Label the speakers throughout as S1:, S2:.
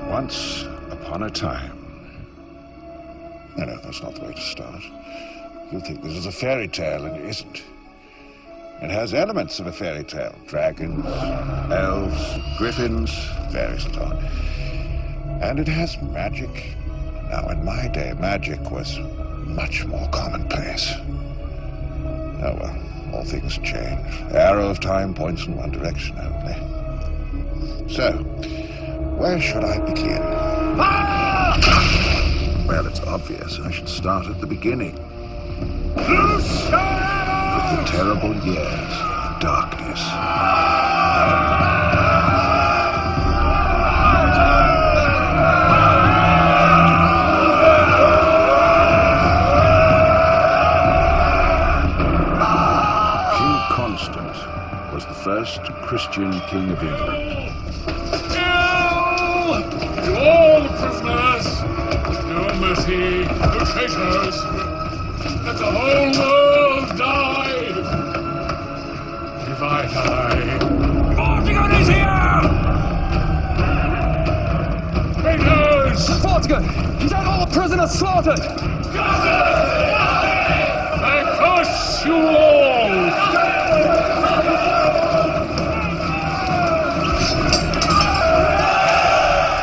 S1: Once upon a time. No, that's not the way to start. You'll think this is a fairy tale, and it isn't. It has elements of a fairy tale. Dragons, elves, griffins, fairies and on. And it has magic. Now, in my day, magic was much more commonplace. Oh, well, all things change. The arrow of time points in one direction only. So, where should I begin? Ah! Well, it's obvious. I should start at the beginning. With the terrible years of darkness. King Constant was the first Christian king of England.
S2: To all the prisoners! No mercy, no traitors! Let the whole world die! If I die... Vortigern is here! Traitors!
S3: Vortigern! He's had all the prisoners slaughtered!
S2: I curse you all!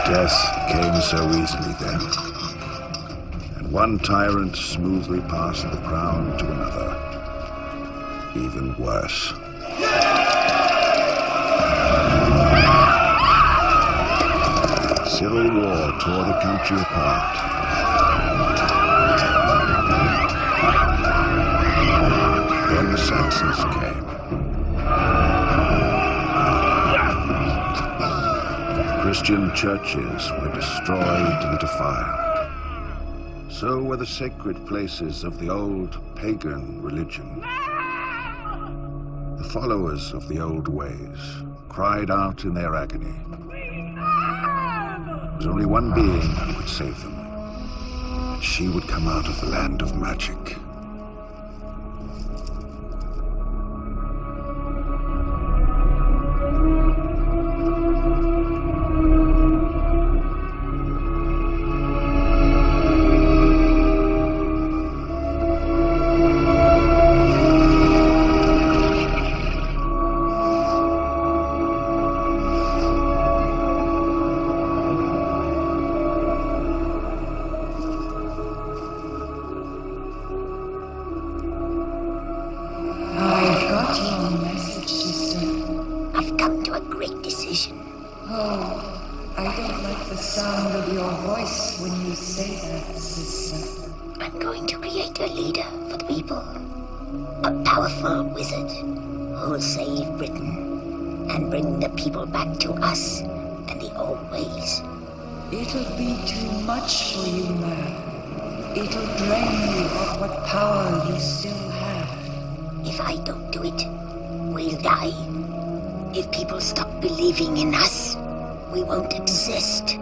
S1: Death came so easily then. One tyrant smoothly passed the crown to another. Even worse. Civil war tore the country apart. Then the Saxons came. Christian churches were destroyed and defiled. So were the sacred places of the old pagan religion. The followers of the old ways cried out in their agony. There was only one being who could save them, and she would come out of the land of magic.
S4: It'll be too much for you, man. It'll drain you of what power you still have.
S5: If I don't do it, we'll die. If people stop believing in us, we won't exist.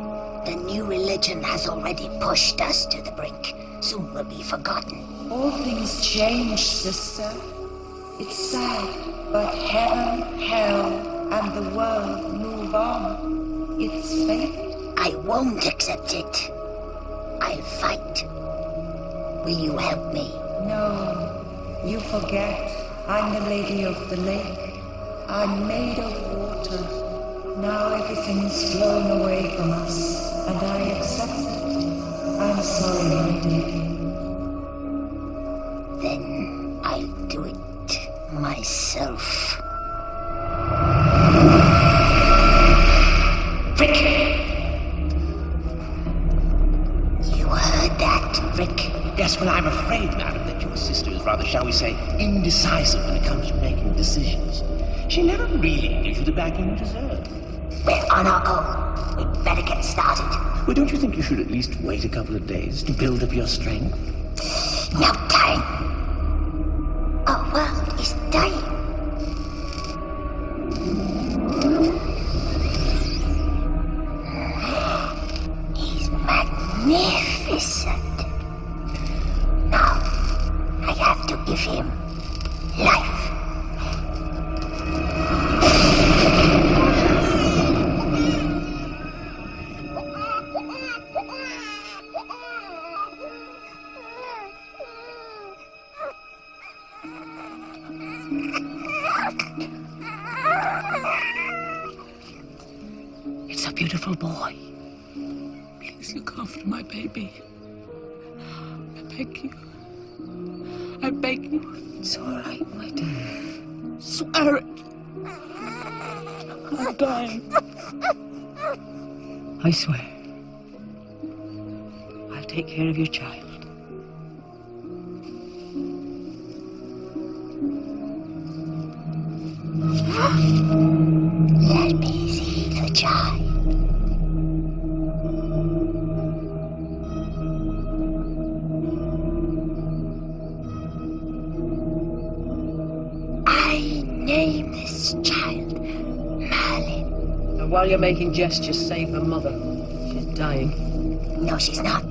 S5: The new religion has already pushed us to the brink. Soon we'll be forgotten.
S4: All things change, sister. It's sad, but heaven, hell, and the world move on. It's fate.
S5: I won't accept it. I'll fight. Will you help me?
S4: No, you forget. I'm the Lady of the Lake. I'm made of water. Now everything's flown away from us, and I accept it. I'm sorry, my dear.
S5: Then I'll do it myself. Frick! You heard that, Frick?
S6: Yes, well, I'm afraid, madam, that your sister is rather, shall we say, indecisive when it comes to making decisions. She never really gives you the backing you deserve.
S5: We're on our own. We'd better get started.
S6: Well, don't you think you should at least wait a couple of days to build up your strength?
S5: No time. Our world is dying. He's magnificent. Now, I have to give him life. beautiful boy.
S2: Please look after my baby. I beg you. I beg you.
S5: It's all right, my dear.
S2: Swear it. I'm dying.
S5: I swear. I'll take care of your child. Let me see the child. I name this child Merlin. And while you're making gestures, save her mother. She's dying. No, she's not.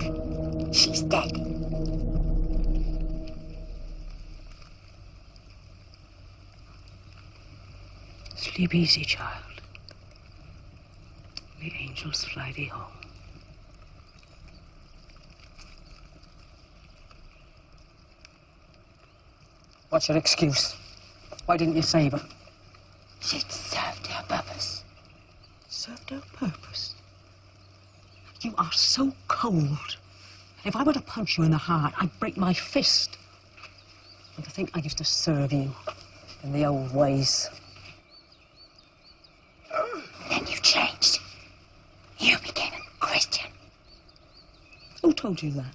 S5: She's dead. Sleep easy, child. The angels fly thee home. What's your excuse? Why didn't you save her? She'd served her purpose. Served her purpose? You are so cold. If I were to punch you in the heart, I'd break my fist. And to think I used to serve you in the old ways. Then you changed. You became a Christian. Who told you that?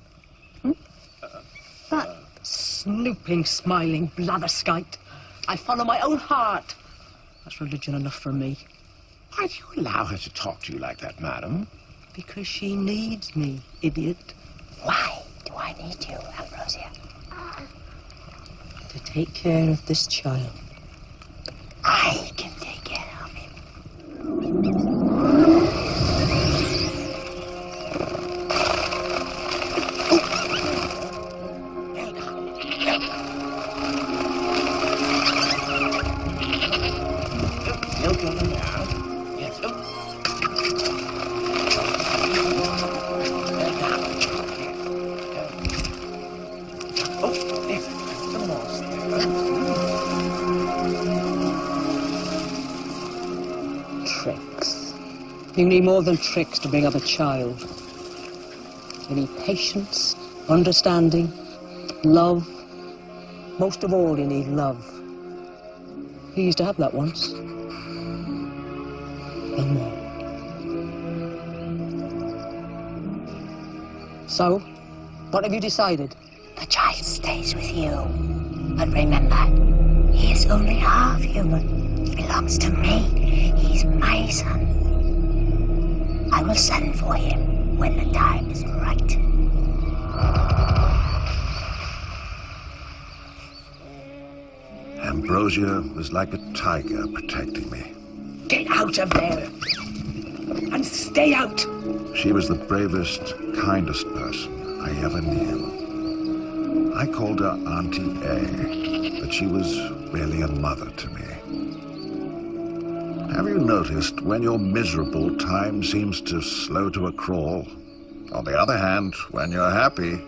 S5: That snooping, smiling blatherskite. I follow my own heart. That's religion enough for me.
S6: Why do you allow her to talk to you like that, madam?
S5: Because she needs me, idiot. Why do I need you, Ambrosia? To take care of this child. I can take care of him. Tricks. You need more than tricks to bring up a child. You need patience, understanding, love. Most of all, you need love. You used to have that once. No more. So, what have you decided? The child stays with you. But remember, he is only half human. He belongs to me. He's my son. I will send for him when the time is right.
S1: Ambrosia was like a tiger protecting me.
S5: Get out of there! And stay out!
S1: She was the bravest, kindest person I ever knew. I called her Auntie A, but she was really a mother to me. Have you noticed when you're miserable, time seems to slow to a crawl? On the other hand, when you're happy,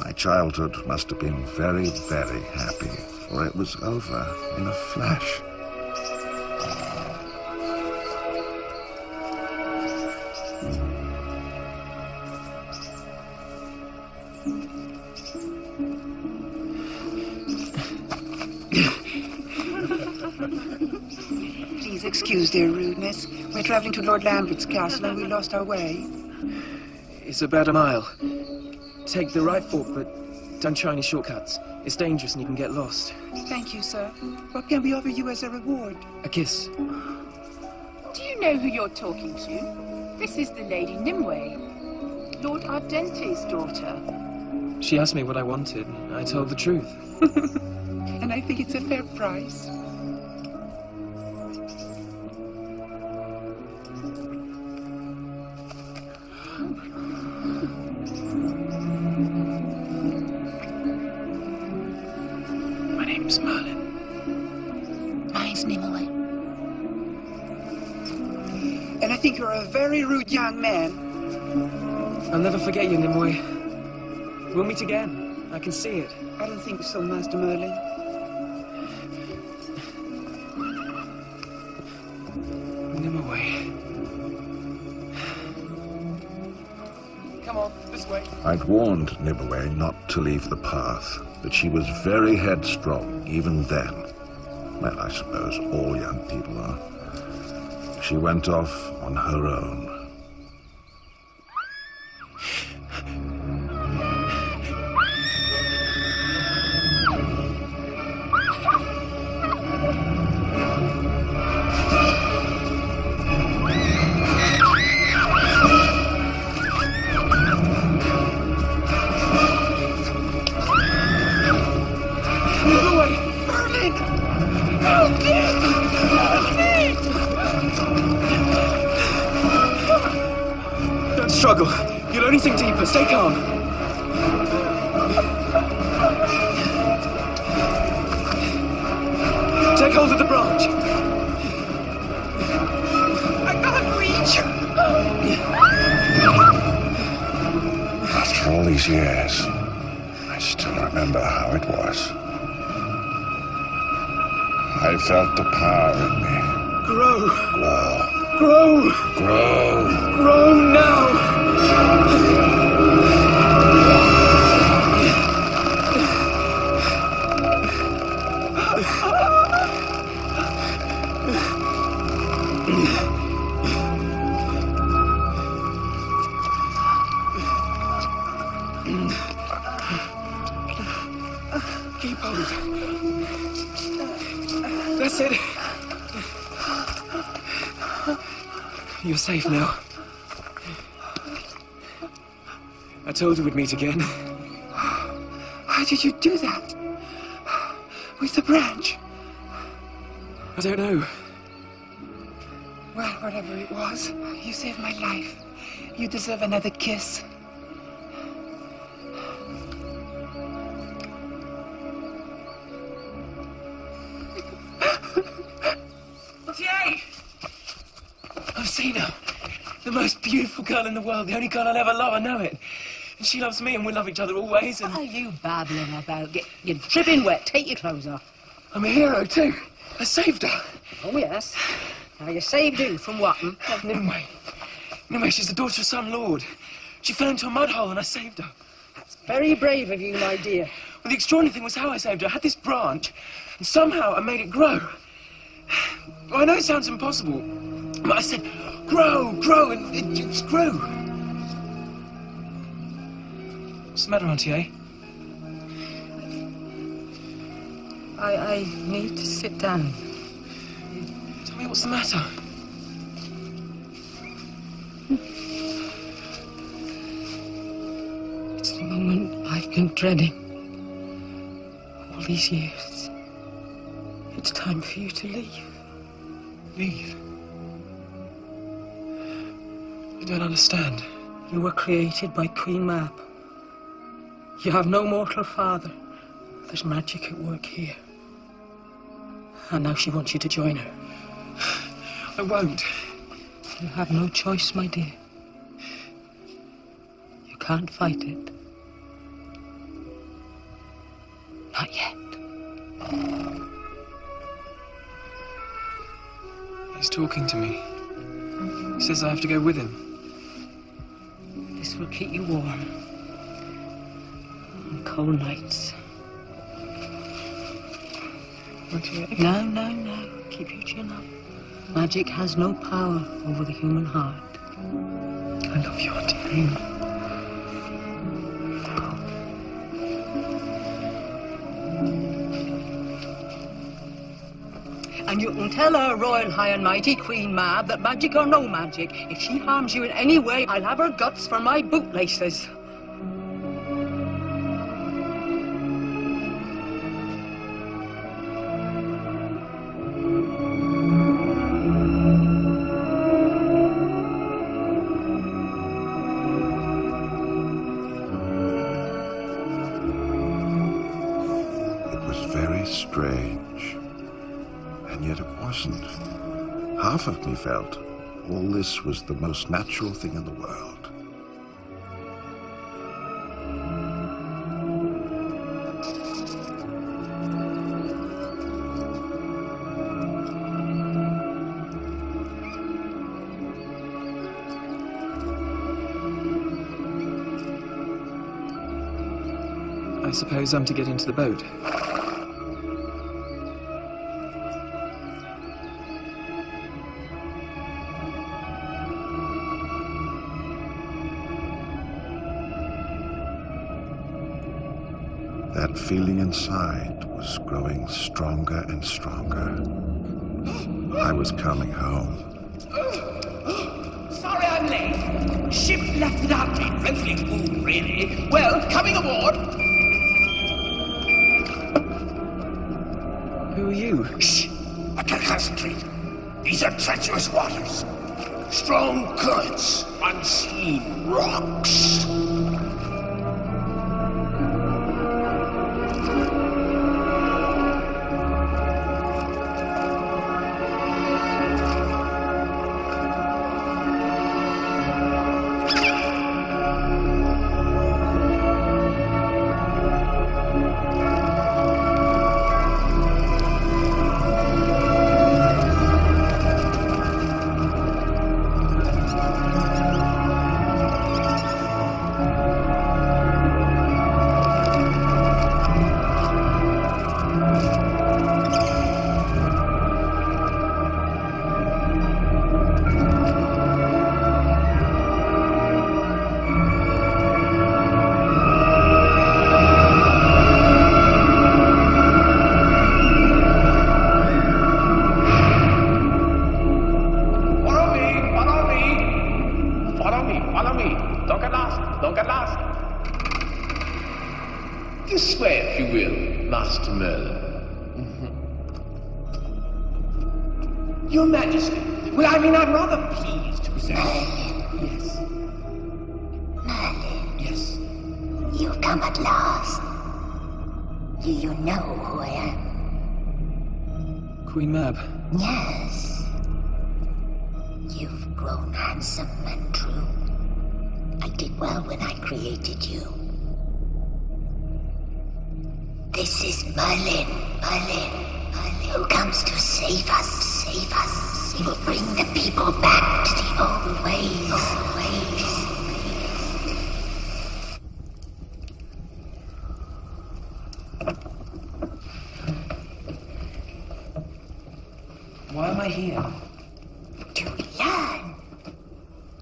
S1: my childhood must have been very, very happy, for it was over in a flash.
S7: Please excuse their rudeness. We're traveling to Lord Lambert's castle and we lost our way.
S3: It's about a mile. Take the right fork, but don't try any shortcuts. It's dangerous and you can get lost.
S7: Thank you, sir. What can we offer you as a reward?
S3: A kiss.
S8: Do you know who you're talking to? This is the Lady Nimue, Lord Ardente's daughter.
S3: She asked me what I wanted, and I told the truth.
S7: And I think it's a fair price.
S3: My name's Merlin.
S5: Mine's Nimue.
S7: And I think you're a very rude young man.
S3: I'll never forget you, Nimue. We'll meet again. I can see it.
S7: I don't think so, Master Merlin.
S3: Nimue. Come on, this way.
S1: I'd warned Nimue not to leave the path, but she was very headstrong even then. Well, I suppose all young people are. She went off on her own.
S3: Don't struggle. You'll only sink deeper. Stay calm. Take hold of the branch.
S7: I can't reach.
S1: After all these years, I still remember how it was. I felt the power in me.
S3: Grow.
S1: Grow.
S3: Grow.
S1: Grow.
S3: Grow now. Keep hold. That's it. You're safe now. I told you we'd meet again.
S7: How did you do that? With the branch?
S3: I don't know.
S7: Well, whatever it was, you saved my life. You deserve another kiss.
S3: Jay! I've seen her. The most beautiful girl in the world. The only girl I'll ever love. I know it. And she loves me and we'll love each other always. And
S9: What are you babbling about? You're dripping wet. Take your clothes off.
S3: I'm a hero too. I saved her.
S9: Oh, yes. Now, you saved who from what?
S3: Nimue. Nimue, she's the daughter of some lord. She fell into a mud hole and I saved her.
S9: Very brave of you, my dear.
S3: Well, the extraordinary thing was how I saved her. I had this branch and somehow I made it grow. Well, I know it sounds impossible, but I said, grow, grow, and it just grew. What's the matter, Auntie A?
S9: I need to sit down.
S3: Tell me what's the matter.
S9: It's the moment I've been dreading all these years. It's time for you to leave.
S3: Leave? I don't understand.
S9: You were created by Queen Mab. You have no mortal father. There's magic at work here. And now she wants you to join her.
S3: I won't.
S9: You have no choice, my dear. You can't fight it. Not yet.
S3: He's talking to me. He says I have to go with him.
S9: This will keep you warm. On cold nights. No, no, no. Keep your chin up. Magic has no power over the human heart.
S3: I love you, Auntie.
S9: And you can tell her, Royal High and Mighty Queen Mab, that magic or no magic, if she harms you in any way, I'll have her guts for my bootlaces.
S1: It was very strange. And yet it wasn't. Half of me felt all this was the most natural thing in the world.
S3: I suppose I'm to get into the boat.
S1: That feeling inside was growing stronger and stronger. I was coming home.
S6: Sorry I'm late. Ship left without me. Dreadfully cool, really. Well, coming aboard.
S3: Who are you?
S6: Shh! I can't concentrate. These are treacherous waters. Strong currents. Unseen rocks. This way, if you will, Master Merlin. Your Majesty. Well, I mean, I'm rather pleased to present. Yes.
S5: Merlin.
S6: Yes.
S5: You've come at last. Do you know who I am?
S3: Queen Mab.
S5: Yes. You've grown handsome and true. I did well when I created you. This is Merlin, who comes to save us. He will bring the people back to the old ways.
S3: Why am I here?
S5: To learn.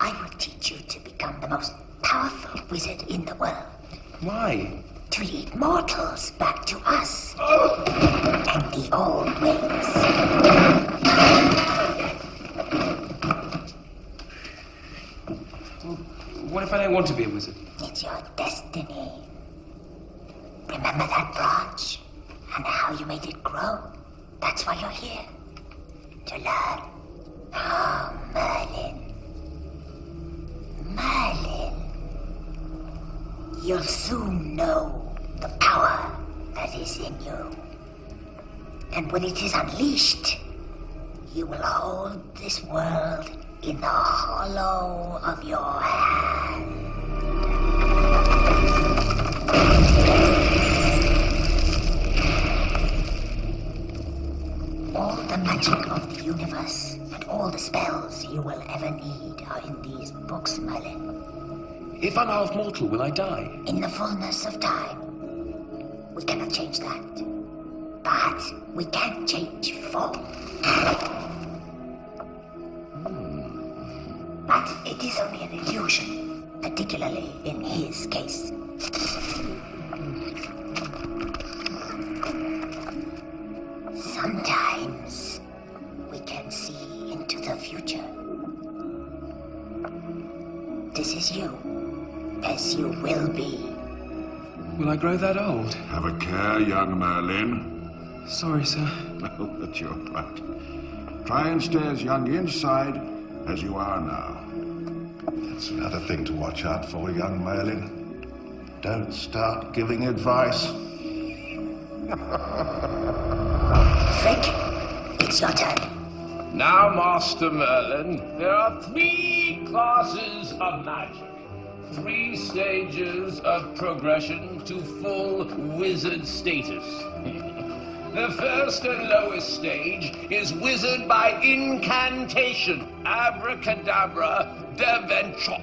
S5: I will teach you to become the most powerful wizard in the world.
S3: Why?
S5: To lead mortals back to us. And the old ways.
S3: What if I don't want to be a wizard?
S5: It's your destiny. Remember that branch? And how you made it grow? That's why you're here. To learn. Oh, Merlin. You'll soon know the power that is in you. And when it is unleashed, you will hold this world in the hollow of your hand. All the magic of the universe and all the spells you will ever need are in these books, Merlin.
S3: If I'm half mortal, will I die?
S5: In the fullness of time. We cannot change that. But we can change form. But it is only an illusion, particularly in his case. Sometimes we can see into the future. This is you, as you will be.
S3: Will I grow that old?
S1: Have a care, young Merlin.
S3: Sorry, sir.
S1: Oh, that's your right. Try and stay as young inside as you are now. That's another thing to watch out for, young Merlin. Don't start giving advice.
S5: Frick, it's your turn.
S6: Now, Master Merlin, there are 3 classes of magic. 3 stages of progression to full wizard status. The first and lowest stage is wizard by incantation. Abracadabra, deventrot.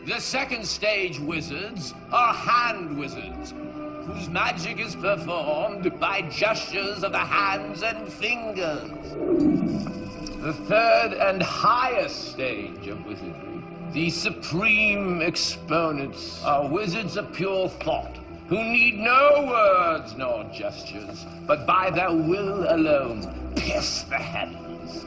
S6: The second stage wizards are hand wizards, whose magic is performed by gestures of the hands and fingers. The third and highest stage of wizardry, the supreme exponents, are wizards of pure thought, who need no words nor gestures, but by their will alone pierce the heavens.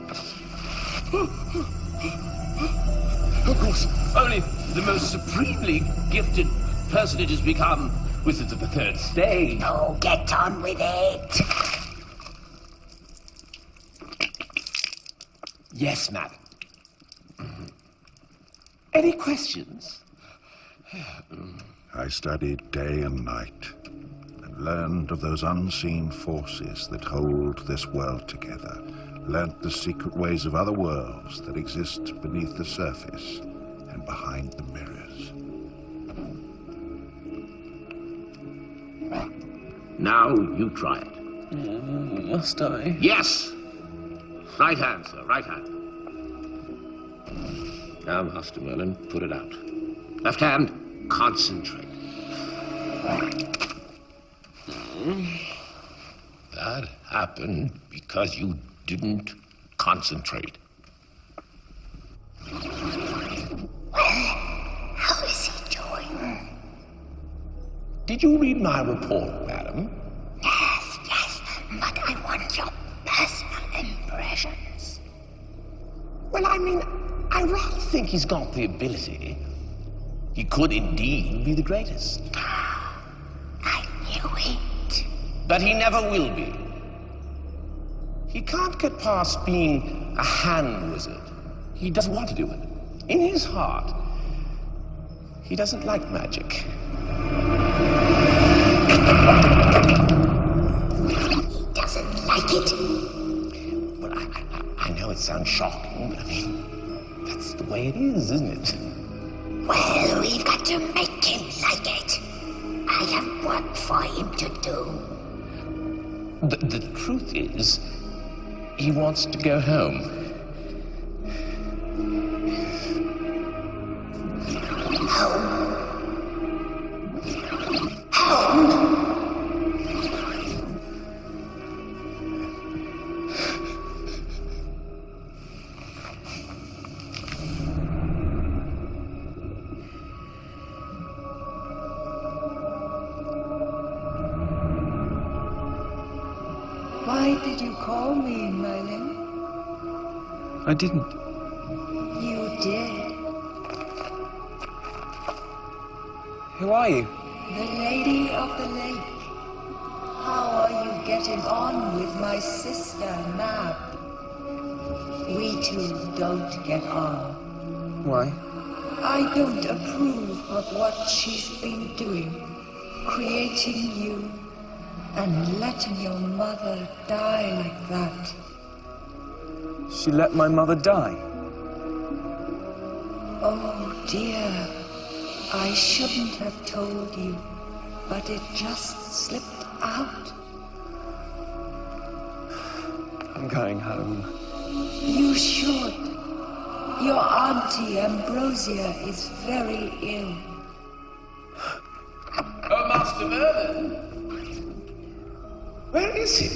S6: Of course, only the most supremely gifted personages become wizards of the third stage.
S5: Oh, get on with it.
S6: Yes, madam. Any questions?
S1: I studied day and night and learned of those unseen forces that hold this world together. Learnt the secret ways of other worlds that exist beneath the surface and behind the mirrors.
S6: Now you try it.
S3: Must I?
S6: Yes! Right hand, sir, right hand. Now, Master Merlin, put it out. Left hand, concentrate. That happened because you didn't concentrate.
S5: How is he doing?
S6: Did you read my report, madam?
S5: Yes, but I want your personal impressions.
S6: Well, I mean, I rather think he's got the ability. He could indeed be the greatest.
S5: I knew it.
S6: But he never will be. He can't get past being a hand wizard. He doesn't want to do it. In his heart, he doesn't like magic.
S5: He doesn't like it.
S6: Well, I know it sounds shocking, but I mean, that's the way it is, isn't it?
S5: Well, we've got to make him like it. I have work for him to do.
S6: The truth is, he wants to go home.
S4: Why did you call me, Merlin?
S3: I didn't.
S4: You did.
S3: Who are you?
S4: The Lady of the Lake. How are you getting on with my sister, Mab? We two don't get on.
S3: Why?
S4: I don't approve of what she's been doing. Creating you and letting your mother die like that.
S3: She let my mother die.
S4: Oh dear, I shouldn't have told you, but it just slipped out.
S3: I'm going home.
S4: You should. Your auntie Ambrosia is very ill.
S6: Oh, Master Merlin! Where is he?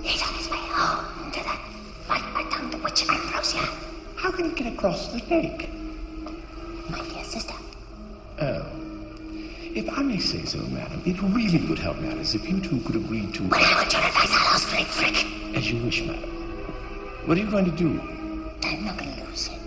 S5: He's on his way home to that fight by tongue the witch Ambrosia.
S6: How can he get across the lake?
S5: My dear sister.
S6: Oh. If I may say so, madam, it really would help matters if you two could agree to...
S5: Well, I want your advice, I'll ask Frick.
S6: As you wish, madam. What are you going to do?
S5: I'm not going to lose him.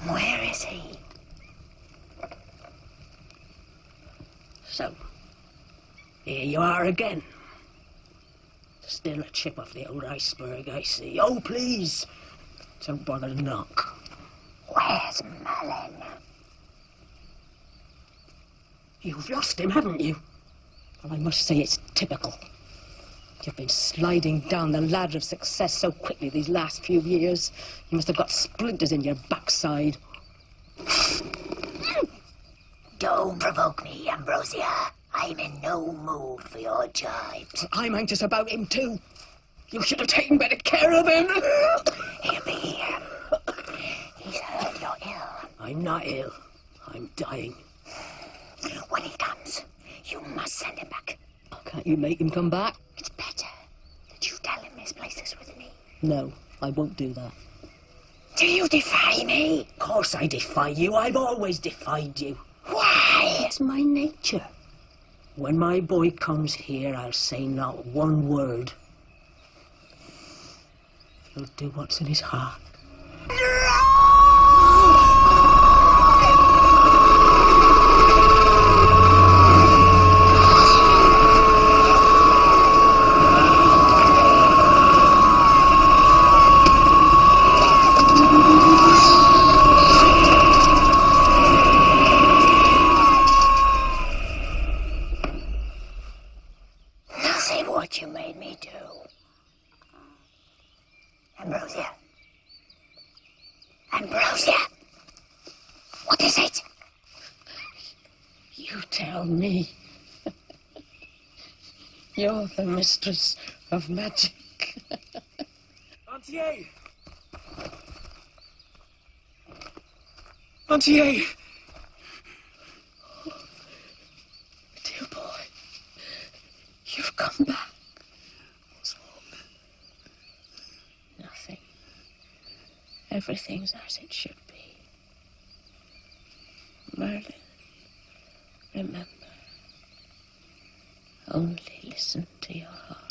S5: Where is he?
S9: So, here you are again. Still a chip off the old iceberg, I see. Oh, please, don't bother to knock.
S5: Where's Merlin?
S9: You've lost him, haven't you? Well, I must say it's typical. You've been sliding down the ladder of success so quickly these last few years. You must have got splinters in your backside.
S5: Don't provoke me, Ambrosia. I'm in no mood for your jibes.
S9: I'm anxious about him too. You should have taken better care of him.
S5: He'll be here. He's heard you're ill.
S9: I'm not ill. I'm dying.
S5: When he comes, you must send him back.
S9: Can't you make him come back?
S5: It's better that you tell him his place is with me.
S9: No, I won't do that.
S5: Do you defy me?
S9: Of course I defy you. I've always defied you.
S5: Why?
S9: It's my nature. When my boy comes here, I'll say not one word. He'll do what's in his heart.
S5: What you made me do. Ambrosia. Ambrosia! What is it?
S9: You tell me. You're the mistress of magic.
S3: Auntie A! Auntie A!
S9: Dear boy, you've come back. What's wrong? Nothing. Everything's as it should be. Merlin, remember, only listen to your heart.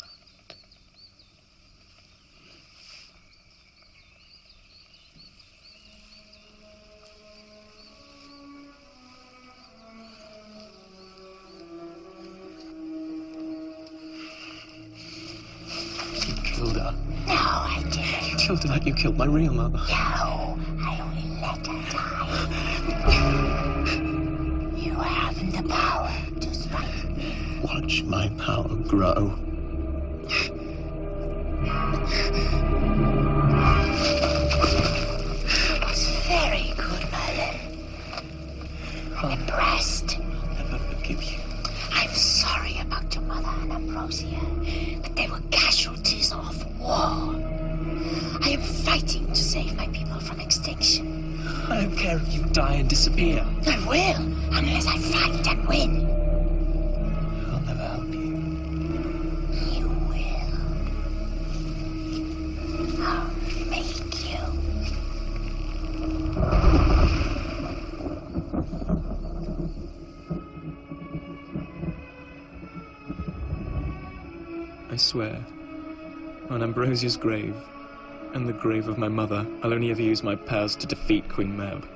S3: Killed her.
S5: No, I didn't.
S3: You killed her like you killed my real mother.
S5: No, I only let her die. You haven't the power to strike me.
S3: Watch my power grow.
S5: That was very good, Merlin. I'm impressed.
S3: I'll never forgive you.
S5: I'm sorry about your mother and Ambrosia, but they were casualties of war. I am fighting to save my people from extinction.
S3: I don't care if you die and disappear.
S5: I will, unless I fight and win.
S3: I'll never help you.
S5: You will. I'll make you.
S3: I swear, on Ambrosia's grave, and the grave of my mother, I'll only ever use my powers to defeat Queen Mab.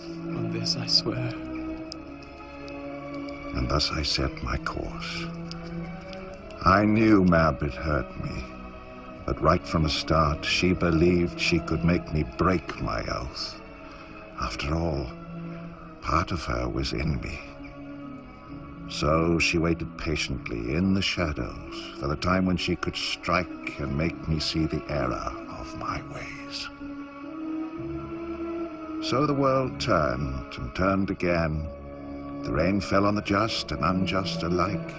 S3: On this I swear.
S1: And thus I set my course. I knew Mab had hurt me, but right from the start, she believed she could make me break my oath. After all, part of her was in me. So she waited patiently in the shadows for the time when she could strike and make me see the error of my ways. So the world turned and turned again. The rain fell on the just and unjust alike.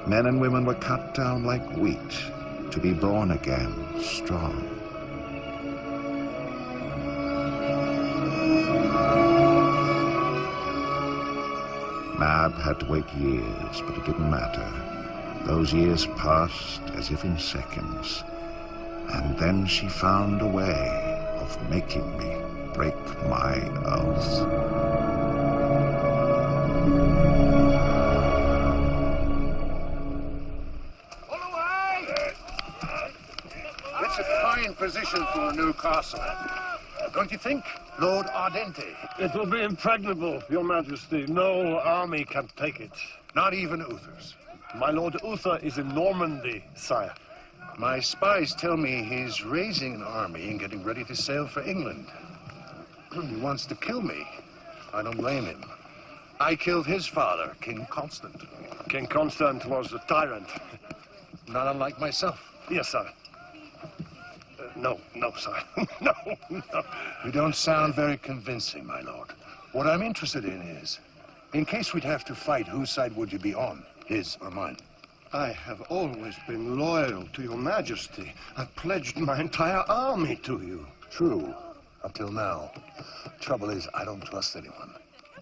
S1: Men and women were cut down like wheat to be born again strong. Mab had to wait years, but it didn't matter. Those years passed as if in seconds. And then she found a way of making me break my oath.
S10: It's a fine position for a new castle. Don't you think, Lord Ardente?
S11: It will be impregnable, Your Majesty. No army can take it.
S10: Not even Uther's.
S11: My Lord Uther is in Normandy, sire.
S10: My spies tell me he's raising an army and getting ready to sail for England. He wants to kill me. I don't blame him. I killed his father, King Constant.
S11: King Constant was a tyrant.
S10: Not unlike myself.
S11: Yes, sir. No, sir. No.
S10: You don't sound very convincing, my lord. What I'm interested in is, In case we'd have to fight, whose side would you be on? His or mine?
S11: I have always been loyal to your majesty. I've pledged my entire army to you.
S10: True. Up till now. Trouble is, I don't trust anyone.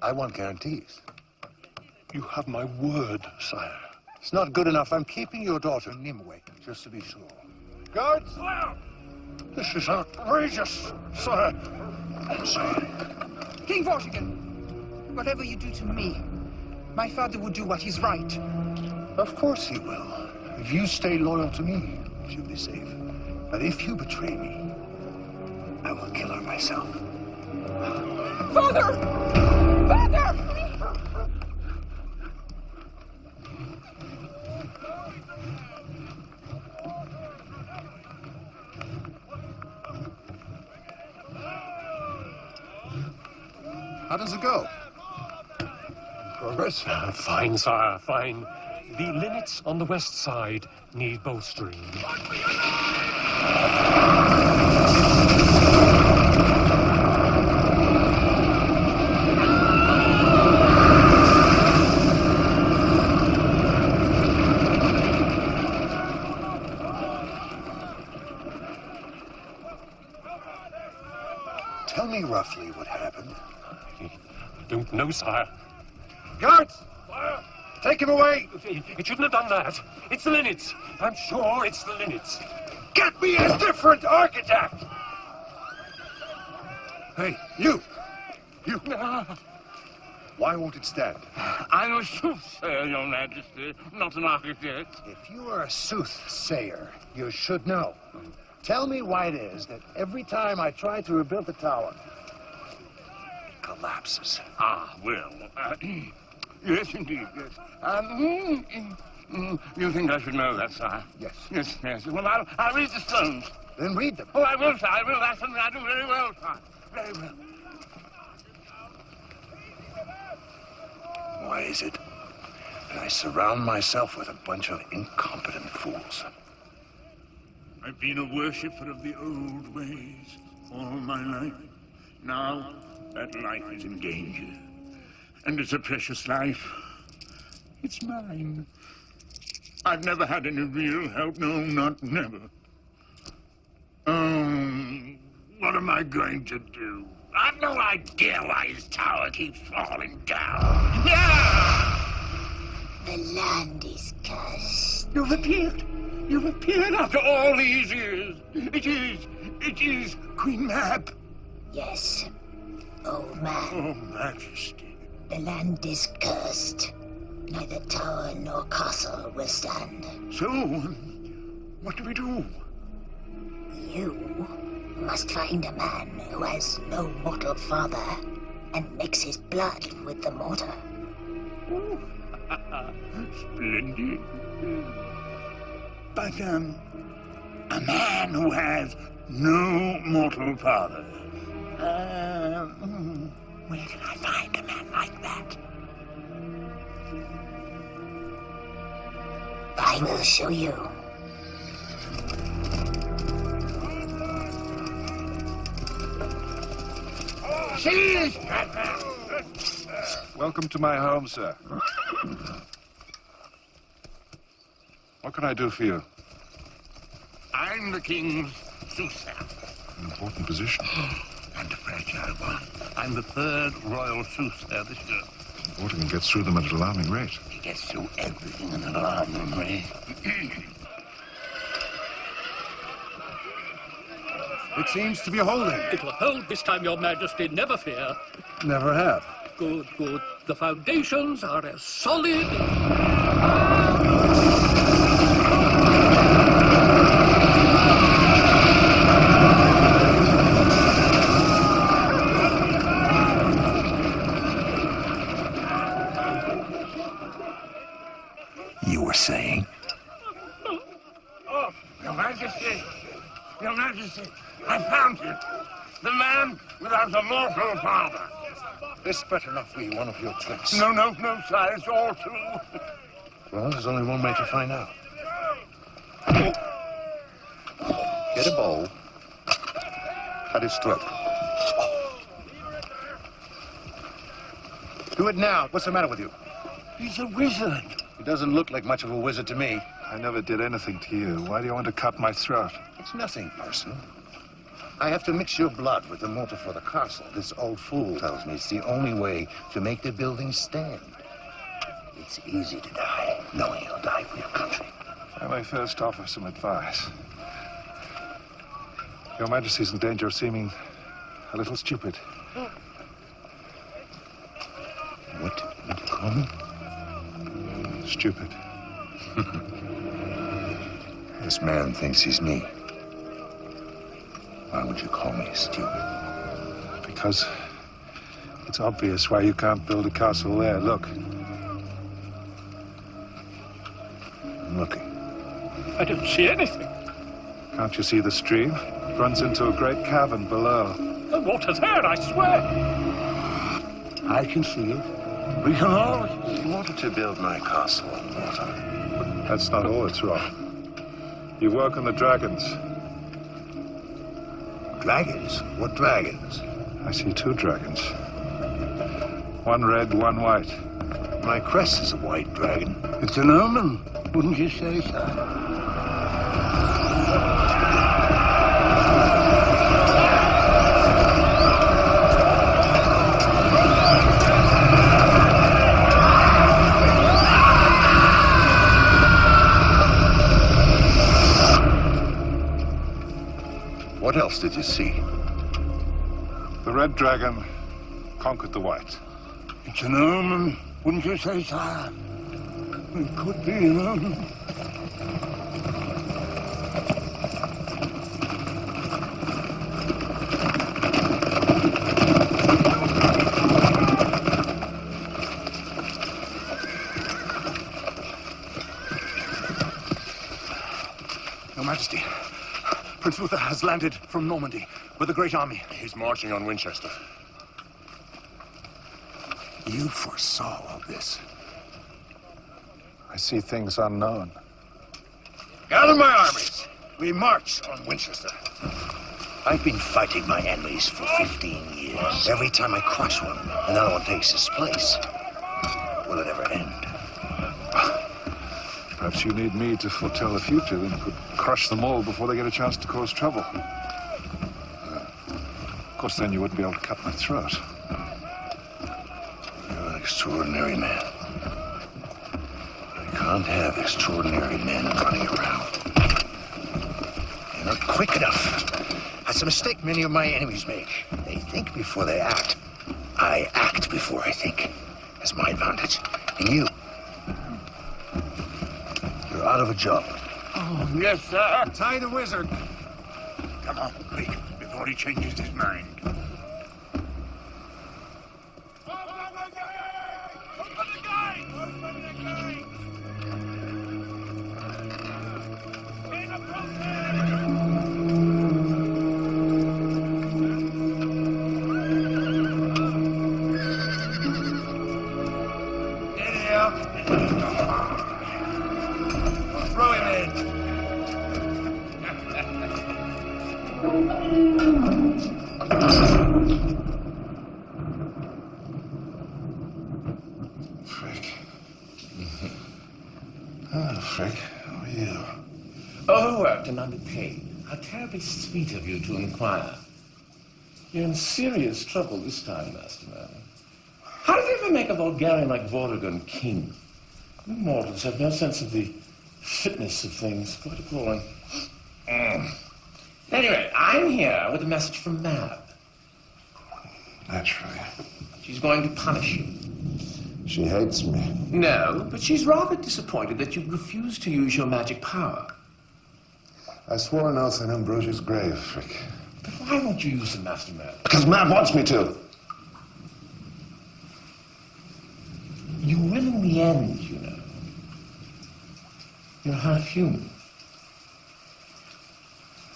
S10: I want guarantees.
S11: You have my word, sire.
S10: It's not good enough. I'm keeping your daughter, Nimue, just to be sure. Guards!
S11: This is outrageous, sire.
S10: I'm sorry.
S7: King Vortigern, whatever you do to me, my father will do what is right.
S10: Of course he will. If you stay loyal to me, she'll be safe. But if you betray me, I will kill her myself.
S7: Father! Father!
S10: How does it go? Progress?
S11: Fine, sire, fine. The linnets on the west side need bolstering.
S10: Tell me roughly what happened.
S11: I don't know, sire.
S10: Guards! Take him away!
S11: It shouldn't have done that. It's the linnets. I'm sure it's the linnets.
S10: Get me a different architect! Hey, you! You! Why won't it stand?
S6: I'm a soothsayer, Your Majesty, not an architect.
S10: If you are a soothsayer, you should know. Tell me why it is that every time I try to rebuild the tower, it collapses.
S6: Ah, well, yes, indeed, yes. You think I should know that, sire?
S10: Yes.
S6: Yes, yes. Well, I'll read the stones.
S10: Then read them.
S6: Oh, I will, sire, I will. That's something I do very well, sire. Very well.
S10: Why is it that I surround myself with a bunch of incompetent fools?
S12: I've been a worshipper of the old ways all my life. Now, that life is in danger. And it's a precious life. It's mine. I've never had any real help. No, not never. What am I going to do? I've no idea why his tower keeps falling down.
S5: The land is cursed.
S12: You've appeared. You've appeared after all these years. It is Queen Mab.
S5: Yes, old man.
S12: Oh, Majesty.
S5: The land is cursed. Neither tower nor castle will stand.
S12: So, what do we do?
S5: You must find a man who has no mortal father and mix his blood with the mortar.
S12: Splendid. But, a man who has no mortal father. Where can I find a man like that?
S5: I will show you.
S12: Seize!
S1: Welcome to my home, sir. What can I do for you?
S12: I'm the king's soothsayer.
S1: An important position.
S12: And a fragile one. I'm the third royal soothsayer this year.
S1: Vortigern gets through them at an alarming rate.
S12: He gets through everything in an alarming way.
S10: It seems to be holding.
S13: It will hold this time, Your Majesty, never fear.
S10: Never have.
S13: Good, good. The foundations are as solid.
S10: You were saying?
S12: Oh, Your Majesty! Your Majesty! I found him! The man without a mortal father!
S10: This better not be one of your tricks.
S12: No, sire, it's all true.
S10: Well, there's only one way to find out. Get a bowl. Cut his throat. Do it now. What's the matter with you?
S11: He's a wizard.
S10: He doesn't look like much of a wizard to me.
S1: I never did anything to you. Why do you want to cut my throat?
S10: It's nothing personal. I have to mix your blood with the mortar for the castle. This old fool tells me it's the only way to make the building stand. It's easy to die, knowing you'll die for your country.
S1: I may first offer some advice. Your Majesty's in danger of seeming a little stupid.
S10: What do you call me?
S1: Stupid.
S10: This man thinks he's me. Why would you call me stupid?
S1: Because it's obvious why you can't build a castle there. Look.
S10: I'm looking.
S13: I don't see anything.
S1: Can't you see the stream? It runs into a great cavern below.
S13: The water's there, I swear.
S11: I can see it. We can all...
S10: You wanted to build my castle on water.
S1: That's not all that's wrong. You work on the dragons.
S10: Dragons? What dragons?
S1: I see 2 dragons. One red, one white.
S10: My crest is a white dragon.
S11: It's an omen, wouldn't you say, sir?
S10: What else did you see?
S1: The red dragon conquered the white.
S11: It's an omen, wouldn't you say, sire? It could be an omen.
S10: Your Majesty, Prince Luther has landed from Normandy with a great army.
S14: He's marching on Winchester.
S10: You foresaw all this.
S1: I see things unknown.
S10: Gather my armies. We march on Winchester. I've been fighting my enemies for 15 years. Every time I crush one, another one takes his place. Will it ever end?
S1: Perhaps you need me to foretell the future, then you could crush them all before they get a chance to cause trouble. Of course, then you wouldn't be able to cut my throat.
S10: You're an extraordinary man. I can't have extraordinary men running around. You're not quick enough. That's a mistake many of my enemies make. They think before they act. I act before I think. That's my advantage. And you're out of a job.
S12: Oh, yes, sir.
S10: Tie the wizard.
S12: Come on, quick, before he changes his mind.
S10: Throw him in.
S1: Frick. Frick, how are you?
S6: Overworked and underpaid. How terribly sweet of you to inquire. You're in serious trouble this time, Master Man. How did you ever make a Vulgarian like Vortigern king? You mortals have no sense of the fitness of things. Quite appalling. Anyway, I'm here with a message from Mab.
S1: Naturally.
S6: She's going to punish you.
S1: She hates me.
S6: No, but she's rather disappointed that you refused to use your magic power.
S1: I swore an oath in Ambrosia's grave, Frick.
S6: But why won't you use the Master Man?
S1: Because Mab wants me to.
S6: You will in the end, you know. You're half human.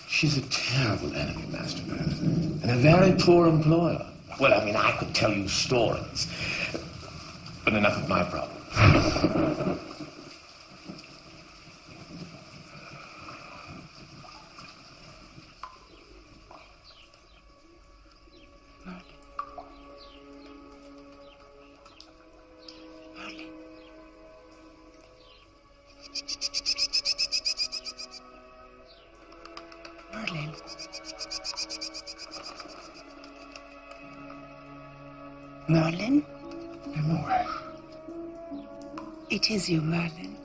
S6: She's a terrible enemy, Master Man, and a very poor employer. Well, I mean, I could tell you stories, but enough of my problems.
S7: Merlin?
S10: Nimue.
S7: It is you, Merlin.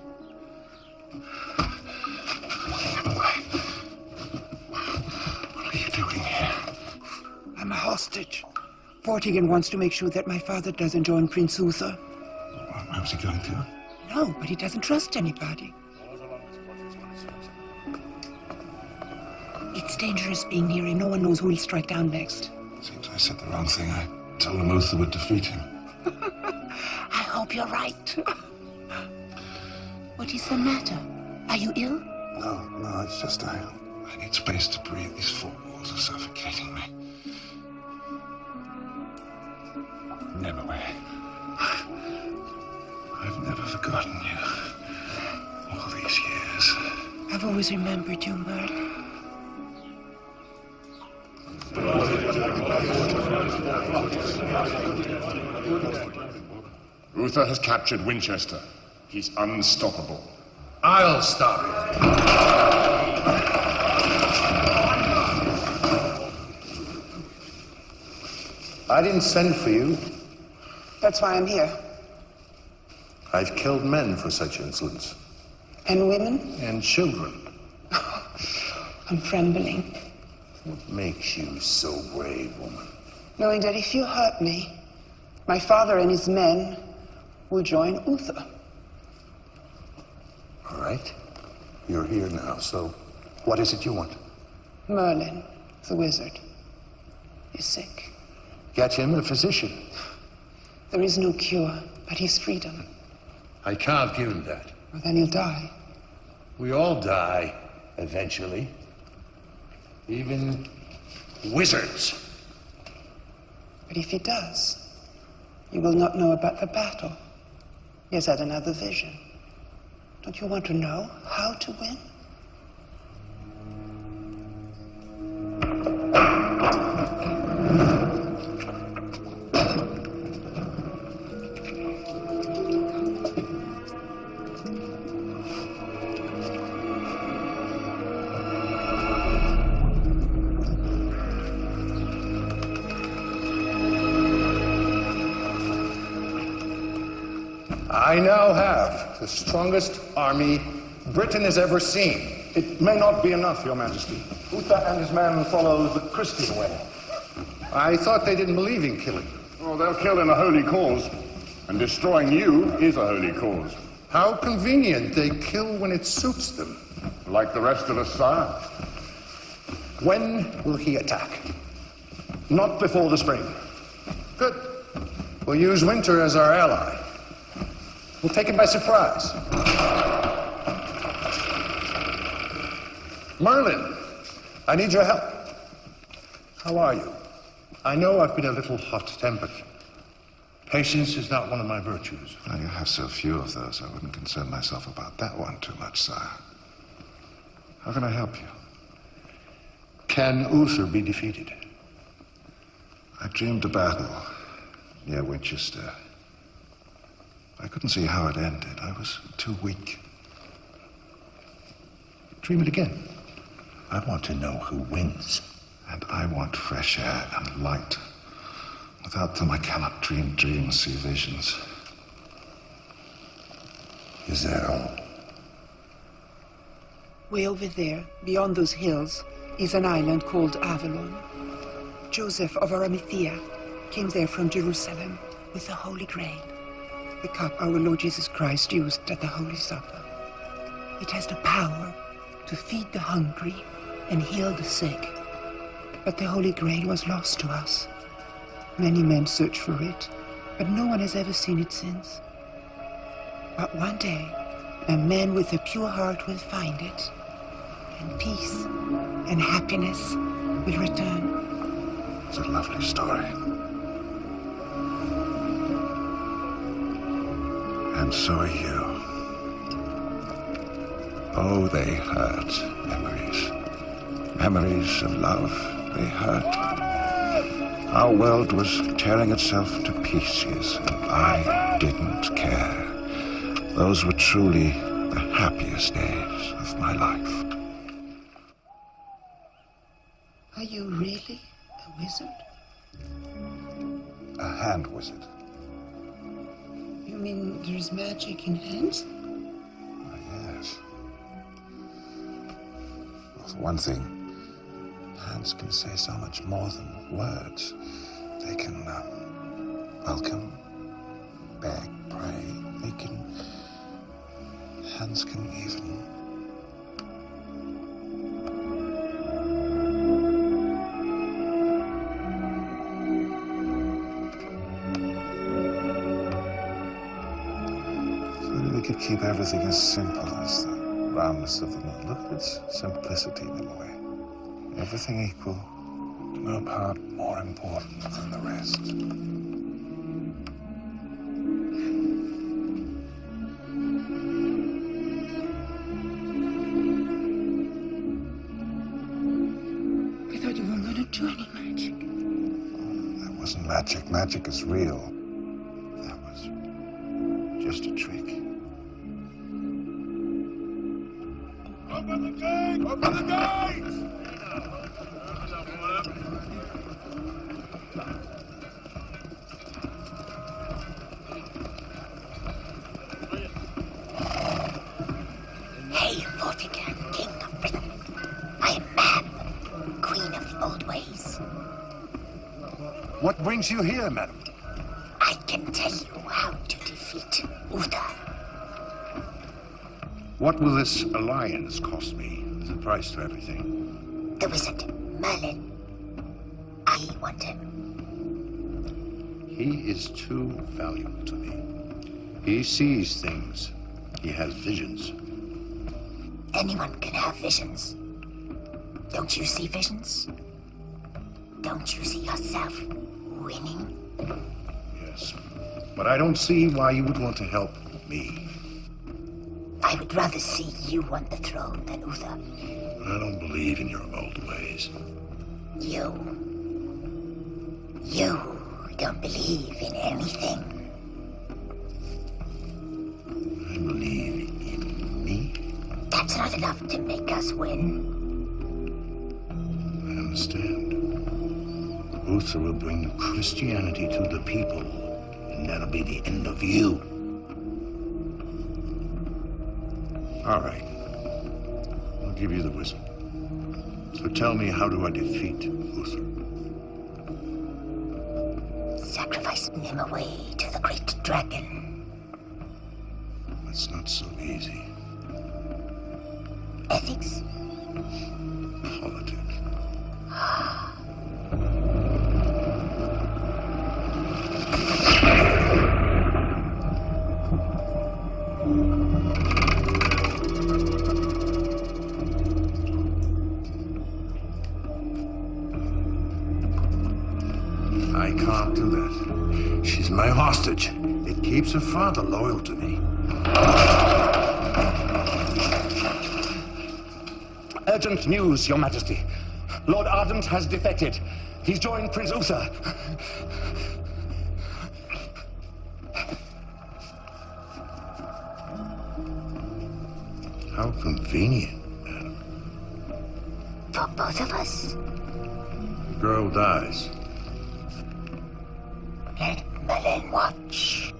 S10: What are you doing here?
S7: I'm a hostage. Vortigern wants to make sure that my father doesn't join Prince Uther.
S10: Where was he going to?
S7: No, but he doesn't trust anybody. It's dangerous being here, and no one knows who will strike down next.
S1: Seems I said the wrong thing. I told him Uther would defeat him.
S5: I hope you're right. What is the matter? Are you ill?
S1: No, it's just I need space to breathe. These four walls are suffocating me. Nimue. I've never forgotten you. All these years.
S7: I've always remembered you, Merlin.
S14: Uther has captured Winchester. He's unstoppable.
S10: I'll stop it. I didn't send for you.
S7: That's why I'm here.
S10: I've killed men for such insolence.
S7: And women?
S10: And children.
S7: I'm trembling.
S10: What makes you so brave, woman?
S7: Knowing that if you hurt me, my father and his men will join Uther.
S10: All right. You're here now, so what is it you want?
S7: Merlin, the wizard, is sick.
S10: Get him a physician.
S7: There is no cure, but his freedom.
S10: I can't give him that.
S7: Well, then he'll die.
S10: We all die, eventually. Even wizards.
S7: But if he does, you will not know about the battle. He has had another vision. Don't you want to know how to win?
S10: I now have the strongest army Britain has ever seen.
S11: It may not be enough, Your Majesty. Uther and his men follow the Christian way.
S10: I thought they didn't believe in killing.
S14: Oh, they'll kill in a holy cause. And destroying you is a holy cause.
S10: How convenient. They kill when it suits them.
S14: Like the rest of us, sire.
S10: When will he attack?
S11: Not before the spring.
S10: Good. We'll use winter as our ally. We'll take him by surprise. Merlin, I need your help. How are you? I know I've been a little hot-tempered. Patience is not one of my virtues.
S1: Well, you have so few of those, I wouldn't concern myself about that one too much, sire. How can I help you?
S10: Can Uther be defeated?
S1: I dreamed a battle near Winchester. I couldn't see how it ended. I was too weak.
S10: Dream it again. I want to know who wins.
S1: And I want fresh air and light. Without them, I cannot dream dreams, see visions.
S10: Is that all?
S7: Way over there, beyond those hills, is an island called Avalon. Joseph of Arimathea came there from Jerusalem with the Holy Grail, the cup our Lord Jesus Christ used at the Holy Supper. It has the power to feed the hungry and heal the sick. But the Holy Grail was lost to us. Many men searched for it, but no one has ever seen it since. But one day, a man with a pure heart will find it, and peace and happiness will return.
S1: It's a lovely story. And so are you. Oh, they hurt, memories. Memories of love, they hurt. Our world was tearing itself to pieces, and I didn't care. Those were truly the happiest days of my life.
S7: Are you really a wizard?
S1: a hand wizard.
S7: You mean there's magic in hands?
S1: Yes. Well, for one thing, hands can say so much more than words. They can welcome, beg, pray. They can... Hands can even... We could keep everything as simple as the roundness of the moon. Look at its simplicity, Nimue. Everything equal, no part more important than the rest.
S7: I thought you weren't going to do any magic.
S1: That wasn't magic. Magic is real. That was just a trick.
S14: Open the gate! Open the gate!
S5: Hail, Vortigern, King of Britain. I am Man, Queen of the Old Ways.
S10: What brings you here, madam?
S5: I can tell you how to defeat Uther.
S10: What will this alliance cost me? There's a price to everything.
S5: The wizard, Merlin. I want him.
S10: He is too valuable to me. He sees things. He has visions.
S5: Anyone can have visions. Don't you see visions? Don't you see yourself winning?
S10: Yes. But I don't see why you would want to help me.
S5: I would rather see you on the throne than Uther.
S10: I don't believe in your old ways.
S5: You don't believe in anything.
S10: I believe in me.
S5: That's not enough to make us win.
S10: I understand. Uther will bring Christianity to the people, and that'll be the end of you. All right. I'll give you the whistle. So tell me, how do I defeat Uther?
S5: Sacrifice Nimue to the great dragon.
S10: That's not so easy.
S5: Ethics?
S10: Politics. I can't do that. She's my hostage. It keeps her father loyal to me.
S15: Urgent news, Your Majesty. Lord Ardent has defected. He's joined Prince Uther.
S10: How convenient, madam.
S5: For both of us?
S10: The girl dies.
S5: Let Merlin watch.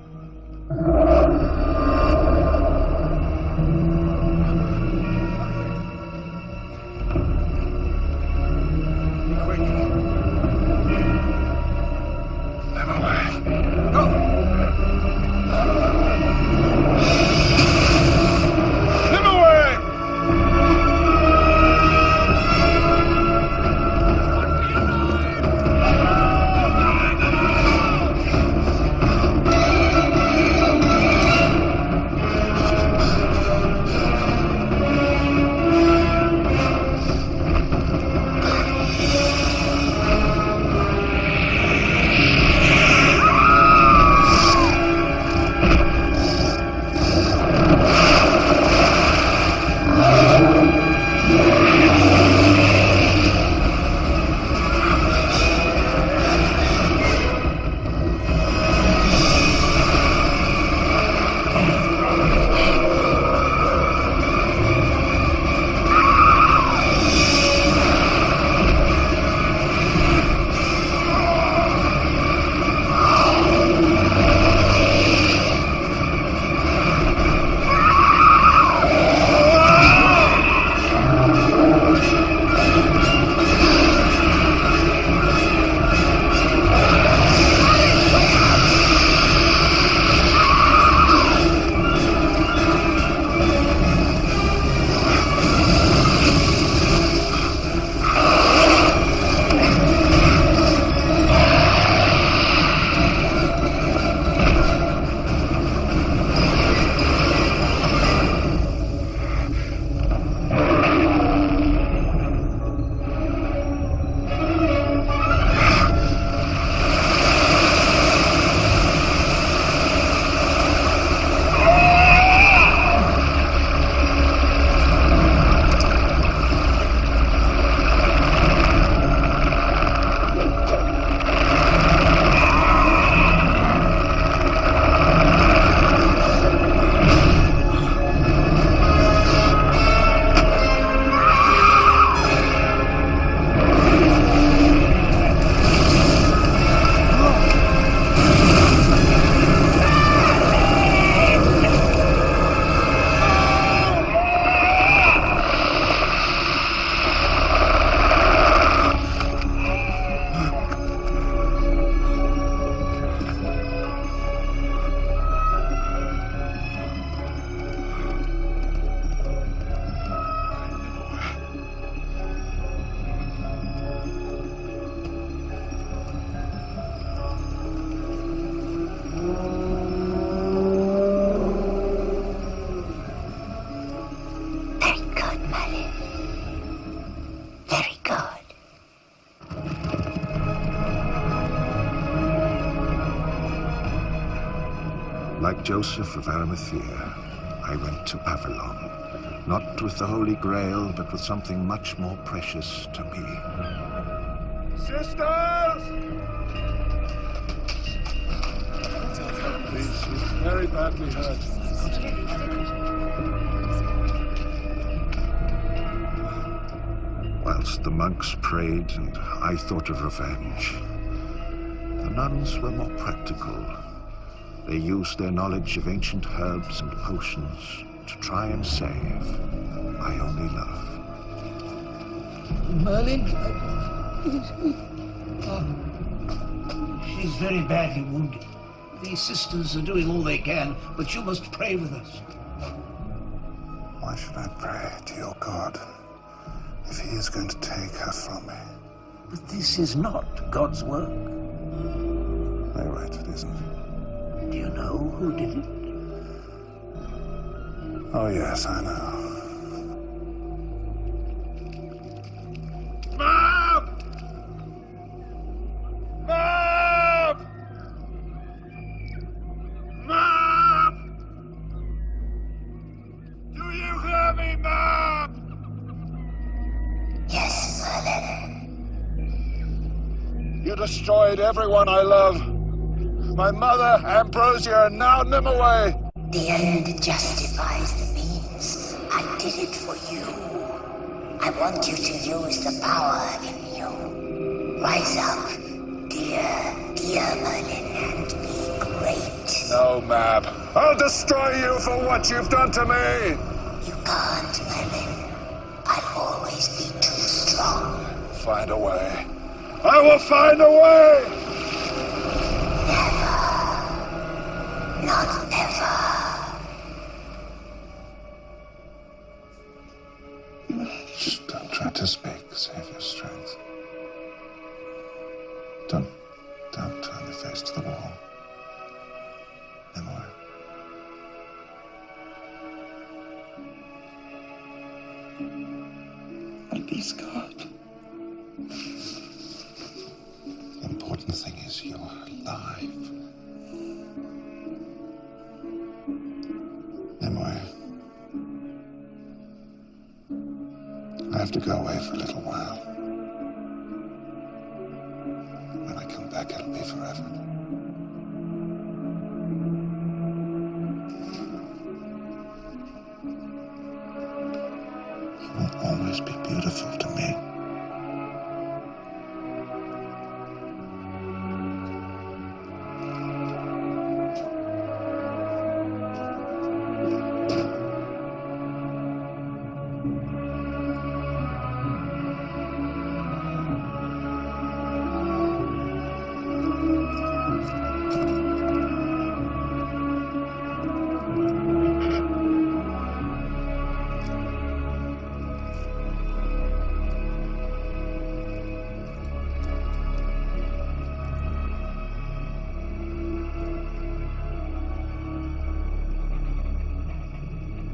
S1: like Joseph of Arimathea, I went to Avalon, not with the Holy Grail, but with something much more precious to me.
S11: Sisters! Please, she's very badly hurt.
S1: Whilst the monks prayed and I thought of revenge, the nuns were more practical. They used their knowledge of ancient herbs and potions to try and save my only love.
S16: Merlin? She's very badly wounded. These sisters are doing all they can, but you must pray with us.
S17: Why should I pray to your God if he is going to take her from me?
S16: But this is not God's work.
S17: You're right, it isn't.
S16: Do you know who did it?
S17: Oh, yes, I know.
S11: Mom! Mom! Mom! Do you hear me, Mom?
S5: Yes, Merlin.
S11: You destroyed everyone I love. My mother, Ambrosia, and now Nimue.
S5: The end justifies the means. I did it for you. I want you to use the power in you. Rise up, dear Merlin, and be great.
S11: No, Mab. I'll destroy you for what you've done to me.
S5: You can't, Merlin. I'll always be too strong.
S11: Find a way. I will find a way!
S5: Not ever.
S17: Shh, don't try to speak. Save your strength. Don't turn your face to the wall. Nimue.
S7: I'll be scarred.
S17: The important thing is you're alive. Nimue. I have to go away for a little while. When I come back, it'll be forever. You will always be beautiful to me.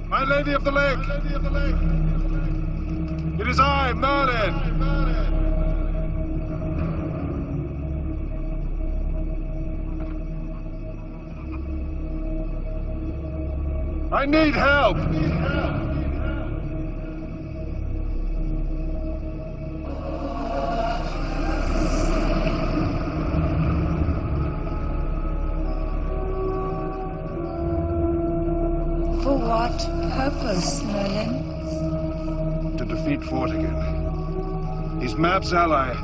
S11: My Lady of the Lake! It is I, Merlin! I need help!
S4: For what purpose, Merlin?
S11: To defeat Vortigern. He's Mab's ally,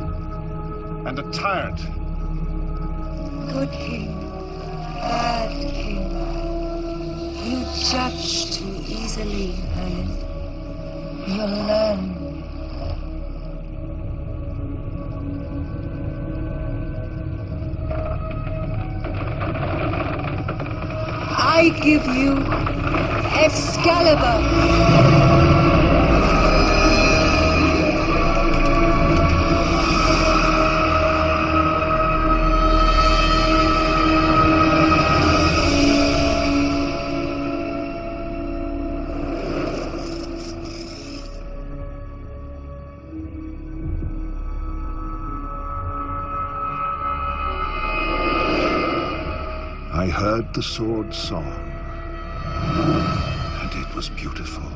S11: and a tyrant.
S4: Good king, bad king. You judge too easily, Merlin. You'll learn. I give you Excalibur.
S1: I heard the sword song, and it was beautiful.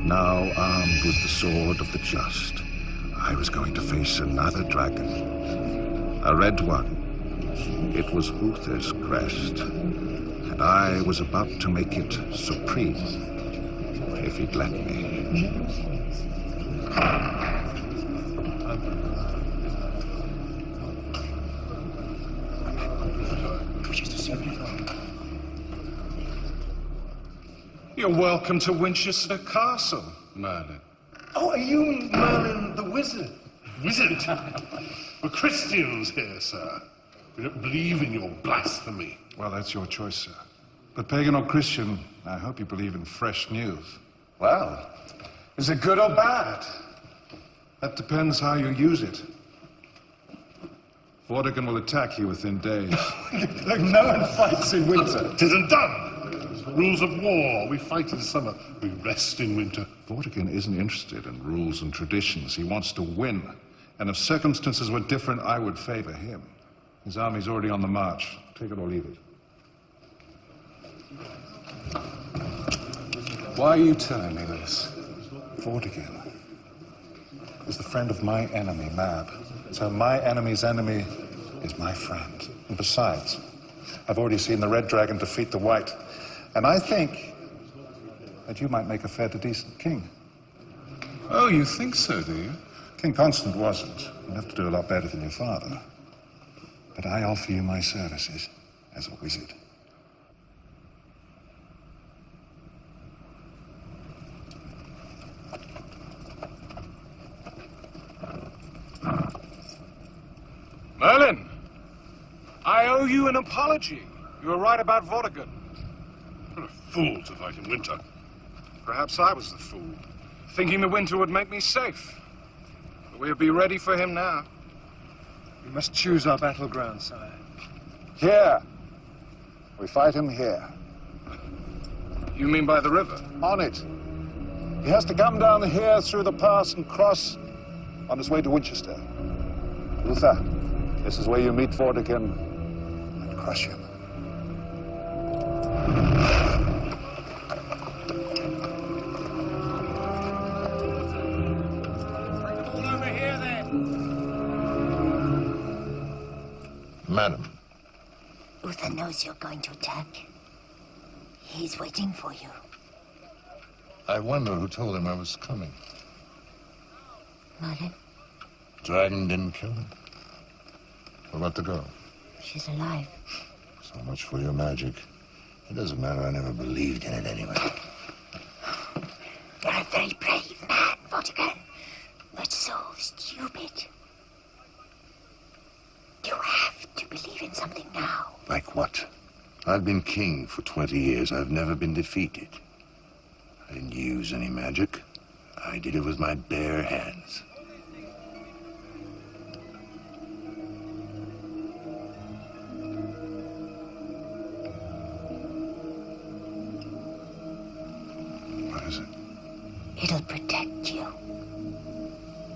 S1: Now armed with the sword of the just, I was going to face another dragon, a red one. It was Uther's crest, and I was about to make it supreme, if he'd let me.
S11: You're welcome to Winchester Castle, Merlin. Oh, are you Merlin the wizard? Wizard? We're Christians here, sir. We don't believe in your blasphemy.
S17: Well, that's your choice, sir. But pagan or Christian, I hope you believe in fresh news.
S11: Well, is it good or bad?
S17: That depends how you use it. Vortigern will attack you within days.
S11: Like no one fights in winter. 'Tisn't done. The rules of war. We fight in summer. We rest in winter.
S17: Vortigern isn't interested in rules and traditions. He wants to win. And if circumstances were different, I would favor him. His army's already on the march. Take it or leave it. Why are you telling me this? Vortigern is the friend of my enemy, Mab. So my enemy's enemy is my friend. And besides, I've already seen the Red Dragon defeat the White. And I think that you might make a fair to decent king.
S11: Oh, you think so, do you?
S17: King Constant wasn't. You'd have to do a lot better than your father. But I offer you my services as a wizard.
S11: Merlin, I owe you an apology. You were right about Vortigern. What a fool to fight in winter. Perhaps I was the fool, thinking the winter would make me safe. But we'll be ready for him now. We must choose our battleground, sire.
S17: Here. We fight him here.
S11: You mean by the river?
S17: On it. He has to come down here through the pass and cross on his way to Winchester. Uther, this is where you meet Vortigern and crush him.
S1: Madam.
S5: Uther knows you're going to attack. He's waiting for you.
S1: I wonder who told him I was coming.
S5: Merlin,
S1: Dragon didn't kill him. What about the girl?
S5: she's alive.
S1: So much for your magic. It doesn't matter, I never believed in it anyway.
S5: You're a very brave man, Vortigern, but so stupid. You have to believe in something now.
S1: Like what? I've been king for 20 years. I've never been defeated. I didn't use any magic. I did it with my bare hands.
S17: What is it?
S5: It'll protect you.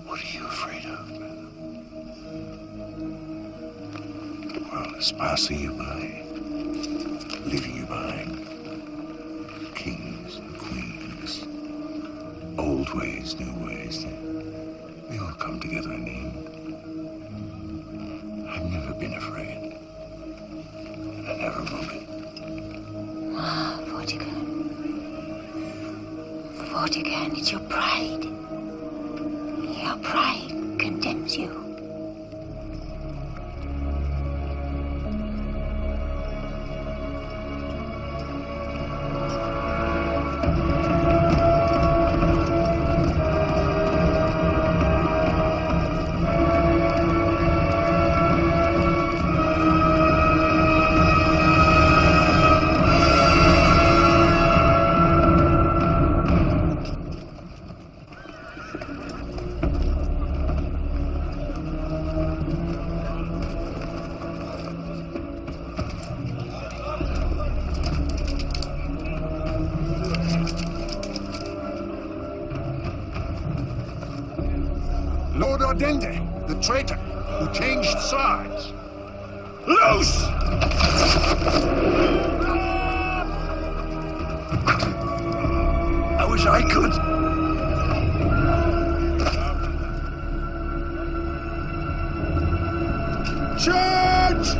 S1: What are you afraid of, man? The world is passing you by, leaving you behind. Kings and queens, old ways, new ways, they all come together in the end. I've never been afraid. I never will be.
S5: Ah, Vortigern. Vortigern, it's your pride. Your pride condemns you.
S10: Lord Ardente, the traitor, who changed sides.
S11: Loose!
S3: I wish I could.
S11: Charge!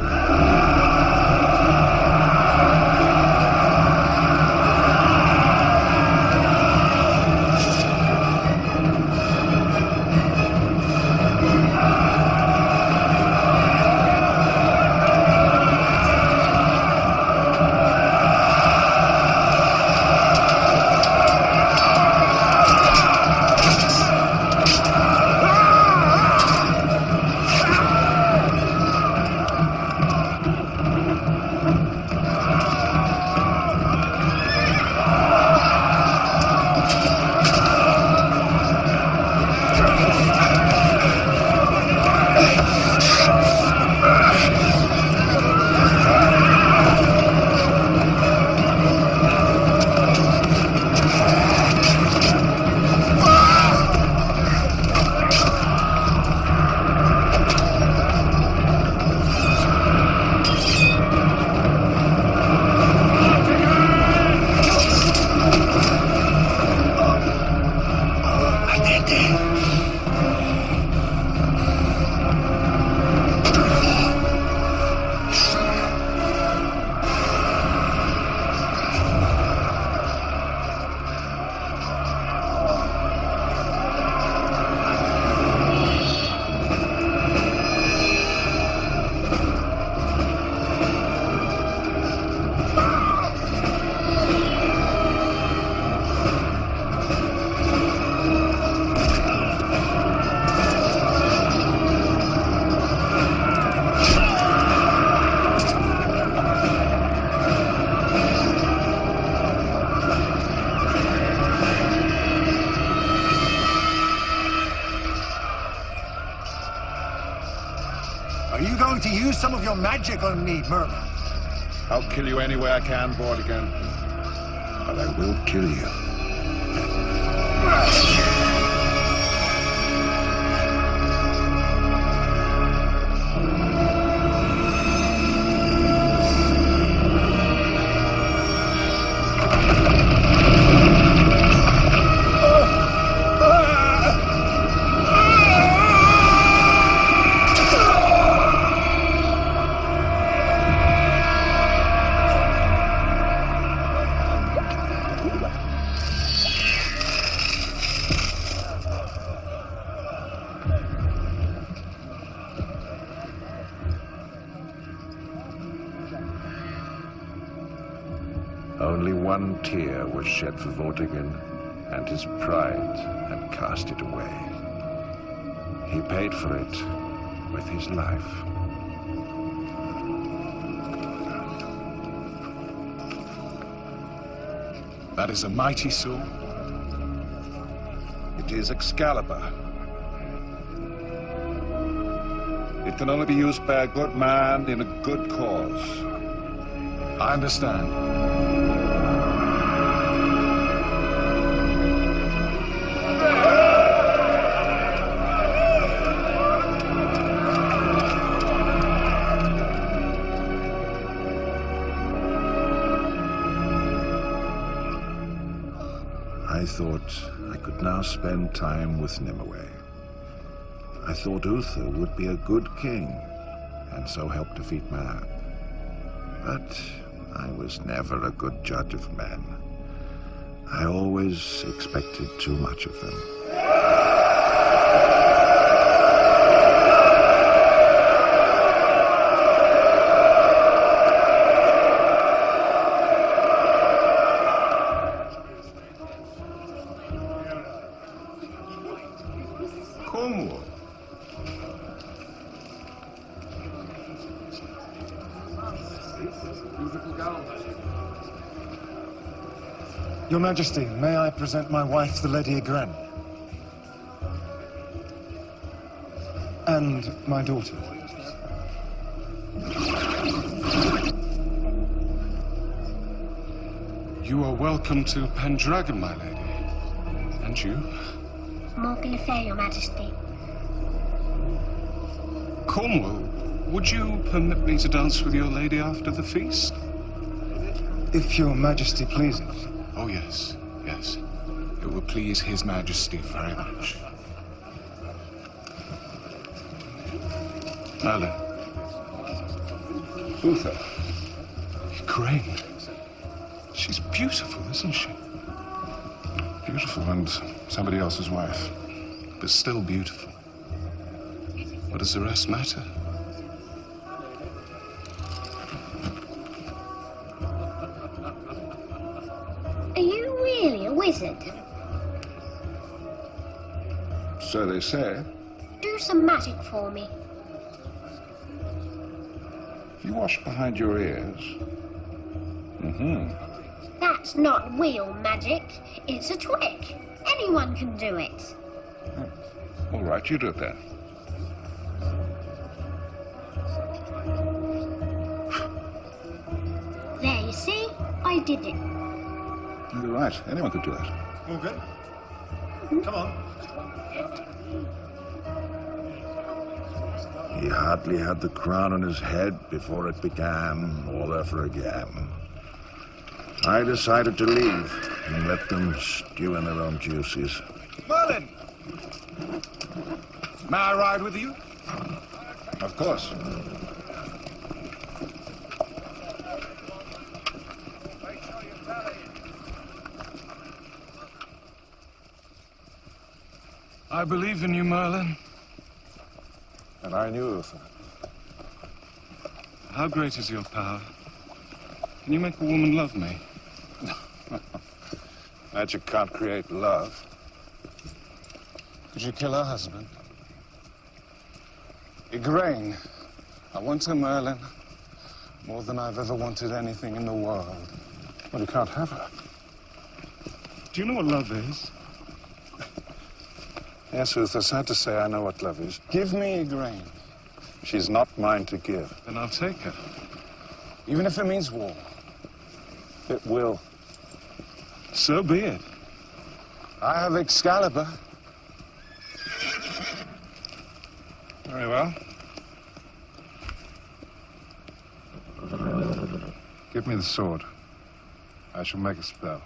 S10: Are you going to use some of your magic on me, Merlin?
S1: I'll kill you any way I can, Vortigern. But I will kill you. Only one tear was shed for Vortigern and his pride and cast it away. He paid for it with his life.
S17: That is a mighty sword.
S1: It is Excalibur. It can only be used by a good man in a good cause.
S17: I understand.
S1: I thought I could now spend time with Nimue. I thought Uther would be a good king, and so help defeat Mab. But I was never a good judge of men. I always expected too much of them.
S11: Cornwall.
S17: Your Majesty, may I present my wife, the Lady Igraine? And my daughter.
S11: You are welcome to Pendragon, my lady. And you?
S5: Morgan Le Fay, Your Majesty.
S11: Cornwall, Would you permit me to dance with your lady after the feast?
S17: If your majesty pleases.
S11: Oh, yes, yes. It will please His Majesty very much. Merlin.
S17: Uther.
S11: Igraine. She's beautiful, isn't she?
S17: Beautiful and somebody else's wife.
S11: But still beautiful. What does the rest matter?
S5: Are you really a wizard?
S1: So they say.
S5: Do some magic for me.
S1: If you wash behind your ears.
S5: That's not real magic. It's a trick. Anyone can do it.
S1: All right, you do it then.
S5: There, you see? I did it.
S1: You're right. Anyone could do that.
S17: Okay. Come on.
S1: He hardly had the crown on his head before it began all over again. I decided to leave and let them stew in their own juices.
S11: Merlin! May I ride with you?
S17: Of course.
S11: I believe in you, Merlin.
S17: And I knew Uther.
S11: How great is your power? Can you make a woman love me?
S17: Magic can't create love. Could you kill her husband? Igraine, I want her, Merlin, more than I've ever wanted anything in the world. Well, you can't have her.
S11: Do you know what love is?
S17: Yes, Uther, sad to say I know what love is. Give me Igraine. She's not mine to give.
S11: Then I'll take her.
S17: Even if it means war. It will.
S11: So be it.
S17: I have Excalibur.
S11: Very well.
S17: Give me the sword. I shall make a spell.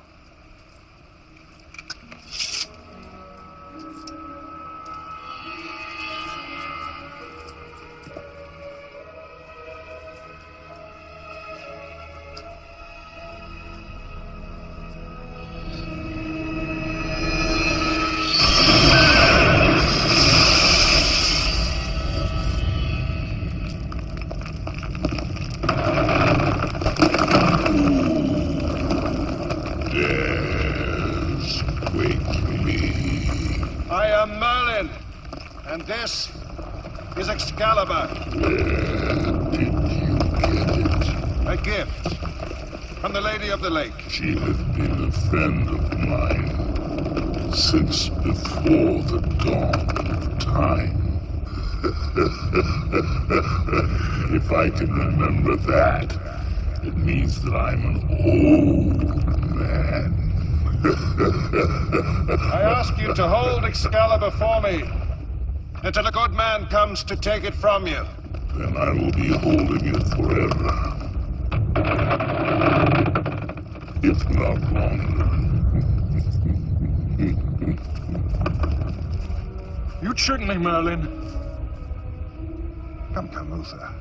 S1: This is Excalibur.
S12: Where did you get it?
S1: A gift from the Lady of the Lake.
S12: She has been a friend of mine since before the dawn of time. If I can remember that, it means that I'm an old man.
S1: I ask you to hold Excalibur for me until a good man comes to take it from you.
S12: Then I will be holding it forever. If not longer.
S11: You tricked me, Merlin.
S1: Come, Uther.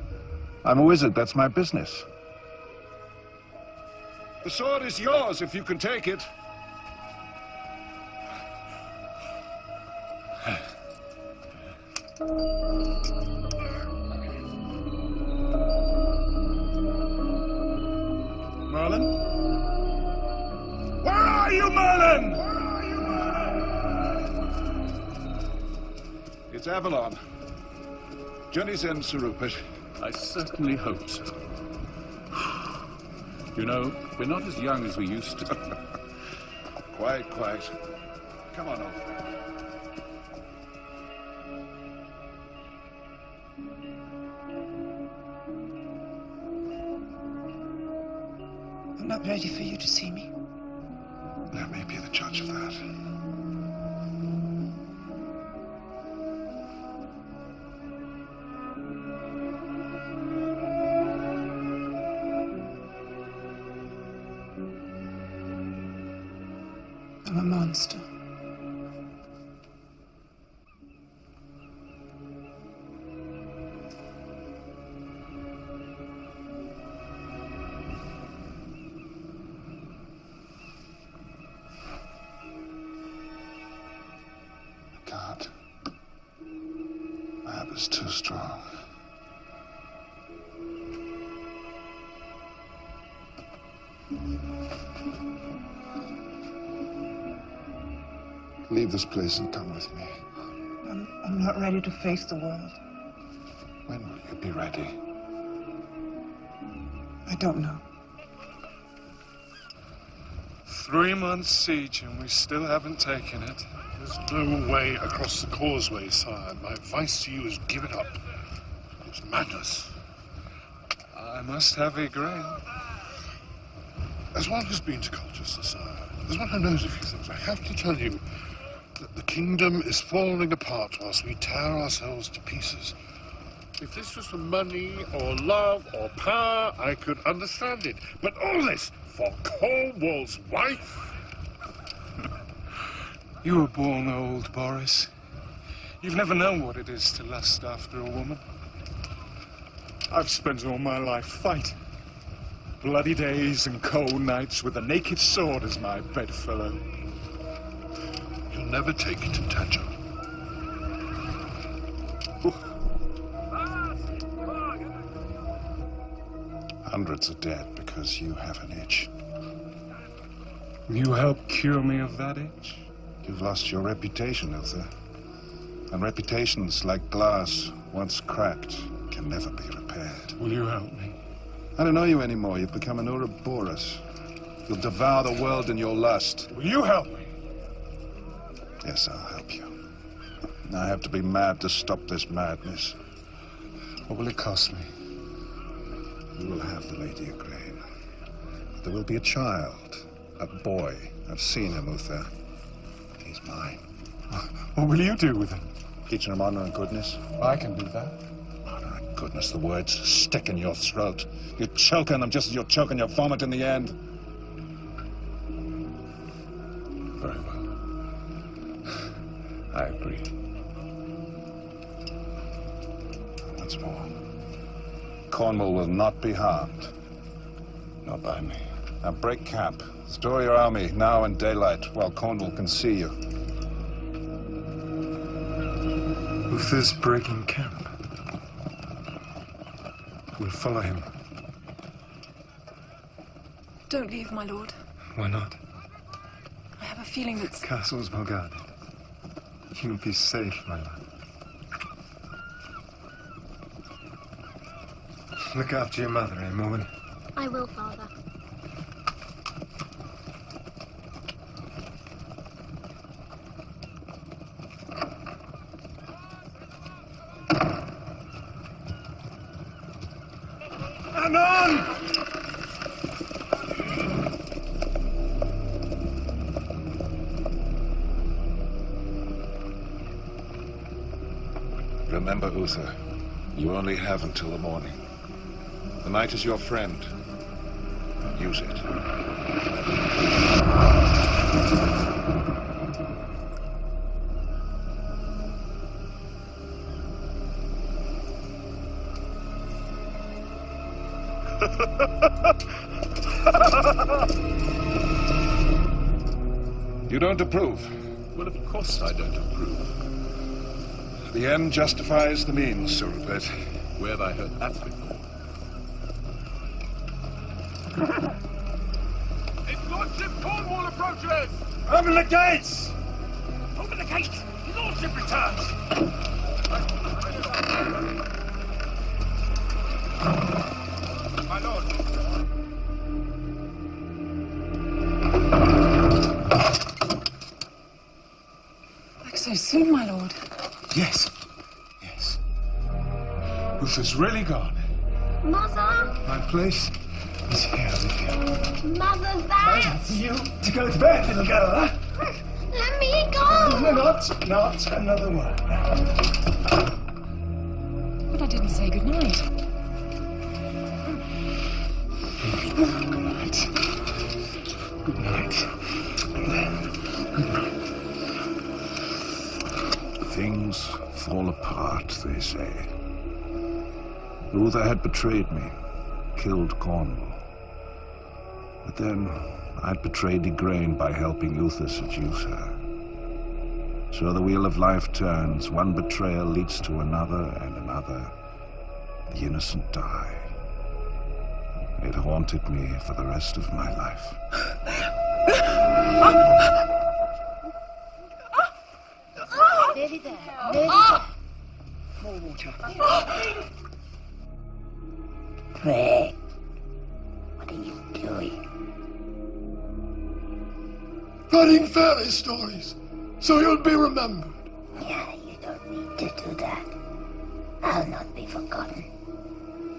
S1: I'm a wizard, that's my business. The sword is yours if you can take it.
S11: Merlin? Where are you, Merlin?
S1: It's Avalon. Journey's end, Sir Rupert.
S13: I certainly hope so. You know, we're not as young as we used to.
S1: Quite. Come on over.
S7: I'm not ready for you to see me.
S17: Let me be the judge of that.
S7: I'm a monster.
S17: I can't. Mab is too strong. Leave this place and come with me.
S7: I'm not ready to face the world.
S17: When will you be ready?
S7: I don't know.
S11: 3 months siege and we still haven't taken it.
S10: There's no way across the causeway, sire. My advice to you is give it up. It's madness.
S11: I must have a grain.
S10: As one who's been to Colchester, sire, as one who knows a few things, I have to tell you that the kingdom is falling apart whilst we tear ourselves to pieces. If this was for money or love or power, I could understand it. But all this for Cornwall's wife?
S11: You were born old, Boris. You've never known what it is to lust after a woman. I've spent all my life fighting. Bloody days and cold nights with a naked sword as my bedfellow.
S10: You'll never take it to Tangier.
S17: Hundreds are dead because you have an itch.
S11: You helped cure me of that itch?
S17: You've lost your reputation, Uther. And reputations, like glass, once cracked, can never be repaired.
S11: Will you help me?
S17: I don't know you anymore. You've become an Ouroboros. You'll devour the world in your lust.
S11: Will you help me?
S17: Yes, I'll help you. I have to be mad to stop this madness.
S11: What will it cost me?
S17: You will have the Lady Igraine. There will be a child, a boy. I've seen him, Uther. He's mine.
S11: What will you do with him?
S17: Teaching him honor and goodness.
S11: I can do that.
S17: Honor and goodness, the words stick in your throat. You choke on them just as you'll choke on your vomit in the end.
S11: Very well. I agree.
S17: Once more. Cornwall will not be harmed.
S11: Not by me.
S17: Now break camp. Store your army now in daylight while Cornwall can see you.
S11: Uther's breaking camp. We'll follow him.
S2: Don't leave, my lord.
S11: Why not?
S2: I have a feeling that...
S11: Castle's well guarded. You'll be safe, my lord. Look after your mother, eh, Morwen?
S5: I will, Father.
S11: Anon!
S17: Remember, Uther, you only have until the morning. The night is your friend. Use it. You don't approve?
S10: Well, of course I don't approve.
S17: The end justifies the means, Sir Rupert.
S10: Where have I heard that before?
S6: His Lordship Cornwall approaches!
S11: Open the gates!
S6: Open the gate! His Lordship returns! My lord.
S2: Back so soon, my lord.
S11: Yes. Yes. Uther's really gone.
S5: Mother!
S11: My place is here with you.
S5: Mother, that!
S11: For you to go to bed, little girl, huh?
S5: Let me go!
S11: No, not another word.
S2: But I didn't say goodnight.
S11: Good night. Good night.
S1: things fall apart, they say. Uther had betrayed me, killed Cornwall. But then I'd betrayed Igraine by helping Uther seduce her. So the wheel of life turns. One betrayal leads to another and another. The innocent die. It haunted me for the rest of my life.
S5: Nearly there. Nearly there. More water. Pray. What are you doing?
S18: Writing fairy stories, so you'll be remembered.
S5: Yeah, you don't need to do that. I'll not be forgotten.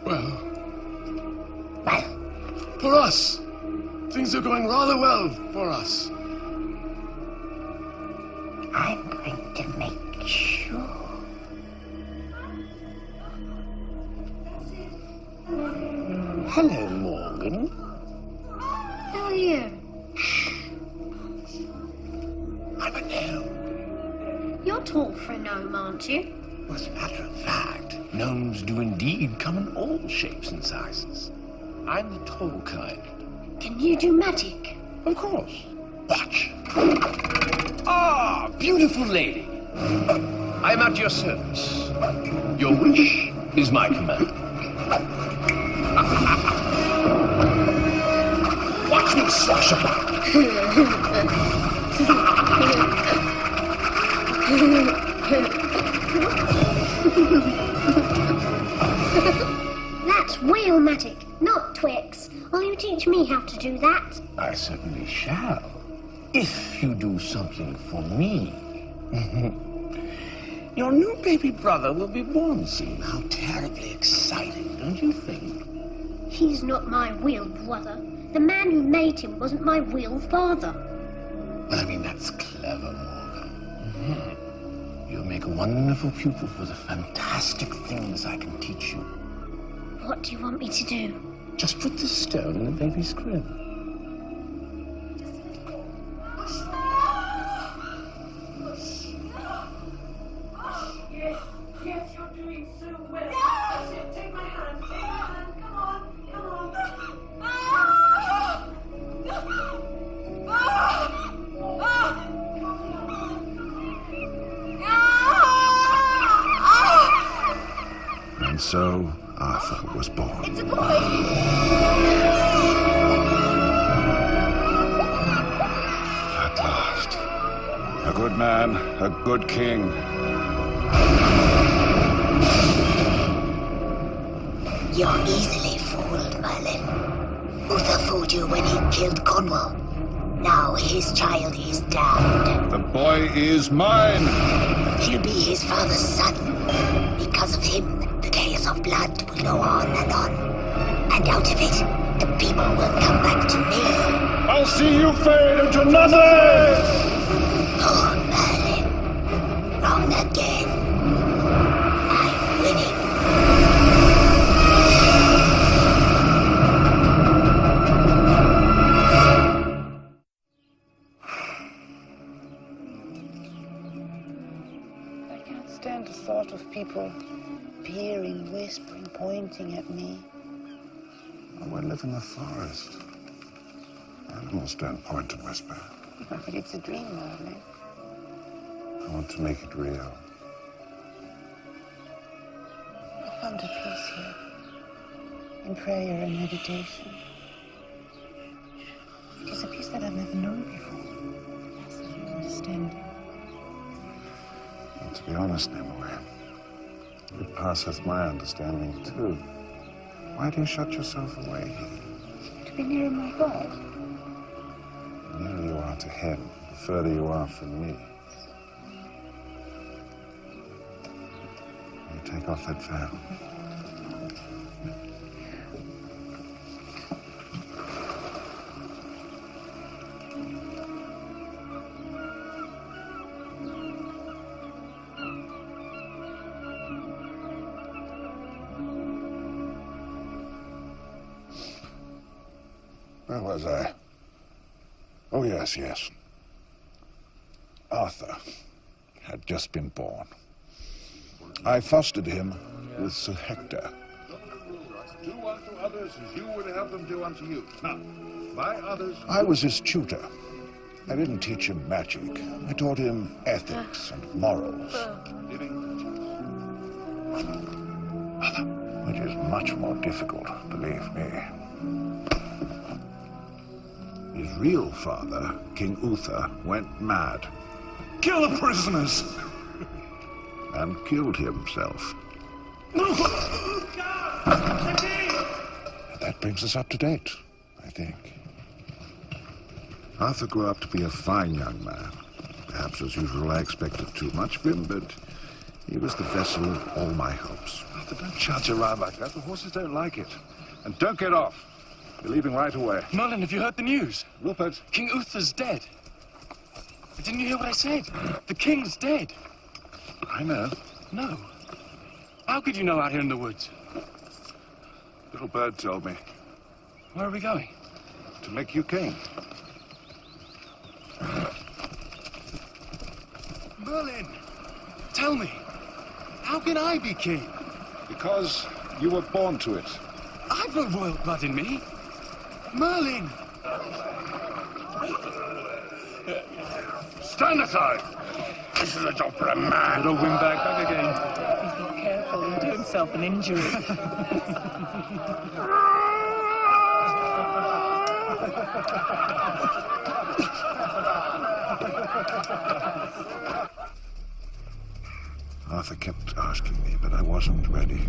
S18: Well, for us, things are going rather well for us.
S5: I'm going to make sure.
S16: Hello, Morgan.
S5: Who are you?
S16: I'm a gnome.
S5: You're tall for a gnome, aren't you?
S16: Well, as a matter of fact, gnomes do indeed come in all shapes and sizes. I'm the tall kind.
S5: Can you do magic?
S16: Of course. Watch. Ah, beautiful lady. I am at your service. Your wish is my command. Watch me slash about.
S5: That's real magic, not Twix. Will you teach me how to do that?
S16: I certainly shall. If you do something for me. Your new baby brother will be born soon. How terribly exciting, don't you think?
S5: He's not my real brother. The man who made him wasn't my real father.
S16: Well, I mean, that's clever, Morgan. You'll make a wonderful pupil for the fantastic things I can teach you.
S5: What do you want me to do?
S16: Just put this stone in the baby's crib.
S19: Yes, you're doing so well. That's it. Take my hand. Take my hand. Come on. Come on.
S1: And so Arthur was born.
S19: It's a boy.
S1: At last. A good man, a good king.
S5: You're easily fooled, Merlin. Uther fooled you when he killed Cornwall. Now his child is damned.
S1: The boy is mine.
S5: He'll be his father's son. Because of him, the chaos of blood will go on. And out of it, the people will come back to me.
S1: I'll see you fade into nothing!
S5: Poor Merlin. Wrong again. I'm winning.
S7: I can't stand the thought of people peering, whispering, pointing at me.
S1: Oh, I live in the forest. Animals don't point and whisper.
S7: But it's a dream, Merlin.
S1: I want to make it real.
S7: I found a peace here. In prayer and meditation. It is a peace that I've never known before. Yes, I don't understand you.
S1: Well, to be honest, Nimue, it passeth my understanding too. Why do you shut yourself away?
S7: To be nearer my God.
S1: The nearer you are to him, the further you are from me. You take off that veil. Where was I? Oh, yes. Arthur had just been born. I fostered him with Sir Hector.
S14: Do unto others as you would have them do unto you. Now, by others...
S1: I was his tutor. I didn't teach him magic. I taught him ethics and morals. Which is much more difficult, believe me. His real father, King Uther, went mad.
S15: Kill the prisoners!
S1: And killed himself. That brings us up to date, I think. Arthur grew up to be a fine young man. Perhaps as usual I expected too much of him, but he was the vessel of all my hopes.
S14: Arthur, don't charge around like that. The horses don't like it. And don't get off. You're leaving right away.
S3: Merlin, have you heard the news?
S14: Rupert.
S3: King Uther's dead. Didn't you hear what I said? The king's dead.
S14: I know.
S3: No. How could you know out here in the woods?
S14: Little bird told me.
S3: Where are we going?
S14: To make you king.
S3: Merlin, tell me, how can I be king?
S14: Because you were born to it.
S3: I've no royal blood in me. Merlin!
S14: Stand aside! This is a job for a man.
S3: Little windbag back again.
S2: He's not careful, he'll do himself an injury.
S1: Arthur kept asking me, but I wasn't ready.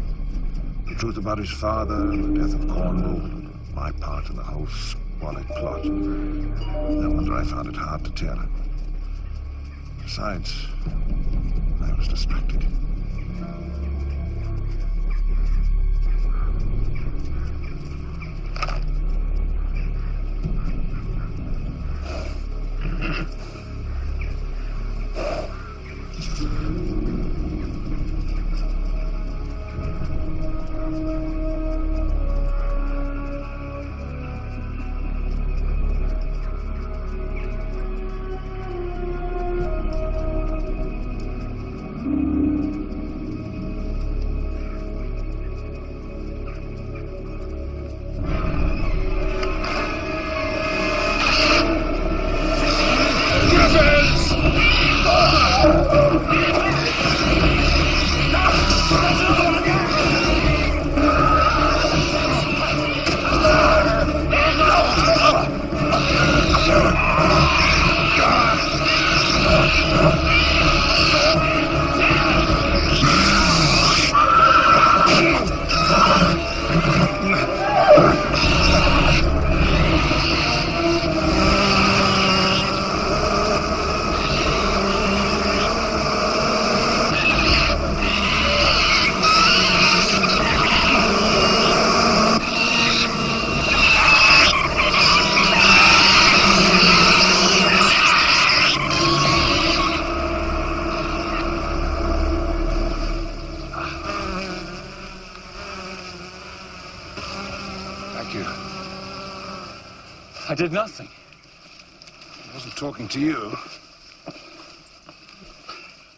S1: The truth about his father, the death of Cornwall, my part in the whole squalid plot. No wonder I found it hard to tell him. Besides, I was distracted.
S3: I did nothing.
S14: I wasn't talking to you.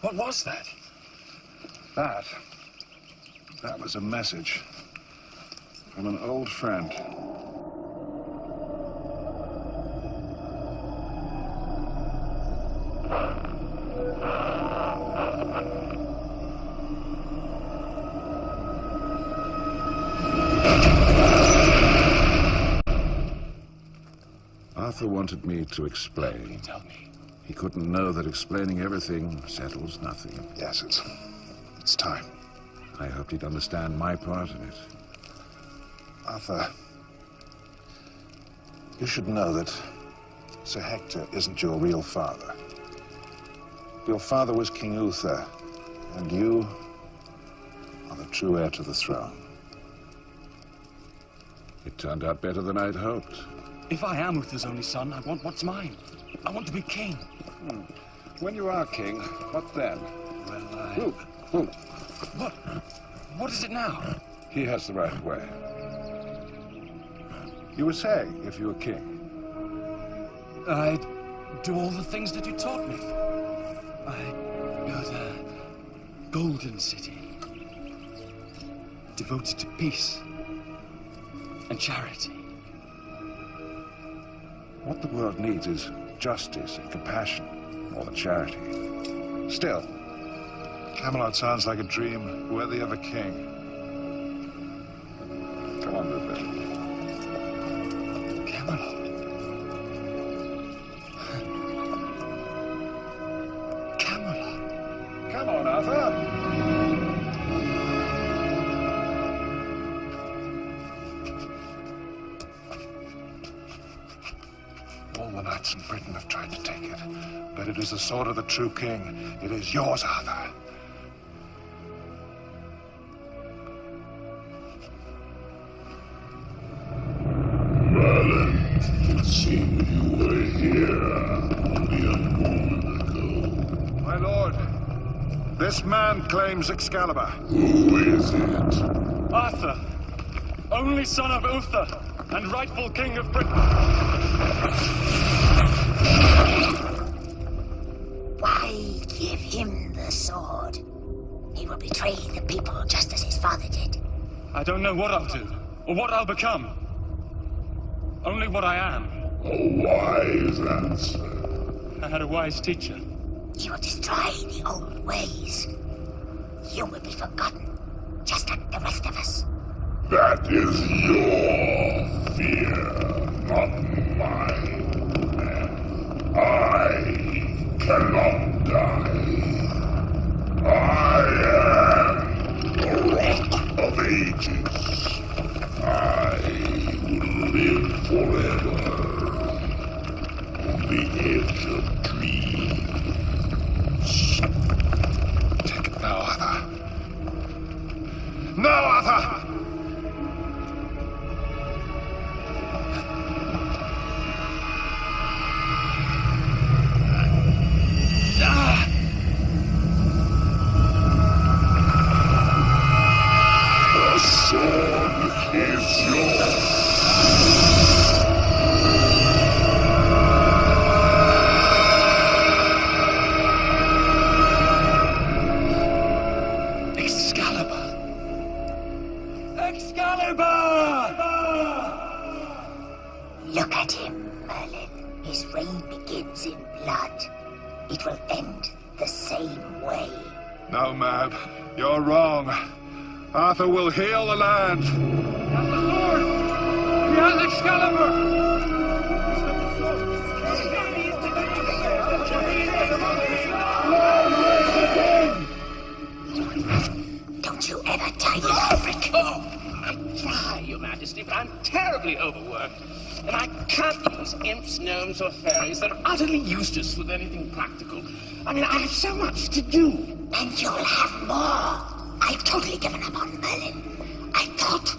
S3: What was that?
S14: That was a message from an old friend.
S1: Arthur wanted me to explain.
S3: Tell me.
S1: He couldn't know that explaining everything settles nothing.
S14: Yes, it's time.
S1: I hoped he'd understand my part in it.
S14: Arthur, you should know that Sir Hector isn't your real father. Your father was King Uther, and you are the true heir to the throne.
S1: It turned out better than I'd hoped.
S3: If I am Uther's only son, I want what's mine. I want to be king.
S14: When you are king, what then?
S3: Well,
S14: Who?
S3: What is it now?
S14: He has the right way. You were saying if you were king.
S3: I'd do all the things that you taught me. I'd go to Golden City. devoted to peace and charity.
S14: What the world needs is justice and compassion more than charity. Still, Camelot sounds like a dream worthy of a king. Come on, Rupert.
S3: Camelot. Camelot.
S14: Come on, Arthur. All the knights in Britain have tried to take it, but it is the sword of the true king. It is yours, Arthur.
S12: Merlin, it seemed you were here only a moment ago.
S14: My lord, this man claims Excalibur.
S12: Who is it?
S3: Arthur, only son of Uther and rightful king of Britain.
S5: Why give him the sword? He will betray the people just as his father did.
S3: I don't know what I'll do, or what I'll become. Only what I am.
S12: A wise answer.
S3: I had a wise teacher.
S5: He will destroy the old ways. You will be forgotten, just like the rest of us.
S12: That is your fear, not mine. I cannot die. I am the Rock of Ages. I will live forever on the edge of dreams.
S14: Take it now, Arthur. No, Arthur!
S12: The sword is yours.
S3: Excalibur! Excalibur!
S5: Look at him, Merlin. His reign begins in blood. It will end the same way.
S14: No, Mab, you're wrong. Arthur will heal the land.
S3: That's the sword! He has Excalibur!
S5: Don't you ever tire, Alfric?
S6: Oh, I try, Your Majesty, but I'm terribly overworked. And I can't use imps, gnomes, or fairies. They're utterly useless with anything practical. I mean, I have so much to do.
S5: And you'll have more. I've totally given up on Merlin. I thought,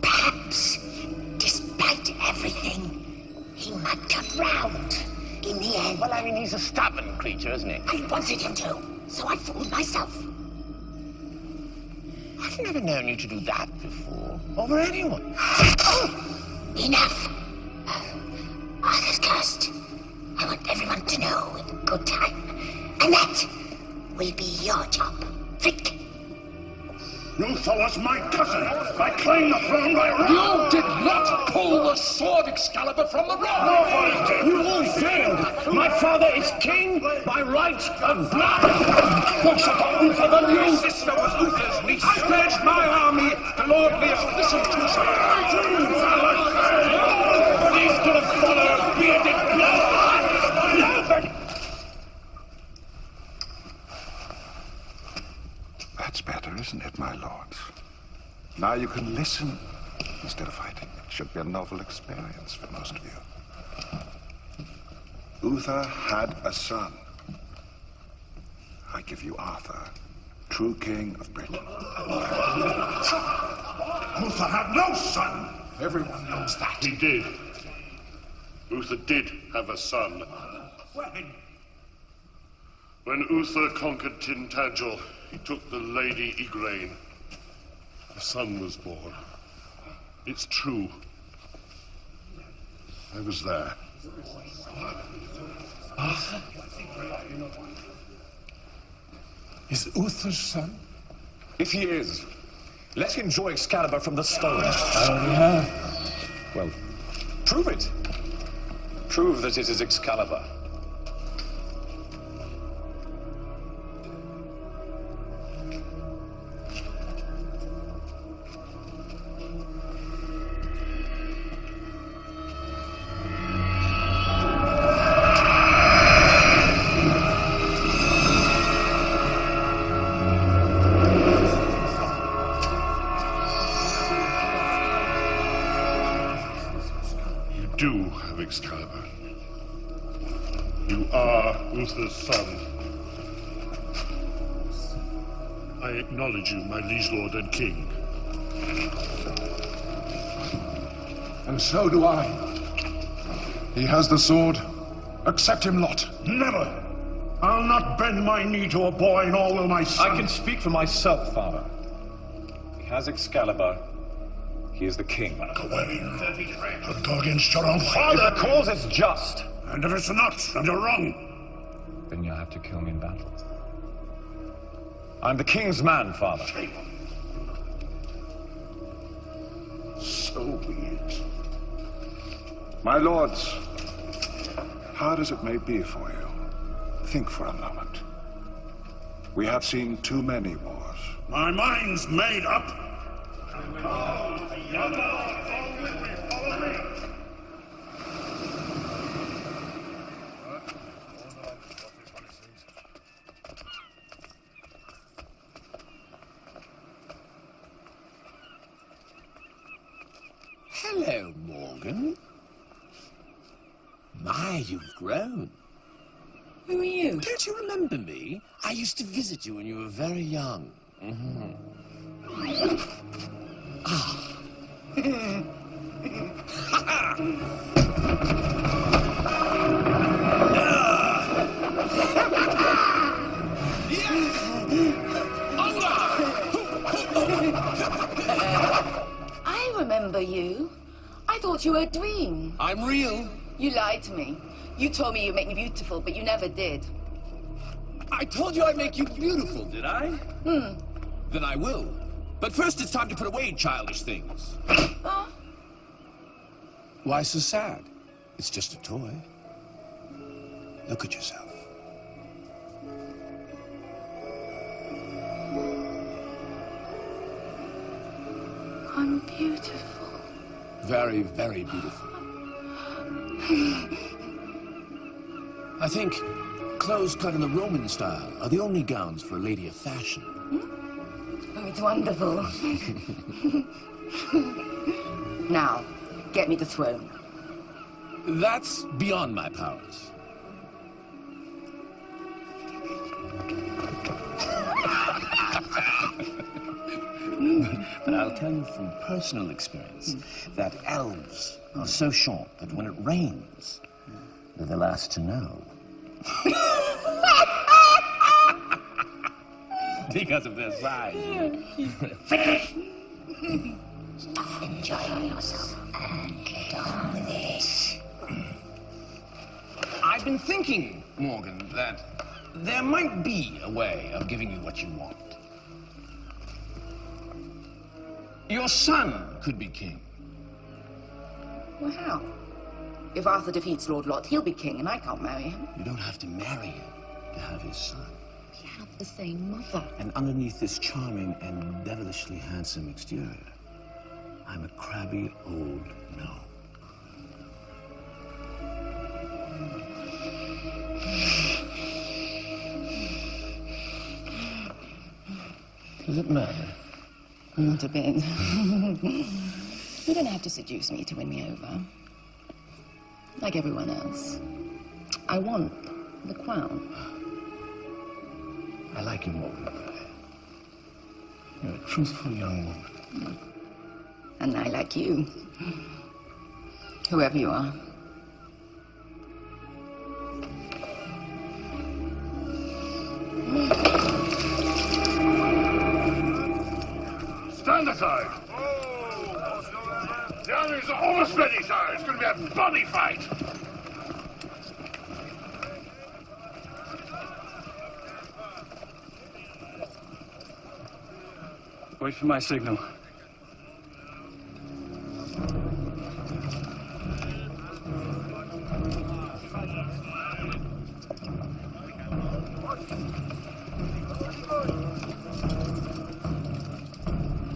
S5: perhaps, despite everything, he might come round in the end.
S6: Well, I mean, he's a stubborn creature, isn't he?
S5: I wanted him to, so I fooled myself.
S6: I've never known you to do that before. Over anyone.
S5: Enough. Arthur's cursed. I want everyone to know in good time. And that will be your job, Frick.
S12: Uther was my cousin. I claim the throne by right.
S6: You did not pull the sword, Excalibur, from the rock!
S12: You all failed. My father is king by right of blood. What's about Uther the new?
S6: My sister was Uther's niece. I pledged my army to Lord Leo. Listen to us.
S12: Nobody's gonna follow bearded blood. Nobody.
S14: That's better, isn't it, my lords? Now you can listen instead of fighting. It should be a novel experience for most of you. Uther had a son. I give you Arthur, true king of Britain.
S12: Uther had no son.
S14: Everyone knows that.
S11: He did. Uther did have a son. When Uther conquered Tintagel, he took the Lady Igraine. A son was born. It's true. I was there.
S18: Arthur? Is Uther's son?
S14: If he is,
S15: Let him draw Excalibur from the stone.
S3: Oh, yeah?
S15: Well, prove it. Prove that it is Excalibur.
S11: Excalibur. You are Uther's son. I acknowledge you, my liege lord and king.
S17: And so do I. He has the sword. Accept him not.
S12: Never! I'll not bend my knee to a boy, nor will my son.
S15: I can speak for myself, father. He has Excalibur. He is the king.
S12: Gawain, I'll go against your own father.
S15: If the cause is just.
S12: And if it's not, then you're wrong.
S15: Then you'll have to kill me in battle. I'm the king's man, father.
S17: So be it. My lords, hard as it may be for you, think for a moment. We have seen too many wars.
S12: My mind's made up.
S16: Hello, Morgan. My, you've grown.
S8: Who are you?
S16: Don't you remember me? I used to visit you when you were very young. Ah.
S8: I remember you. I thought you were a dream.
S16: I'm real.
S8: You lied to me. You told me you'd make me beautiful, but you never did.
S16: I told you I'd make you beautiful, did I? Then I will. But first it's time to put away childish things. Why so sad? It's just a toy. Look at yourself.
S8: I'm beautiful.
S16: Very, very beautiful. I think clothes cut in the Roman style are the only gowns for a lady of fashion.
S8: Oh, it's wonderful. Now, get me the throne.
S16: That's beyond my powers. But I'll tell you from personal experience that elves are so short that when it rains, they're the last to know. Because of their size.
S5: Finish! Stop enjoying yourself and get on with it.
S16: I've been thinking, Morgan, that there might be a way of giving you what you want. Your son could be king.
S8: Well, how? If Arthur defeats Lord Lot, he'll be king, and I can't marry him.
S16: You don't have to marry him to have his son.
S8: We have the same mother.
S16: And underneath this charming and devilishly handsome exterior, I'm a crabby old gnome. Does it matter?
S8: Not a bit. You don't have to seduce me to win me over. Like everyone else. I want the crown.
S16: I like you, Morgan. You're a truthful young woman.
S8: And I like you. Whoever you are.
S12: Stand aside! The armies are almost ready, sir. It's going to be a bloody fight.
S20: Wait for my signal.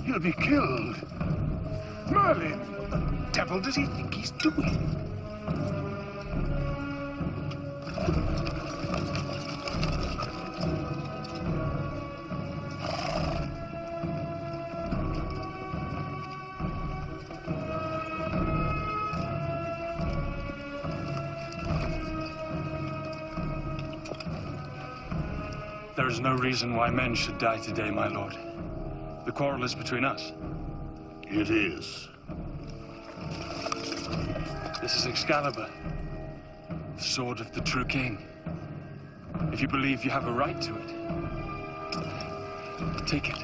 S10: He'll be killed. Merlin! What the devil does he think he's doing?
S20: There is no reason why men should die today, my lord. The quarrel is between us.
S10: It is.
S20: This is Excalibur, the sword of the true king. If you believe you have a right to it, take it.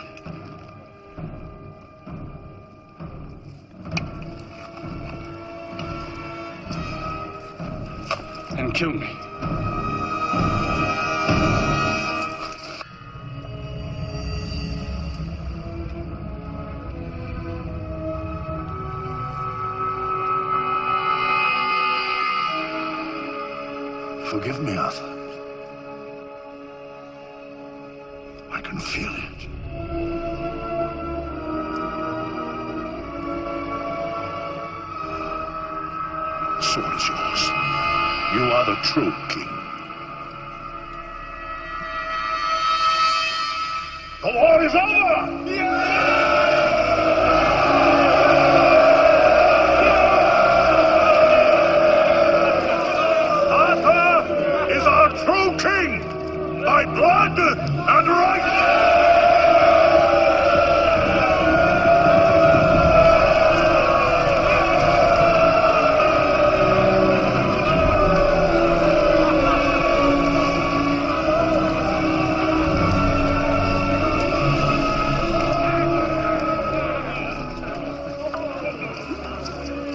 S20: And kill me.
S10: Forgive me, Arthur. I can feel it. The sword is yours. You are the true king. The war is over! True king, by blood and right!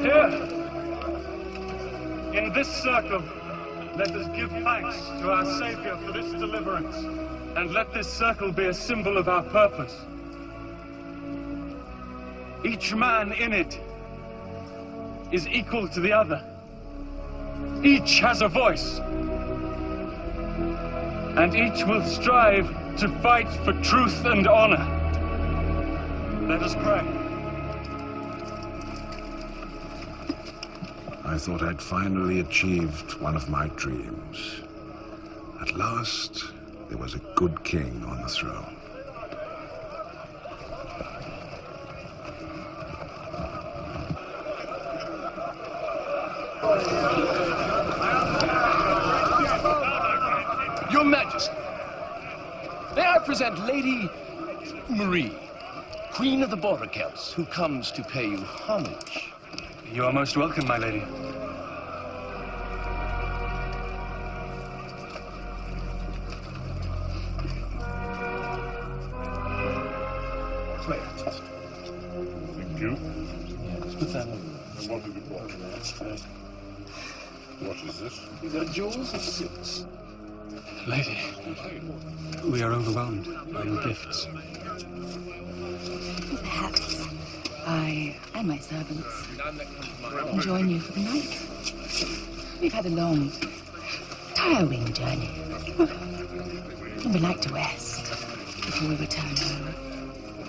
S20: Here, in this circle, let us give thanks to our Savior for this deliverance, and let this circle be a symbol of our purpose. Each man in it is equal to the other. Each has a voice, and each will strive to fight for truth and honor. Let us pray.
S1: I thought I'd finally achieved one of my dreams. At last, there was a good king on the throne.
S16: Your Majesty, may I present Lady Marie, Queen of the Border Celts, who comes to pay you homage.
S20: You are most welcome, my lady.
S10: Thank you.
S16: Let's put that on.
S10: And what have you brought? What is this?
S16: These are jewels of silks.
S20: Lady, we are overwhelmed by your gifts.
S8: Perhaps I and my servants can join you for the night. We've had a long, tiring journey. And we'd like to rest before we return home.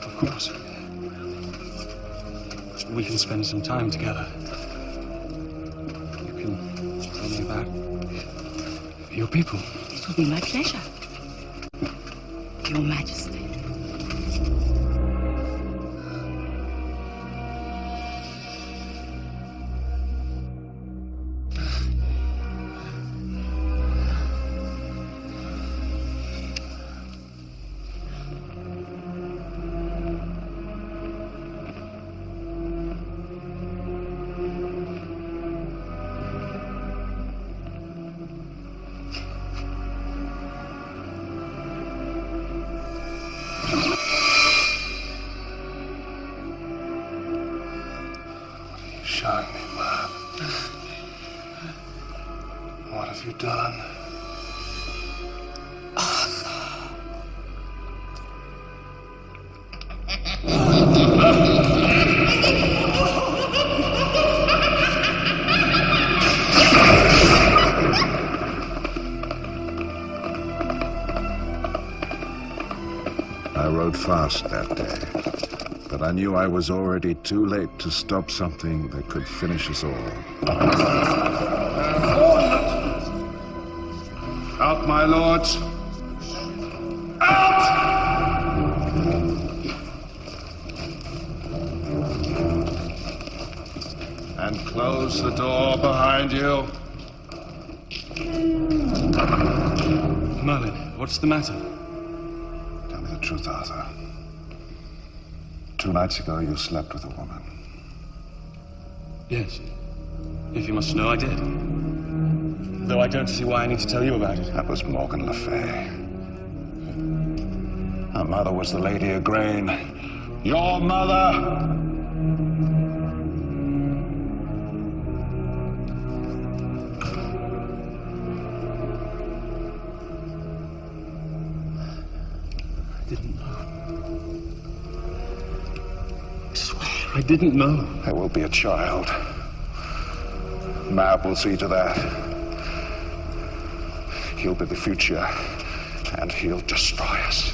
S20: Of course. We can spend some time together. You can tell me about your people.
S8: It will be my pleasure, Your Majesty.
S1: rode fast that day, but I knew I was already too late to stop something that could finish us all.
S14: Out, my lords! Out! And close the door behind you.
S20: Merlin, what's the matter?
S17: Tell me the truth, Arthur. 2 nights ago, you slept with a woman.
S20: Yes. If you must know, I did. Though I don't see why I need to tell you about it.
S17: That was Morgan Le Fay. Her mother was the Lady Igraine. Your mother!
S20: I didn't know.
S17: There will be a child. Mab will see to that. He'll be the future, and he'll destroy us.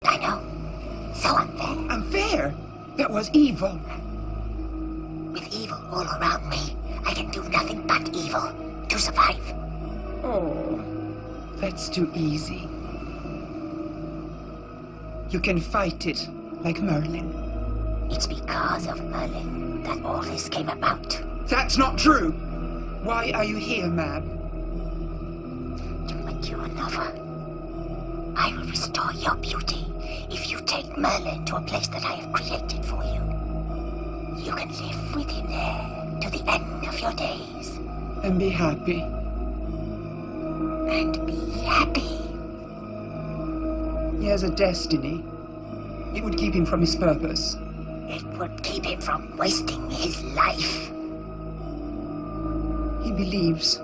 S5: I know. So unfair.
S7: Unfair? That was evil.
S5: With evil all around me, I can do nothing but evil to survive.
S7: Oh, that's too easy. You can fight it like Merlin.
S5: It's because of Merlin that all this came about.
S7: That's not true. Why are you here, Mab?
S5: To make you a lover. I will restore your beauty if you take Merlin to a place that I have created for you. You can live with him there to the end of your days.
S7: And be happy.
S5: And be happy.
S7: He has a destiny. It would keep him from his purpose.
S5: It would keep him from wasting his life.
S7: He believes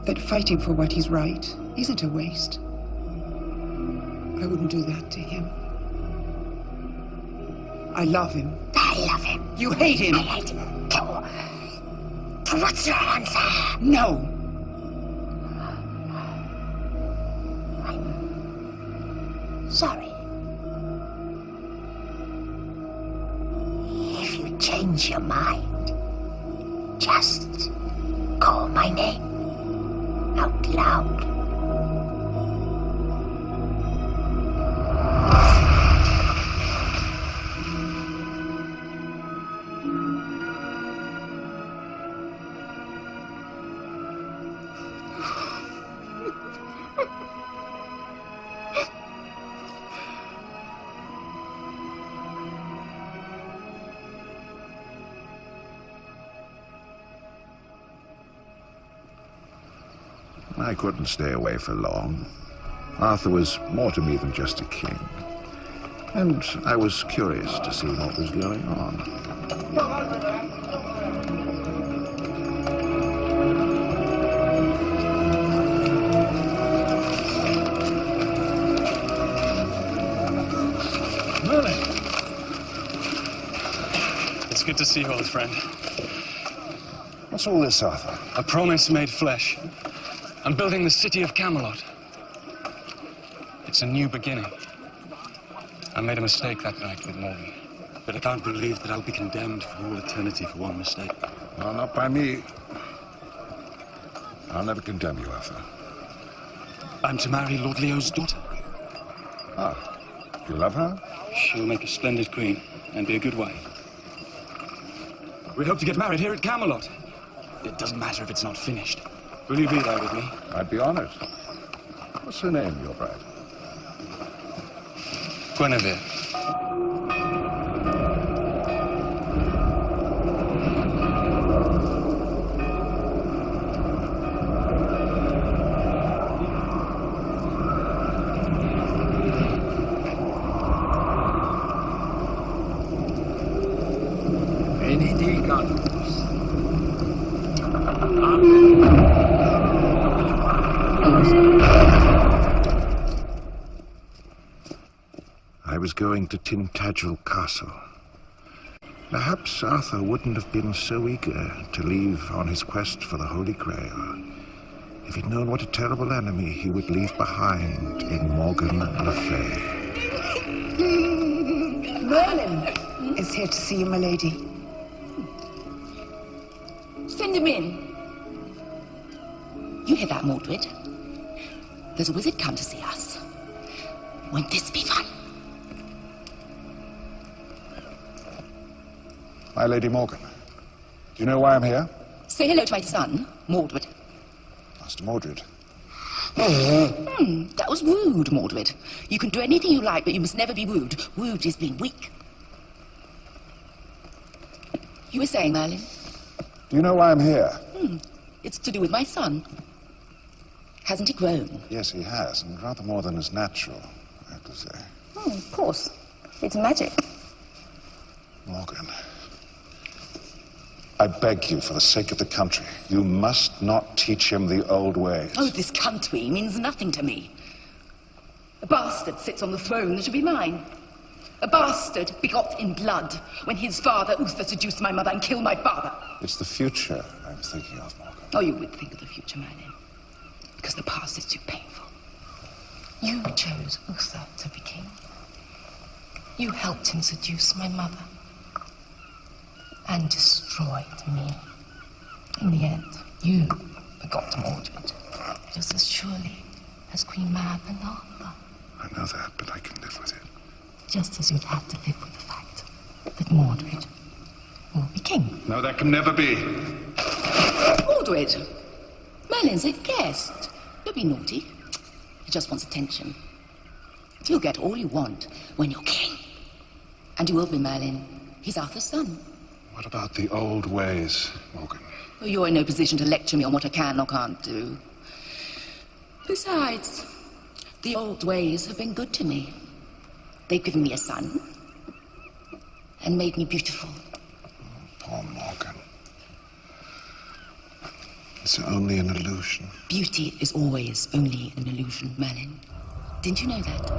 S7: that fighting for what is right isn't a waste. I wouldn't do that to him. I love him.
S5: I love him.
S7: You hate him.
S5: I hate him too. So what's your answer?
S7: No.
S5: I'm sorry. If you change your mind, just call my name out loud.
S1: I couldn't stay away for long. Arthur was more to me than just a king. And I was curious to see what was going on.
S20: Merlin! It's good to see you, old friend.
S17: What's all this, Arthur?
S20: A promise made flesh. I'm building the city of Camelot. It's a new beginning. I made a mistake that night with Morgan. But I can't believe that I'll be condemned for all eternity for one mistake.
S17: No, not by me. I'll never condemn you, Arthur.
S20: I'm to marry Lord Leo's daughter.
S17: Ah, you love her?
S20: She'll make a splendid queen and be a good wife. We hope to get married here at Camelot. It doesn't matter if it's not finished.
S3: Will you be there with me?
S1: I'd be honored. What's her name, your bride?
S20: Guinevere.
S1: I was going to Tintagel Castle. Perhaps Arthur wouldn't have been so eager to leave on his quest for the Holy Grail if he'd known what a terrible enemy he would leave behind in Morgan Le Fay.
S7: Merlin is here to see you, my lady.
S8: Send him in. You hear that, Mordred? There's a wizard come to see us. Won't this be fun?
S17: My Lady Morgan, do you know why I'm here?
S8: Say hello to my son, Mordred.
S17: Master Mordred.
S8: That was rude, Mordred. You can do anything you like, but you must never be rude. Rude is being weak. You were saying, Merlin?
S17: Do you know why I'm here?
S8: It's to do with my son. Hasn't he grown?
S17: Yes, he has, and rather more than is natural, I have to say.
S8: Of course. It's magic.
S17: Morgan, I beg you, for the sake of the country, you must not teach him the old ways.
S8: Oh, this country means nothing to me. A bastard sits on the throne that should be mine. A bastard begot in blood when his father, Uther, seduced my mother and killed my father.
S17: It's the future I'm thinking of, Morgan.
S8: Oh, you would think of the future, Merlin. Because the past is too painful. You chose Uther to be king. You helped him seduce my mother. And destroyed me. In the end, you begot Mordred. Just as surely as Queen Mab and Arthur.
S17: I know that, but I can live with it.
S8: Just as you'd have to live with the fact that Mordred will be king.
S17: No, that can never be.
S8: Mordred! Merlin's a guest. Don't be naughty. He just wants attention. You'll get all you want when you're king. And you will be, Merlin. He's Arthur's son.
S17: What about the old ways, Morgan?
S8: Well, you're in no position to lecture me on what I can or can't do. Besides, the old ways have been good to me. They've given me a son and made me beautiful.
S17: Poor Morgan. It's only an illusion.
S8: Beauty is always only an illusion, Merlin. Didn't you know that?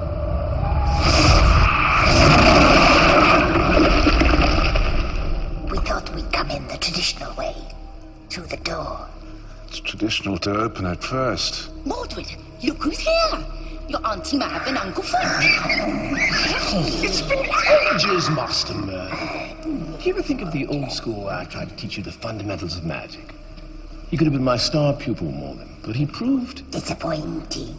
S5: We thought we'd come in the traditional way, through the door.
S17: It's traditional to open it first.
S8: Mordred, look who's here! Your Auntie Mab and Uncle Frank.
S16: It's been ages, Master Merlin. Do you ever think of the old school where I tried to teach you the fundamentals of magic? He could have been my star pupil, Morgan, but he proved...
S5: disappointing.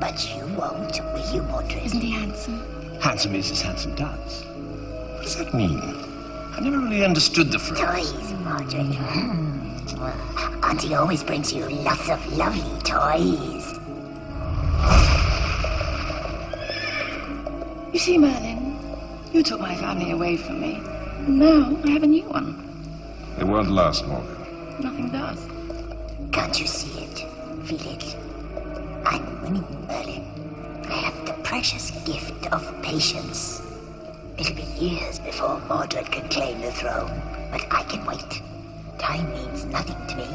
S5: But you won't, will you, Mordred?
S8: Isn't he handsome?
S16: Handsome is as handsome does. What does that mean? I never really understood the phrase.
S5: Toys, Mordred. Auntie always brings you lots of lovely toys.
S8: You see, Merlin, you took my family away from me. And now I have a new one.
S1: It won't last, Morgan.
S8: Nothing does.
S5: Can't you see it? Feel it? I'm winning, Merlin. I have the precious gift of patience. It'll be years before Mordred can claim the throne, but I can wait. Time means nothing to me.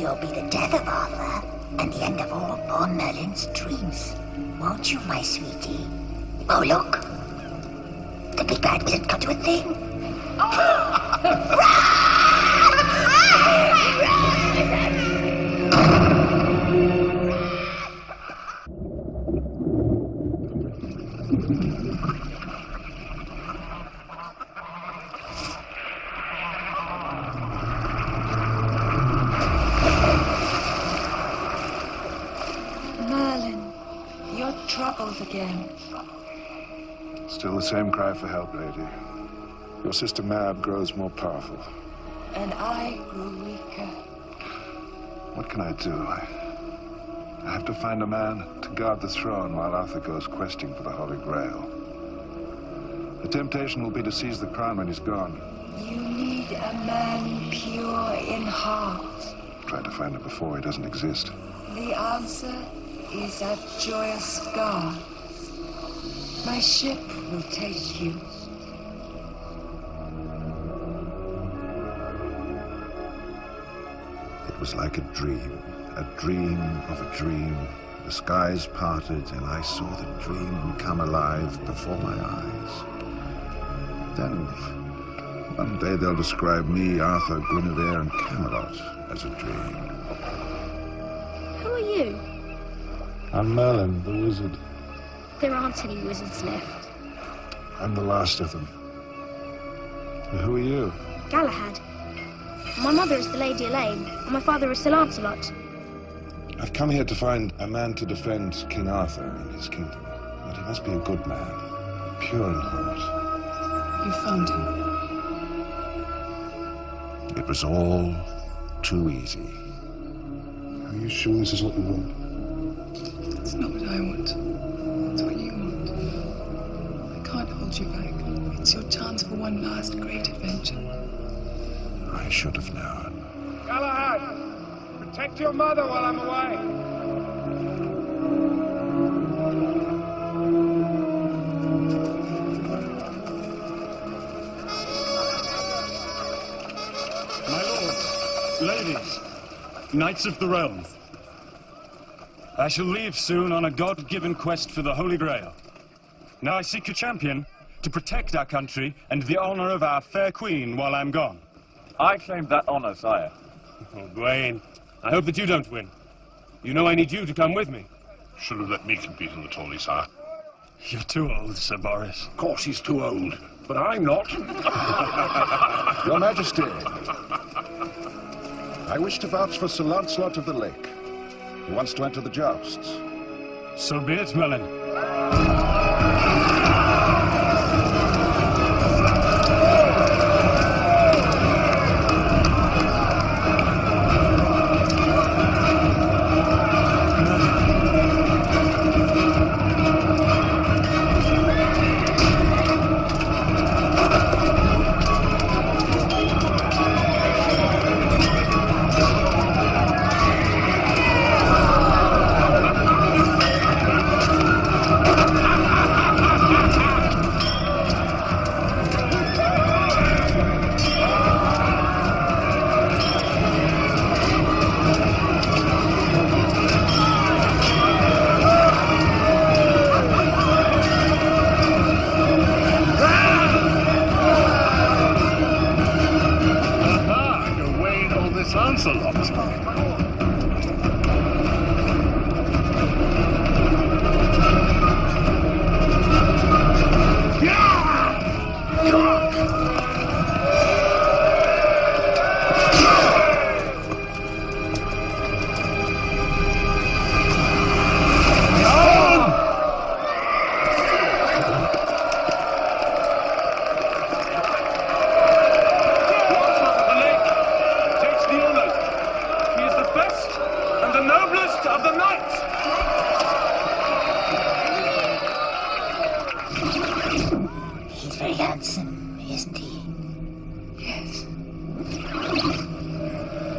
S5: You'll be the death of Arthur and the end of all poor Merlin's dreams. Won't you, my sweetie? Oh, look. The big bad wizard can't do a thing.
S4: Merlin, you're troubled again.
S17: Still the same cry for help, lady. Your sister Mab grows more powerful.
S4: And I grew weaker.
S17: What can I do? I have to find a man to guard the throne while Arthur goes questing for the Holy Grail. The temptation will be to seize the crown when he's gone.
S4: You need a man pure in heart.
S17: Try to find it before he doesn't exist.
S4: The answer is at Joyous Gard. My ship will take you.
S1: It was like a dream of a dream. The skies parted and I saw the dream come alive before my eyes. Then, one day they'll describe me, Arthur, Guinevere, and Camelot as a dream.
S21: Who are you?
S17: I'm Merlin, the wizard.
S21: There aren't any wizards left.
S17: I'm the last of them. Who are you?
S21: Galahad. My mother is the Lady Elaine, and my father is Sir Lancelot.
S17: I've come here to find a man to defend King Arthur and his kingdom. But he must be a good man, pure in heart.
S2: You found him.
S1: It was all too easy.
S17: Are you sure this is what you want?
S2: It's not what I want. It's what you want. I can't hold you back. It's your chance for one last great adventure.
S1: I should have known.
S11: Galahad! Protect your mother while I'm away!
S20: My lords, ladies, knights of the realm, I shall leave soon on a God-given quest for the Holy Grail. Now I seek a champion to protect our country and the honor of our fair queen while I'm gone.
S22: I claim that honor, sire.
S20: Oh, Gawain, I hope that you don't win. You know I need you to come with me.
S12: Should have let me compete in the tourney, sire.
S20: You're too old, Sir Boris.
S12: Of course he's too old, but I'm not.
S1: Your Majesty, I wish to vouch for Sir Lancelot of the Lake. He wants to enter the jousts.
S20: So be it, Merlin.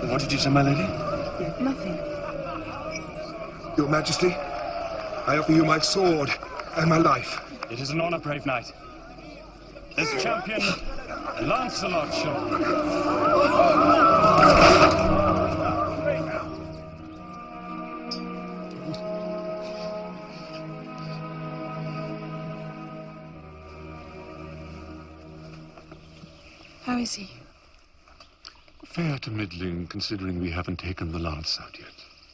S20: What did you say, my lady?
S2: Nothing.
S23: Your Majesty, I offer you my sword and my life.
S20: It is an honor, brave knight. As champion, Lancelot shall.
S2: How is he?
S12: Fair to middling, considering we haven't taken the lance out yet.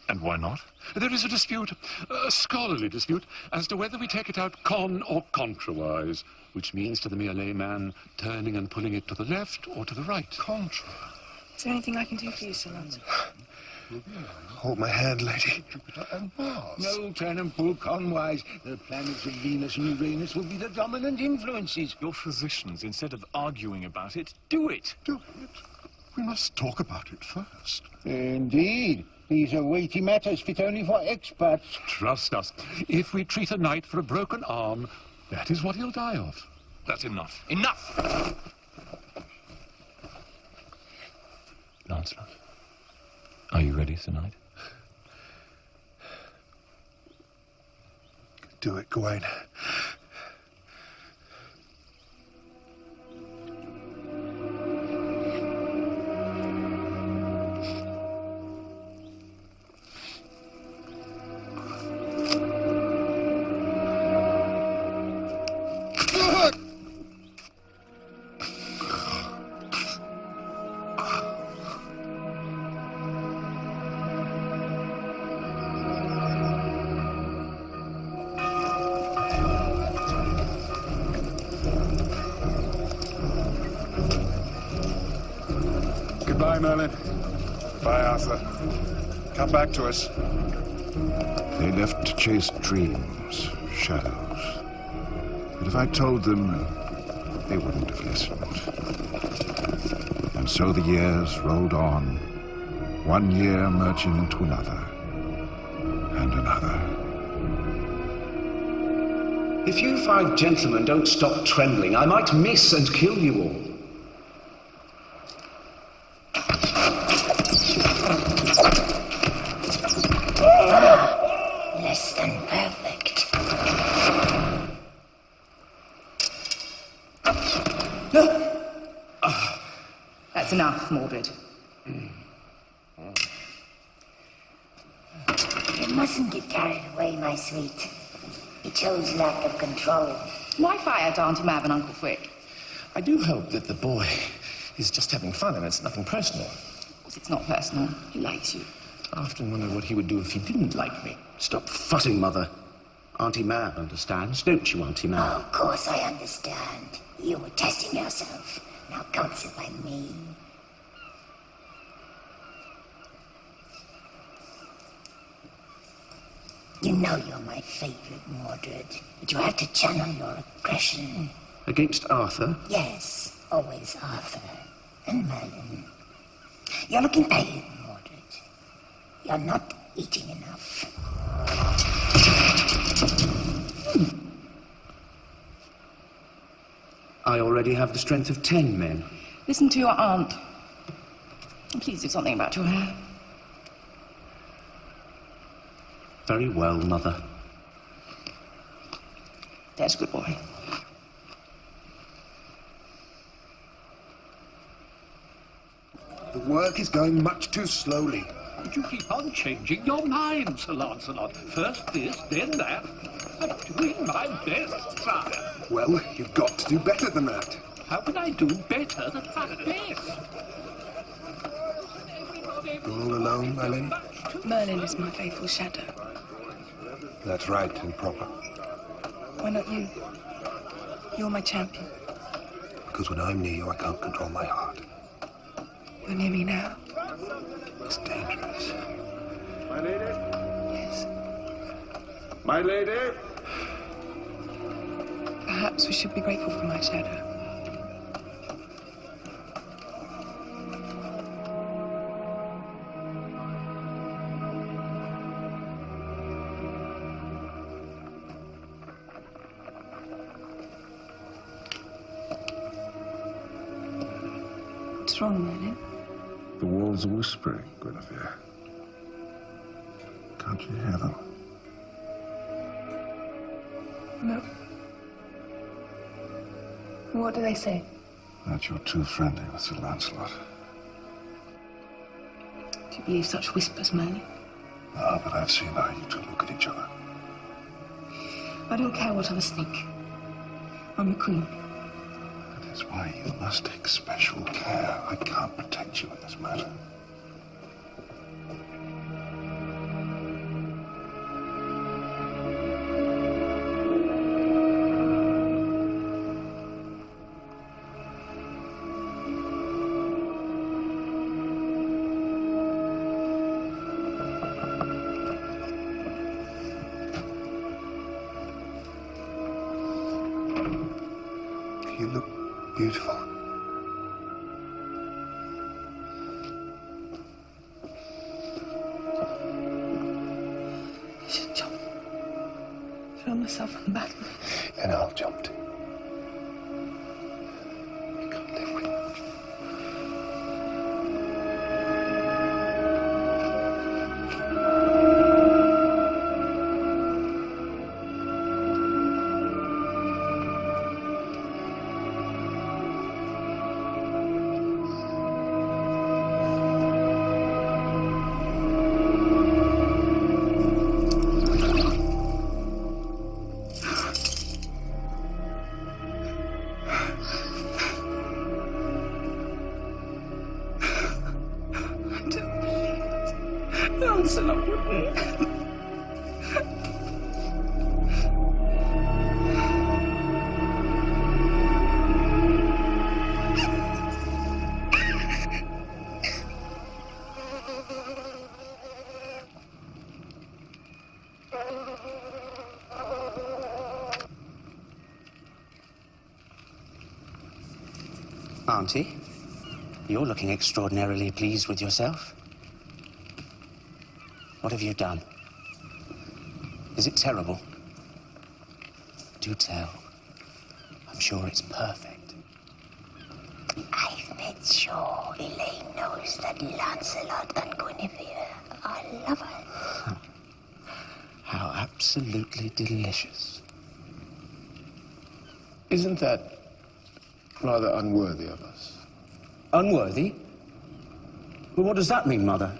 S12: And why not? There is a dispute, a scholarly dispute, as to whether we take it out con or contrawise, which means to the mere layman turning and pulling it to the left or to the right.
S23: Contra?
S2: Is there anything I can do for you, Sir Lancelot?
S23: Hold my hand, lady.
S9: No, Turnbull, Conwise. The planets of Venus and Uranus will be the dominant influences.
S17: Your physicians, instead of arguing about it, do it.
S23: Do it? We must talk about it first.
S9: Indeed. These are weighty matters fit only for experts.
S17: Trust us. If we treat a knight for a broken arm, that is what he'll die of.
S16: That's enough. Enough! Lancelot, are you ready, Sir Knight?
S23: Do it, Gawain.
S17: Goodbye, Merlin. Goodbye, Arthur. Come back to us.
S1: They left to chase dreams, shadows. But if I told them, they wouldn't have listened. And so the years rolled on, one year merging into another, and another.
S15: If you 5 gentlemen don't stop trembling, I might miss and kill you all.
S5: Less than perfect.
S8: That's enough, Morbid.
S5: You mustn't get carried away, my sweet. It shows lack of control.
S8: Why fire to Auntie Mab and Uncle Frick?
S16: I do hope that the boy is just having fun and it's nothing personal.
S8: Of course, it's not personal. He likes you.
S16: I often wonder what he would do if he didn't like me.
S15: Stop fussing, Mother. Auntie Mab understands, don't you, Auntie Mab?
S5: Of course I understand. You were testing yourself. Now counsel by me. You know you're my favorite, Mordred, but you have to channel your aggression.
S15: Against Arthur?
S5: Yes, always Arthur and Merlin. You're looking pale, Mordred. You're not eating enough.
S15: I already have the strength of 10 men.
S8: Listen to your aunt. And please do something about your hair.
S15: Very well, Mother.
S8: There's a good boy.
S23: The work is going much too slowly.
S12: But you keep on changing your mind, Sir Lancelot. First this, then that. I'm doing my best, sire.
S23: Well, you've got to do better than that.
S12: How can I do better than my best?
S23: You're all alone, Merlin?
S2: Merlin is my faithful shadow.
S23: That's right and proper.
S2: Why not you? You're my champion.
S23: Because when I'm near you, I can't control my heart.
S2: You're near me now.
S23: It's dangerous.
S14: My lady?
S2: Yes.
S14: My lady?
S2: Perhaps we should be grateful for my shadow. What's wrong, Merlin?
S1: The wolves are whispering, Guinevere. Can't you hear them?
S2: No. What do they say?
S1: That you're too friendly with Sir Lancelot.
S2: Do you believe such whispers, Merlin?
S1: Ah, but I've seen how you two look at each other.
S2: I don't care what others think. I'm the queen.
S1: That is why you must take special care. I can't protect you in this matter.
S23: You look beautiful.
S2: I should jump. Throw myself from the battle.
S16: And I'll jump too.
S2: Lancelot wouldn't.
S15: Auntie, you're looking extraordinarily pleased with yourself. What have you done? Is it terrible? Do tell. I'm sure it's perfect.
S5: I've made sure Elaine knows that Lancelot and Guinevere are lovers.
S15: How absolutely delicious.
S16: Isn't that rather unworthy of us?
S15: Unworthy? Well, what does that mean, Mother?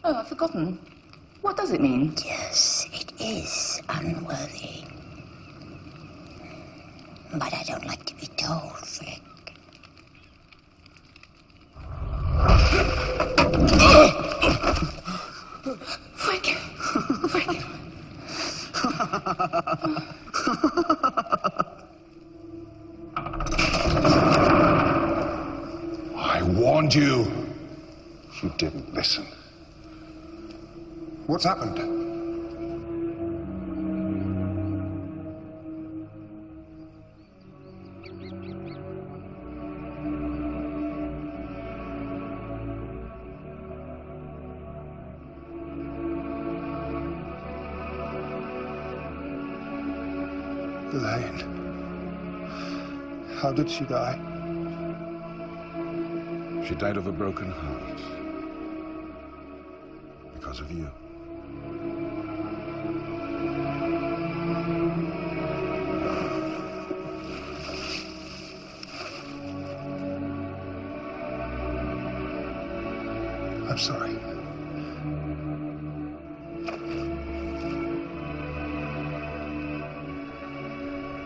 S8: Oh, I've forgotten. What does it mean?
S5: Yes, it is unworthy. But I don't like to be told, Frick.
S2: Frick! Frick!
S14: I warned you. You didn't listen. What's happened?
S23: Elaine. How did she die?
S1: She died of a broken heart. Because of you.
S23: I'm sorry.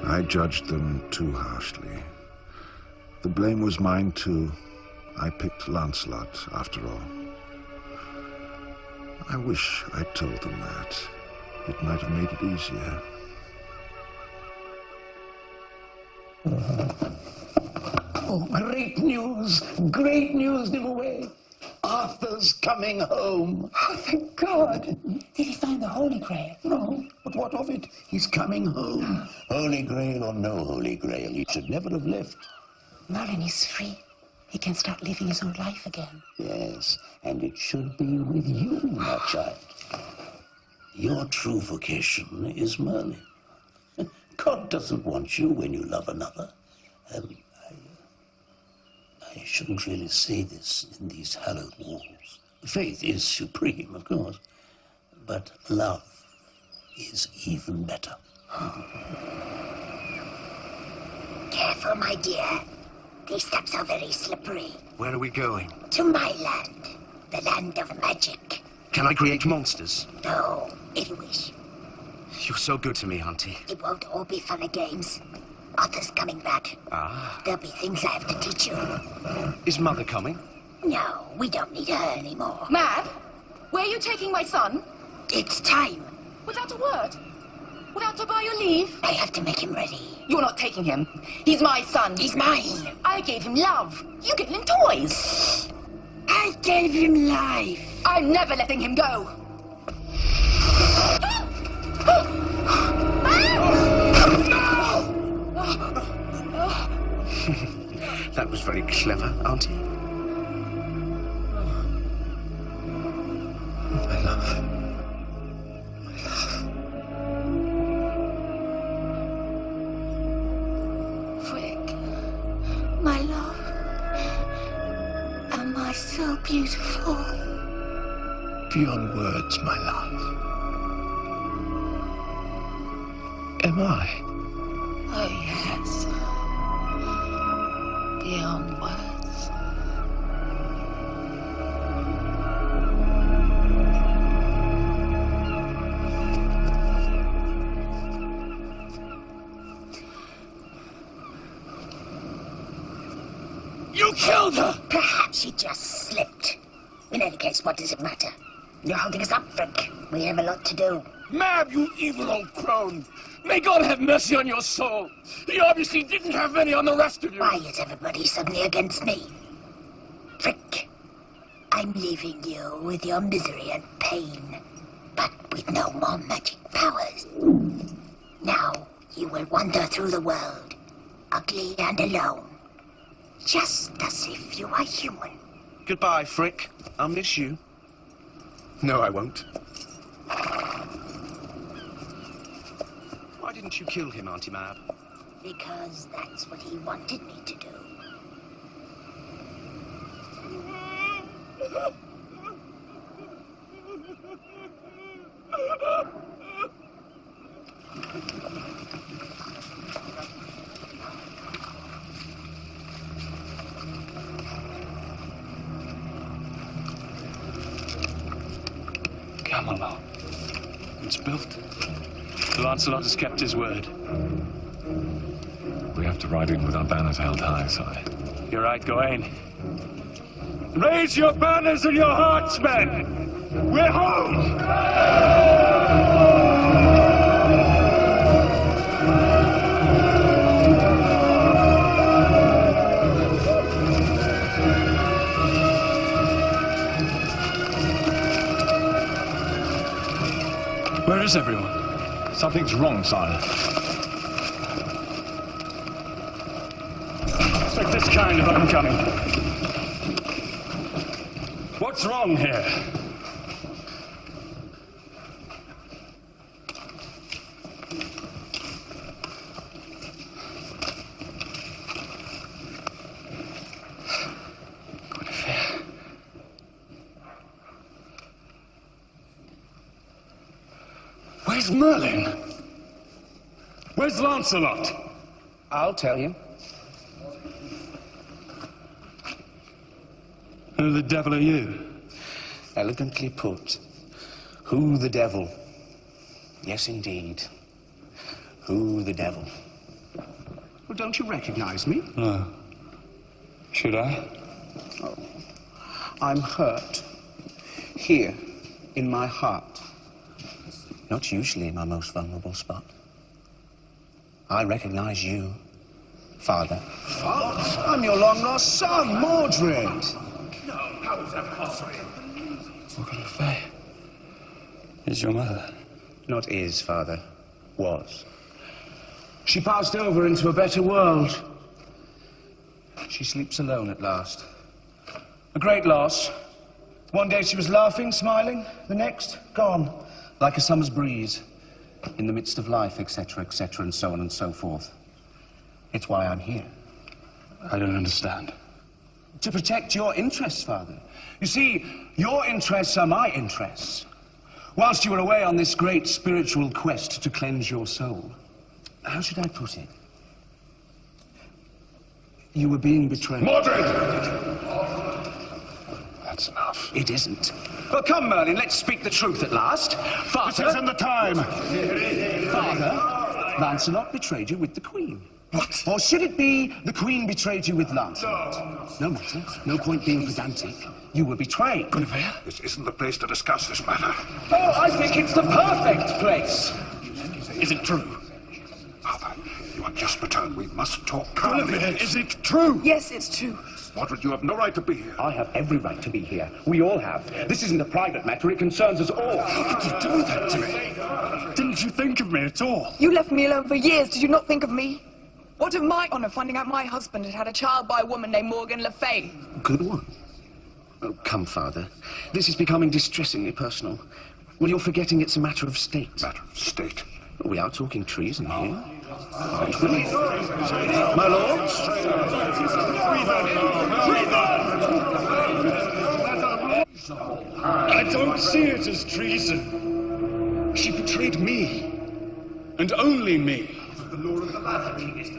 S1: I judged them too harshly. The blame was mine too. I picked Lancelot, after all. I wish I'd told them that. It might have made it easier.
S15: Oh, great news! Great news, Nimue! Arthur's coming home.
S7: Oh, thank God.
S15: Did he find the Holy Grail? No, but what of it? He's coming home. Holy Grail or no Holy Grail, he should never have left.
S8: Merlin is free. He can start living his own life again.
S15: Yes, and it should be with you, my child. Your true vocation is Merlin. God doesn't want you when you love another. I shouldn't really say this in these hallowed walls. Faith is supreme, of course, but love is even better.
S5: Careful, my dear. These steps are very slippery.
S15: Where are we going?
S5: To my land, the land of magic.
S15: Can I create monsters?
S5: No, if you wish.
S15: You're so good to me, Auntie.
S5: It won't all be fun and games. Arthur's coming back.
S15: Ah.
S5: There'll be things I have to teach you.
S15: Is Mother coming?
S5: No, we don't need her anymore.
S8: Mab, where are you taking my son?
S5: It's time.
S8: Without a word? Without to buy your leave?
S5: I have to make him ready.
S8: You're not taking him. He's my son.
S5: He's mine.
S8: I gave him love. You gave him toys.
S5: I gave him life.
S8: I'm never letting him go.
S16: clever, aren't you? My love.
S5: Frick, my love. Am I so beautiful?
S16: Beyond words, my love. Am I?
S5: Oh, yes. Beyond words.
S16: You killed her!
S5: Perhaps she just slipped. In any case, what does it matter? You're holding us up, Frick. We have a lot to do.
S16: Mab, you evil old crone! May God have mercy on your soul! He obviously didn't have any on the rest of you!
S5: Why is everybody suddenly against me? Frick, I'm leaving you with your misery and pain, but with no more magic powers. Now you will wander through the world, ugly and alone, just as if you are human.
S16: Goodbye, Frick. I'll miss you. No, I won't. Why didn't you kill him, Auntie Mab?
S5: Because that's what he wanted me to do.
S20: Camelot. It's built. Lancelot has kept his word.
S6: We have to ride in with our banners held high, sire.
S20: You're right, Gawain. Raise your banners and your hearts, men! We're home! Where is everyone?
S6: Something's wrong, sire.
S20: Expect this kind of homecoming. What's wrong here? Where's Merlin? Where's Lancelot?
S16: I'll tell you.
S20: Who the devil are you?
S16: Elegantly put. Who the devil? Yes, indeed. Who the devil? Well, don't you recognize me?
S20: No. Should I?
S16: Oh. I'm hurt. Here, in my heart. Not usually my most vulnerable spot. I recognize you, Father. What? I'm your long-lost son, Mordred.
S20: No, how is that possible? Morgan Le Fay is your mother.
S16: Not is, Father. Was. She passed over into a better world. She sleeps alone at last. A great loss. One day she was laughing, smiling. The next, gone. Like a summer's breeze. In the midst of life, etc., etc., and so on and so forth. It's why I'm here.
S20: I don't understand.
S16: To protect your interests, Father. You see, your interests are my interests. Whilst you were away on this great spiritual quest to cleanse your soul, how should I put it? You were being betrayed.
S6: Mordred! That's enough.
S16: It isn't. Well, come, Merlin, let's speak the truth at last. Father...
S6: This isn't the time.
S16: Father, Lancelot betrayed you with the Queen. What? Or should it be the Queen betrayed you with Lancelot? No matter. No point being pedantic. You were betrayed.
S6: Guinevere? This isn't the place to discuss this matter.
S16: Oh, I think it's the perfect place.
S20: Is it true?
S6: Father, you are just returned. We must talk calmly.
S20: Guinevere, is it true?
S7: Yes, it's true.
S6: Mordred, you have no right to be here.
S16: I have every right to be here. We all have. This isn't a private matter. It concerns us all.
S20: How could you do that to me? Didn't you think of me at all?
S7: You left me alone for years. Did you not think of me?
S2: What of my honor finding out my husband had had a child by a woman named Morgan Le Fay?
S16: Good one. Oh, come, Father. This is becoming distressingly personal. Well, you're forgetting it's a matter of state.
S6: Matter of state?
S16: We are talking treason here. My lords?
S11: I don't see it as treason. She betrayed me, and only me.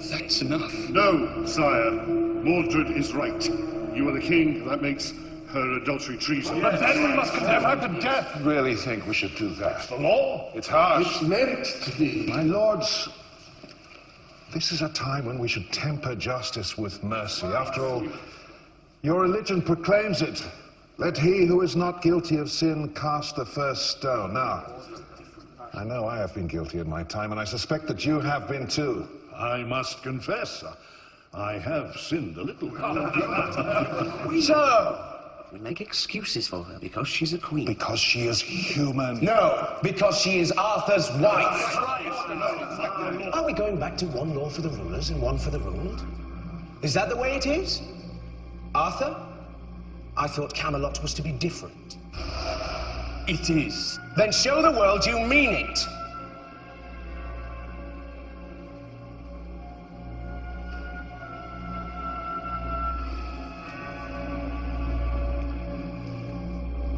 S11: That's enough.
S13: No, sire. Mordred is right. You are the king. That makes her adultery treason.
S11: But then we must condemn her to death.
S1: Really think we should do that?
S11: The law?
S1: It's harsh.
S11: It's meant to be.
S14: My lords, this is a time when we should temper justice with mercy. After all, your religion proclaims it. Let he who is not guilty of sin cast the first stone. Now, I know I have been guilty in my time, and I suspect that you have been too.
S13: I must confess, I have sinned a little.
S16: So, we make excuses for her because she's a queen.
S14: Because she is human.
S16: No, because she is Arthur's wife. Are we going back to one law for the rulers and one for the ruled? Is that the way it is? Arthur? I thought Camelot was to be different. It is. Then show the world you mean it.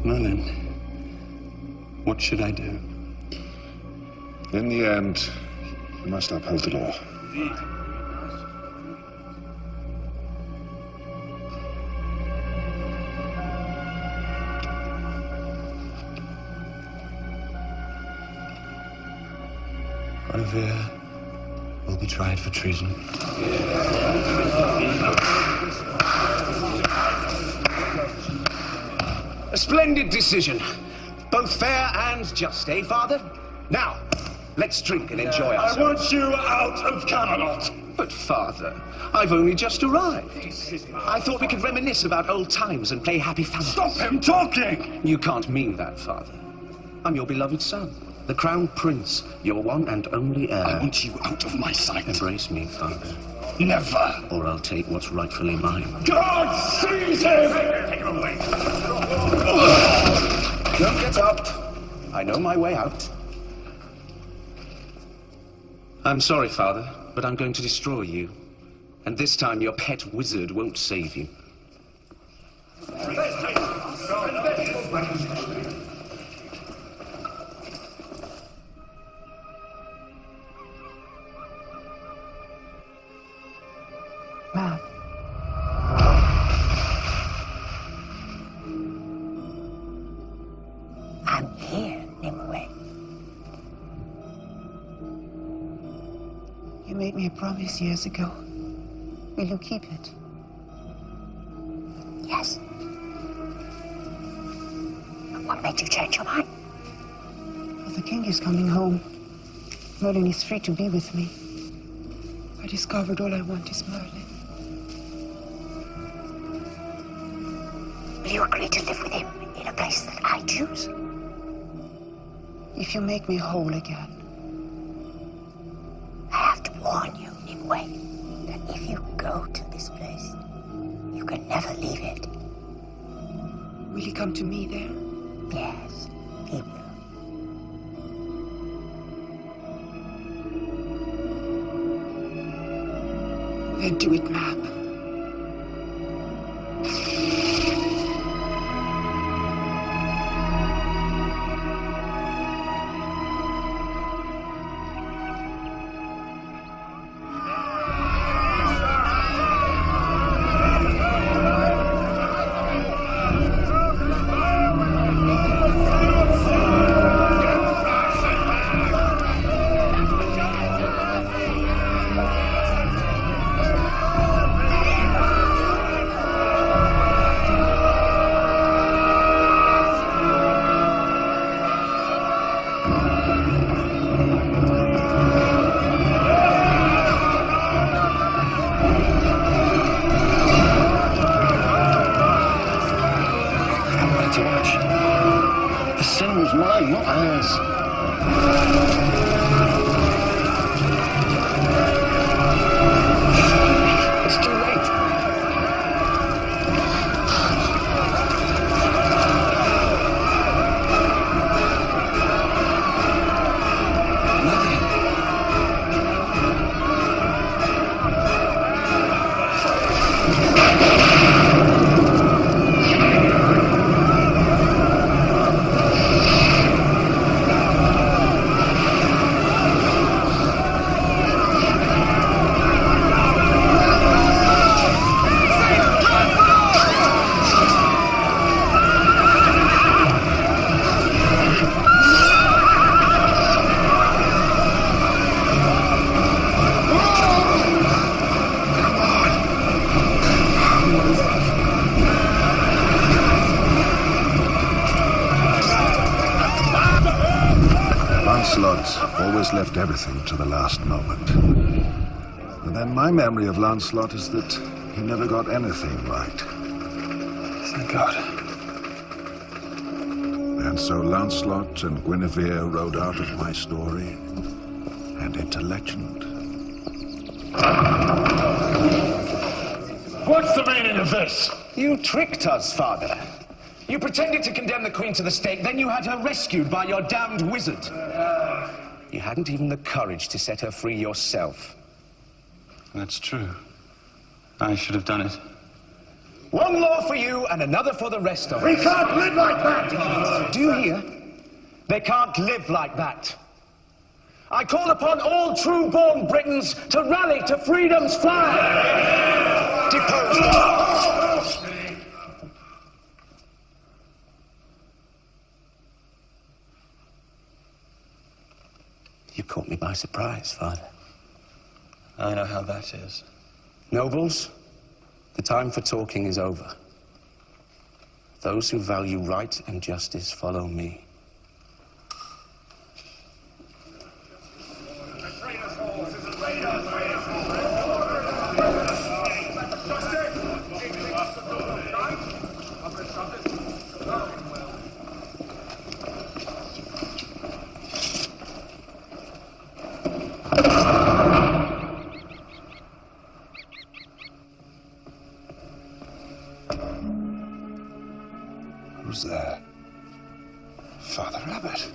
S20: Merlin, what should I do?
S1: In the end, you must uphold the law.
S20: Guinevere will be tried for treason.
S16: A splendid decision. Both fair and just, eh, Father? Now, let's drink and enjoy ourselves.
S11: I want you out of Camelot.
S16: But, Father, I've only just arrived. I thought we could reminisce about old times and play happy family.
S11: Stop him talking!
S16: You can't mean that, Father. I'm your beloved son, the crown prince, your one and only heir.
S11: I want you out of my sight.
S16: Embrace me, Father.
S11: Never.
S16: Or I'll take what's rightfully mine.
S11: God seize him! Take him away.
S16: Don't get up. I know my way out. I'm sorry, Father, but I'm going to destroy you. And this time your pet wizard won't save you.
S7: Mab.
S5: I'm here, Nimue.
S7: You made me a promise years ago. Will you keep it?
S5: Yes. What made you change your mind?
S7: Well, the king is coming home. Merlin is free to be with me. I discovered all I want is Merlin.
S5: Will you agree to live with him in a place that I choose?
S7: If you make me whole again.
S5: I have to warn you, Nimue, that if you go to this place, you can never leave it.
S7: Will he come to me there?
S5: Yes, he will.
S7: Then do it, Mab.
S1: Kings always left everything to the last moment. And then my memory of Lancelot is that he never got anything right.
S20: Thank God.
S1: And so Lancelot and Guinevere rode out of my story and into legend.
S16: What's the meaning of this? You tricked us, Father. You pretended to condemn the Queen to the stake, then you had her rescued by your damned wizard. You hadn't even the courage to set her free yourself.
S20: That's true. I should have done it.
S16: One law for you and another for the rest of us.
S12: We can't live like that!
S16: Do you hear? They can't live like that. I call upon all true-born Britons to rally to freedom's flag! Depose them! You caught me by surprise, Father.
S20: I know how that is.
S16: Nobles, the time for talking is over. Those who value right and justice follow me.
S17: Who's there? Father Abbot.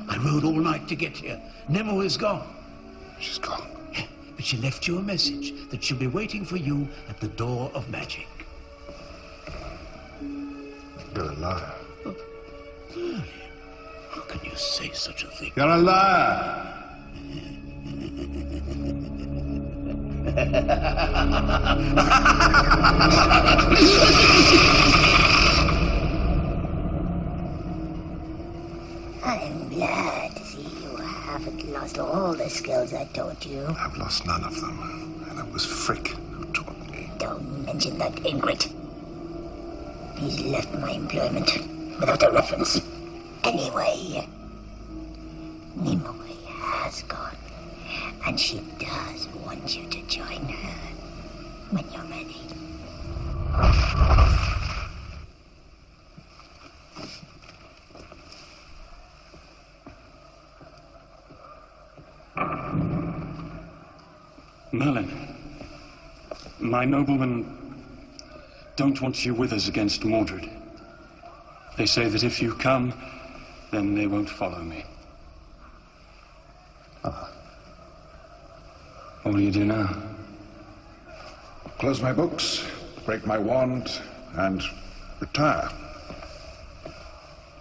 S10: I rode all night to get here. Nemo is gone.
S17: She's gone.
S10: But she left you a message that she'll be waiting for you at the door of magic.
S17: You're a liar.
S10: Merlin, how can you say such a thing?
S17: You're a liar!
S5: I'm glad to see you haven't lost all the skills I taught you.
S1: I've lost none of them, and it was Frick who taught me.
S5: Don't mention that, Ingrid. He's left my employment without a reference. Anyway, Nimue has gone, and she does want you to join her when you're ready.
S20: Merlin, my noblemen don't want you with us against Mordred. They say that if you come, then they won't follow me. What do you do now?
S1: Close my books, break my wand, and retire.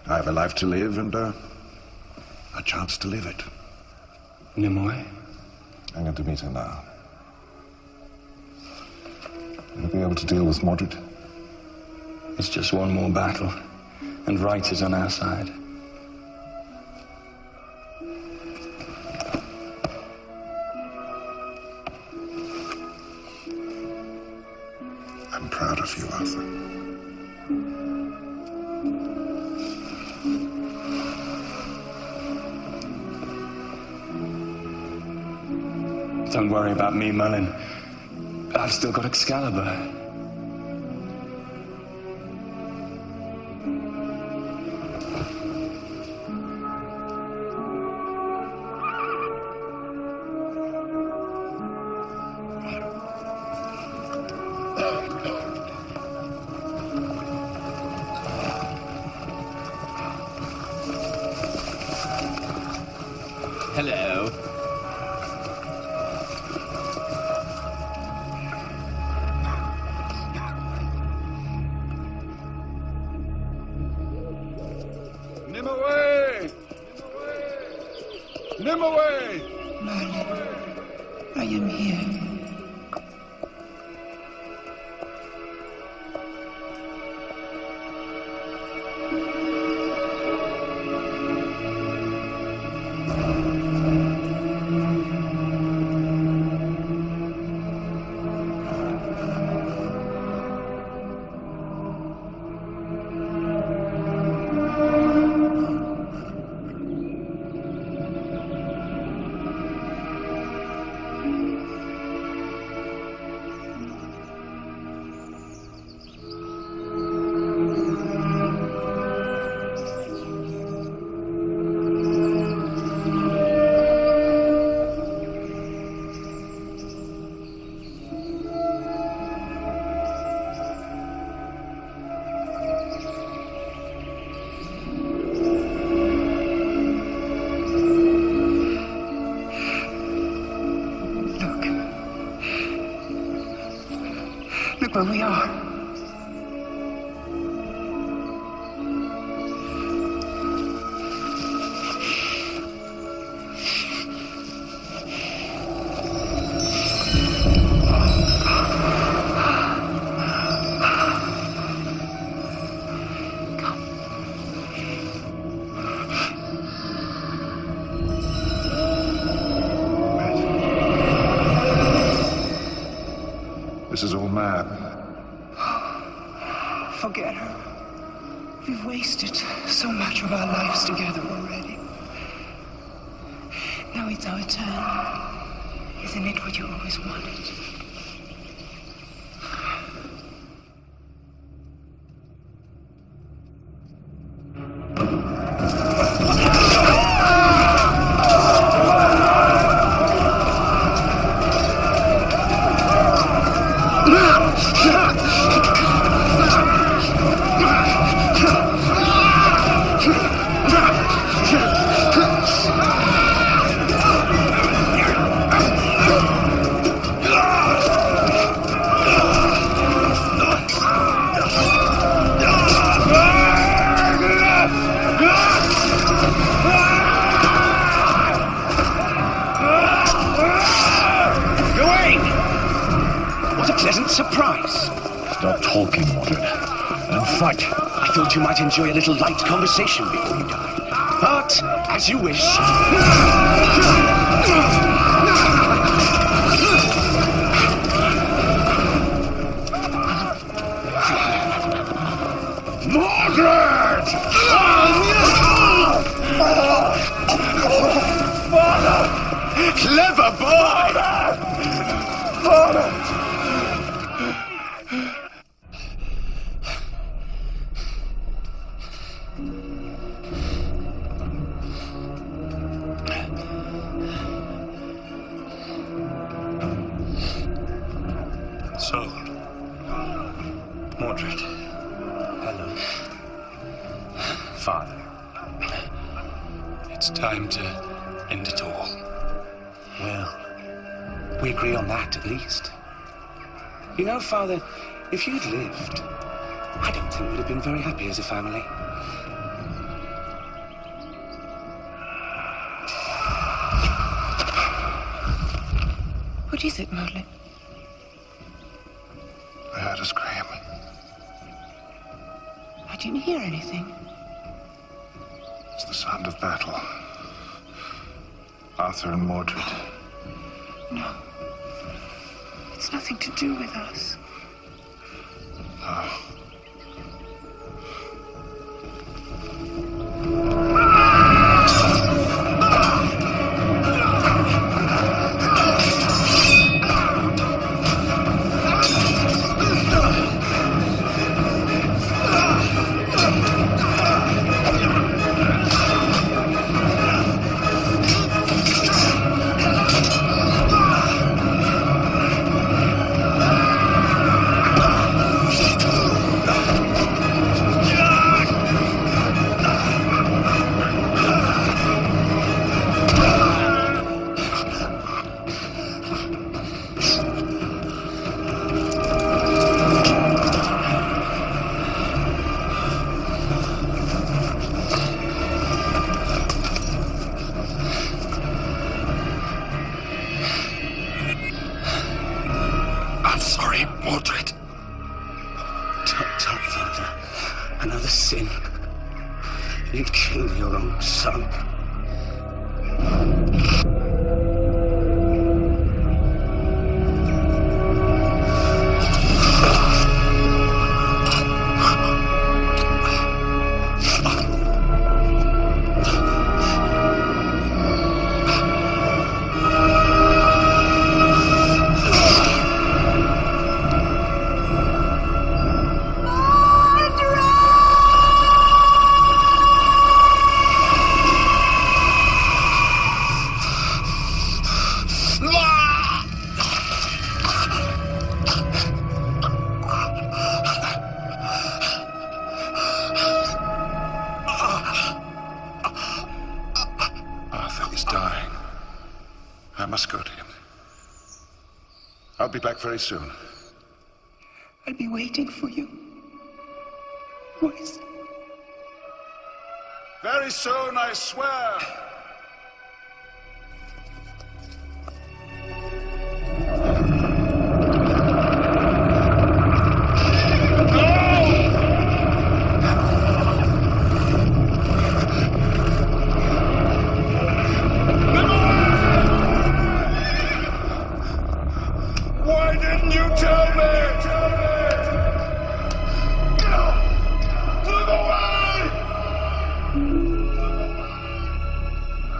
S1: I have a life to live and a chance to live it.
S20: Nimue?
S17: I'm going to meet her now. Will you be able to deal with Mordred?
S20: It's just one more battle, and right is on our side.
S1: I'm proud of you, Arthur.
S20: Don't worry about me, Merlin. I've still got Excalibur.
S3: Hello.
S11: Nimue! Nimue!
S7: Merlin, I am here. Look where we are.
S1: This is all Mab.
S7: Forget her. We've wasted so much of our lives together already. Now it's our turn. Isn't it what you always wanted?
S3: You might enjoy a little light conversation before you die. But, as you wish.
S9: Mordred!
S3: Father! Clever boy! Father!
S20: Time to end it all.
S3: Well, we agree on that at least. You know, Father, if you'd lived, I don't think we'd have been very happy as a family.
S7: What is it, Merlin?
S1: I heard a scream.
S7: I didn't hear anything.
S1: It's the sound of battle. Arthur and Mordred.
S7: No. It's nothing to do with us.
S1: No.
S3: You'd kill your own son.
S1: I must go to him. I'll be back very soon.
S7: I'll be waiting for you. Always.
S1: Very soon, I swear. Why didn't you tell me?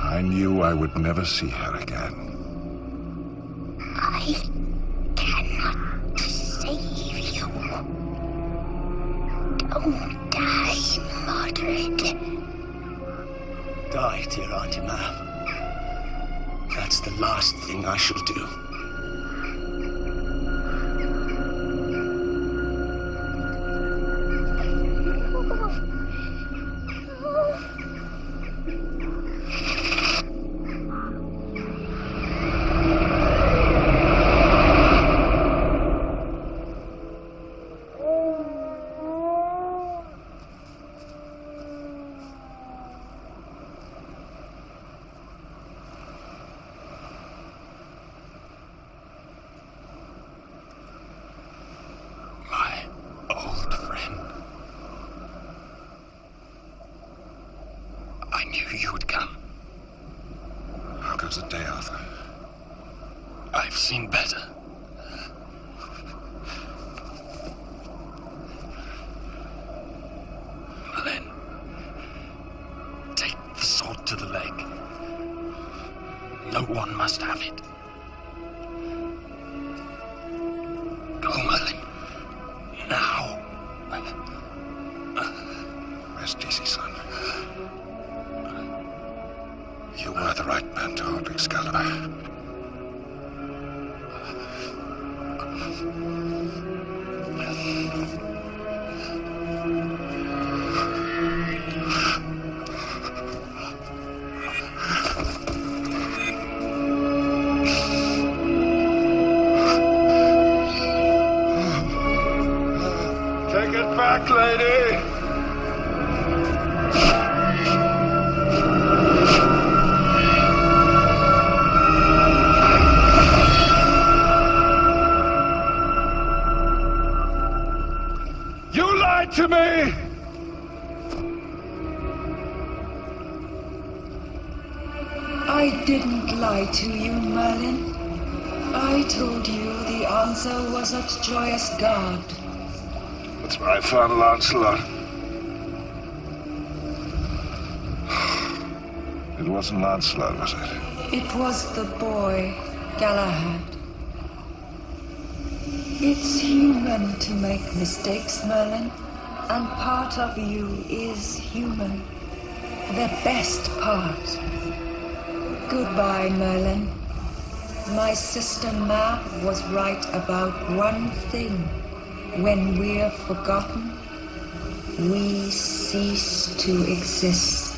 S1: I knew I would never see her again.
S5: I cannot save you. Don't die, Mordred.
S16: Die, dear Auntie Mab. That's the last thing I shall do.
S1: How's the day, Arthur?
S16: I've seen better. Merlin, take the sword to the leg. No one must have it. Go, Merlin. Now.
S1: Rest easy, son. You were the right man to hold Excalibur.
S13: Take it back, lady! To me!
S2: I didn't lie to you, Merlin. I told you the answer was at Joyous Guard.
S1: That's where I found Lancelot. It wasn't Lancelot, was it?
S2: It was the boy, Galahad. It's human to make mistakes, Merlin. And part of you is human. The best part. Goodbye, Merlin. My sister Mab was right about one thing. When we're forgotten, we cease to exist.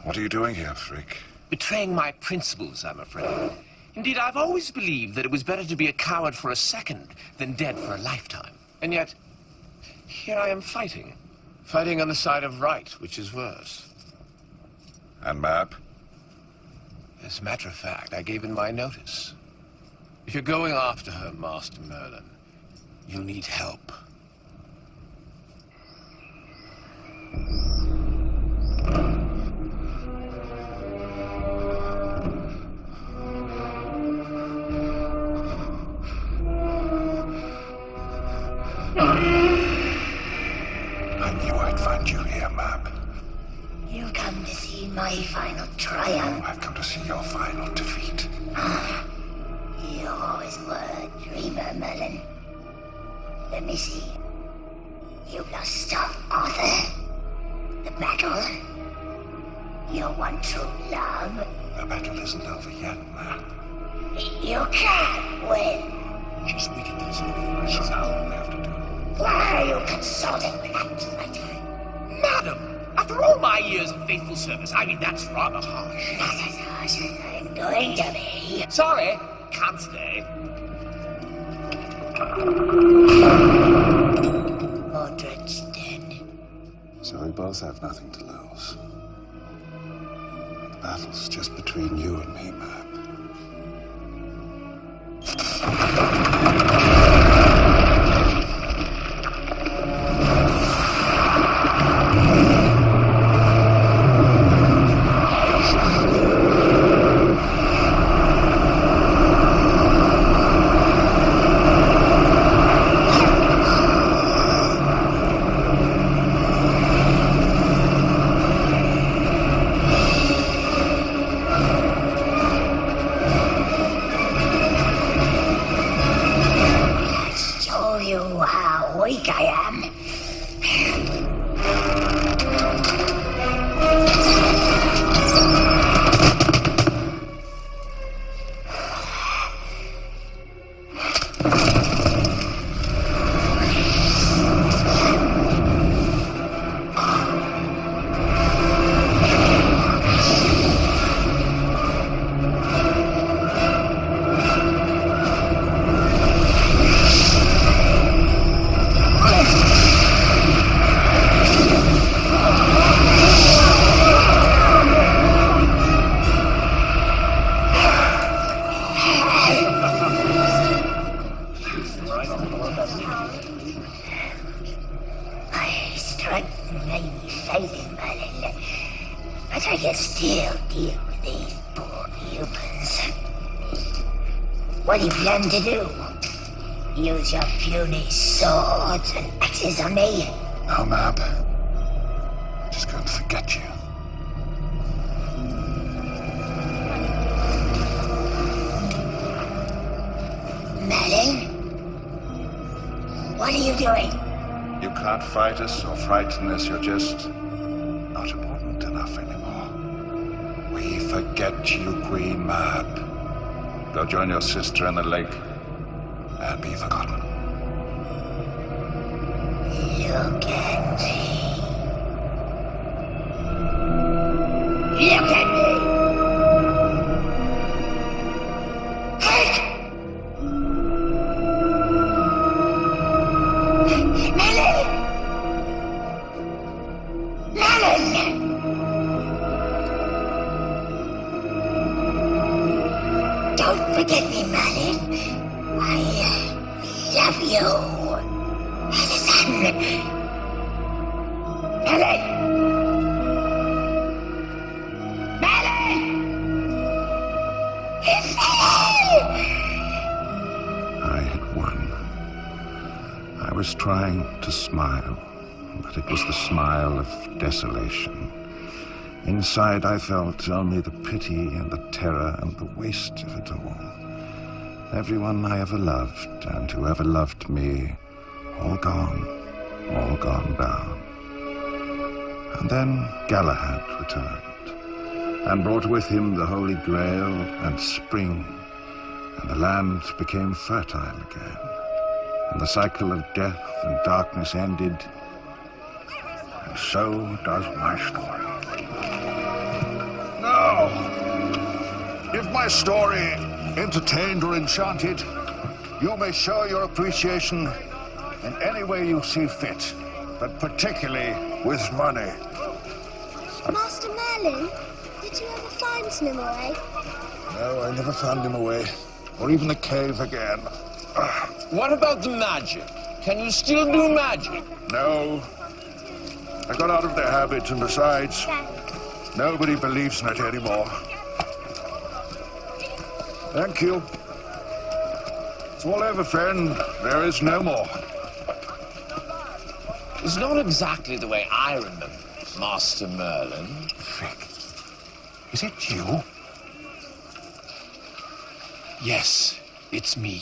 S1: What are you doing here, Freak?
S16: Betraying my principles, I'm afraid. Indeed, I've always believed that it was better to be a coward for a second than dead for a lifetime. And yet, here I am fighting. Fighting on the side of right, which is worse.
S1: And Mab?
S16: As a matter of fact, I gave in my notice. If you're going after her, Master Merlin, you'll need help.
S1: I knew I'd find you here, Mab.
S5: You come to see my final triumph.
S1: I've come to see your final defeat.
S5: You always were a dreamer, Merlin. Let me see. You lost to Arthur. The battle. You want true love?
S14: The battle isn't over yet, man.
S5: You can't win.
S14: Just we get this over. So now all we have to do.
S5: Why are you consulting with that traitor?
S16: Madam, after all my years of faithful service, I mean, that's rather harsh.
S5: Not as harsh as I'm going to be.
S16: Sorry, can't stay.
S5: Mordred's dead.
S14: So we both have nothing to lose. The battle's just between you and me, Mab.
S5: What do you plan to do? Use your puny swords and axes on me?
S14: No, Mab. I'm just going to forget you.
S5: Merlin? What are you doing?
S14: You can't fight us or frighten us. You're just not important enough anymore. We forget you, Queen Mab. Go join your sister in the lake and be forgotten.
S5: Look at me. Look at me! Merlin! Merlin! Don't forget me, Merlin. I love you as a son. Merlin! Merlin!
S14: I had won. I was trying to smile, but it was the smile of desolation. Inside, I felt only the pity and the terror and the waste of it all. Everyone I ever loved, and whoever loved me, all gone down. And then Galahad returned, and brought with him the Holy Grail and spring, and the land became fertile again, and the cycle of death and darkness ended, and so does my story. Now, if my story entertained or enchanted, you may show your appreciation in any way you see fit, but particularly with money.
S21: Master Merlin, did you ever find Nimue?
S14: No, I never found him away, or even the cave again.
S16: What about the magic? Can you still do magic?
S14: No. I got out of the habit, and besides, nobody believes in it anymore. Thank you. It's all over, friend. There is no more.
S16: It's not exactly the way I remember Master Merlin.
S14: Vic, is it you?
S16: Yes, it's me.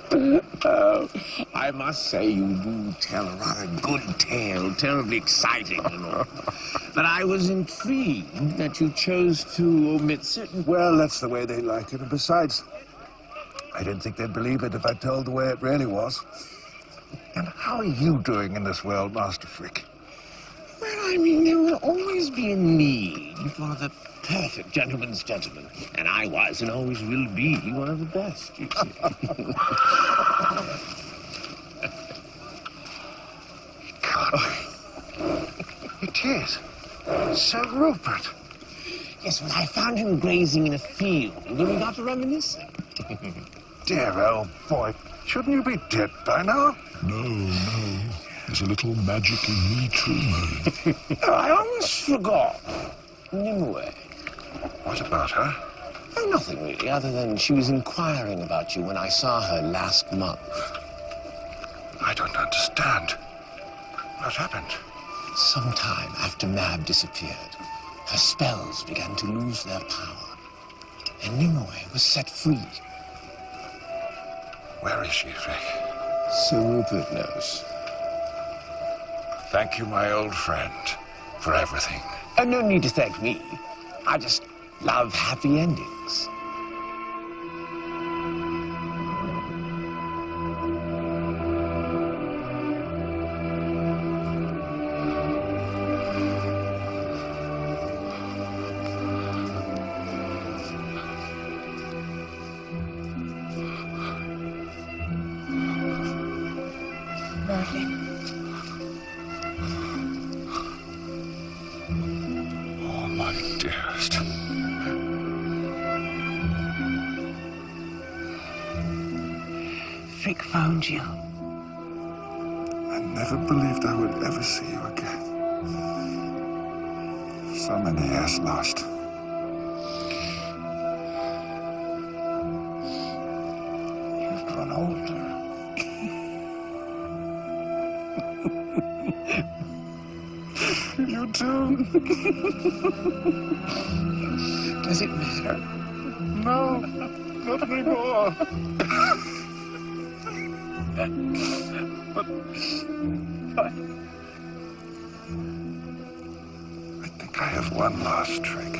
S16: I must say you do tell a rather good tale, terribly exciting and all. But I was intrigued that you chose to omit certain...
S1: Well, that's the way they like it. And besides, I didn't think they'd believe it if I told the way it really was. And how are you doing in this world, Master Frick?
S16: Well, I mean, there will always be a need for the perfect gentleman's gentleman. And I was and always will be one of the best, you see.
S1: It is. Sir Rupert.
S16: Yes, well, I found him grazing in a field, and we got to reminiscing.
S1: Dear old boy, shouldn't you be dead by now?
S6: No. There's a little magic in me too, Merlin.
S16: I almost forgot. Nimue.
S1: What about her?
S16: Oh, nothing really, other than she was inquiring about you when I saw her last month.
S1: I don't understand. What happened?
S16: Sometime after Mab disappeared, her spells began to lose their power, and Nimue was set free.
S1: Where is she, Frick?
S16: Sir Rupert knows.
S1: Thank you, my old friend, for everything.
S16: No need to thank me. I just love happy endings.
S1: Oh, my dearest.
S7: Frick found you.
S1: I never believed I would ever see you again. So many years lost. You've grown older. You too.
S7: Does it matter?
S1: No, not anymore. But I think I have one last trick.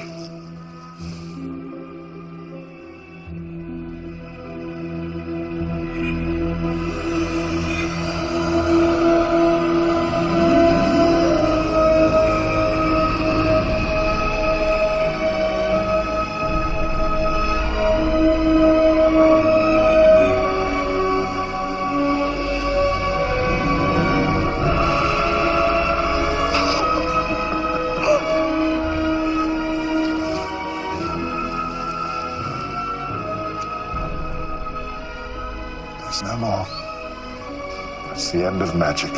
S1: There's no more. That's the end of magic.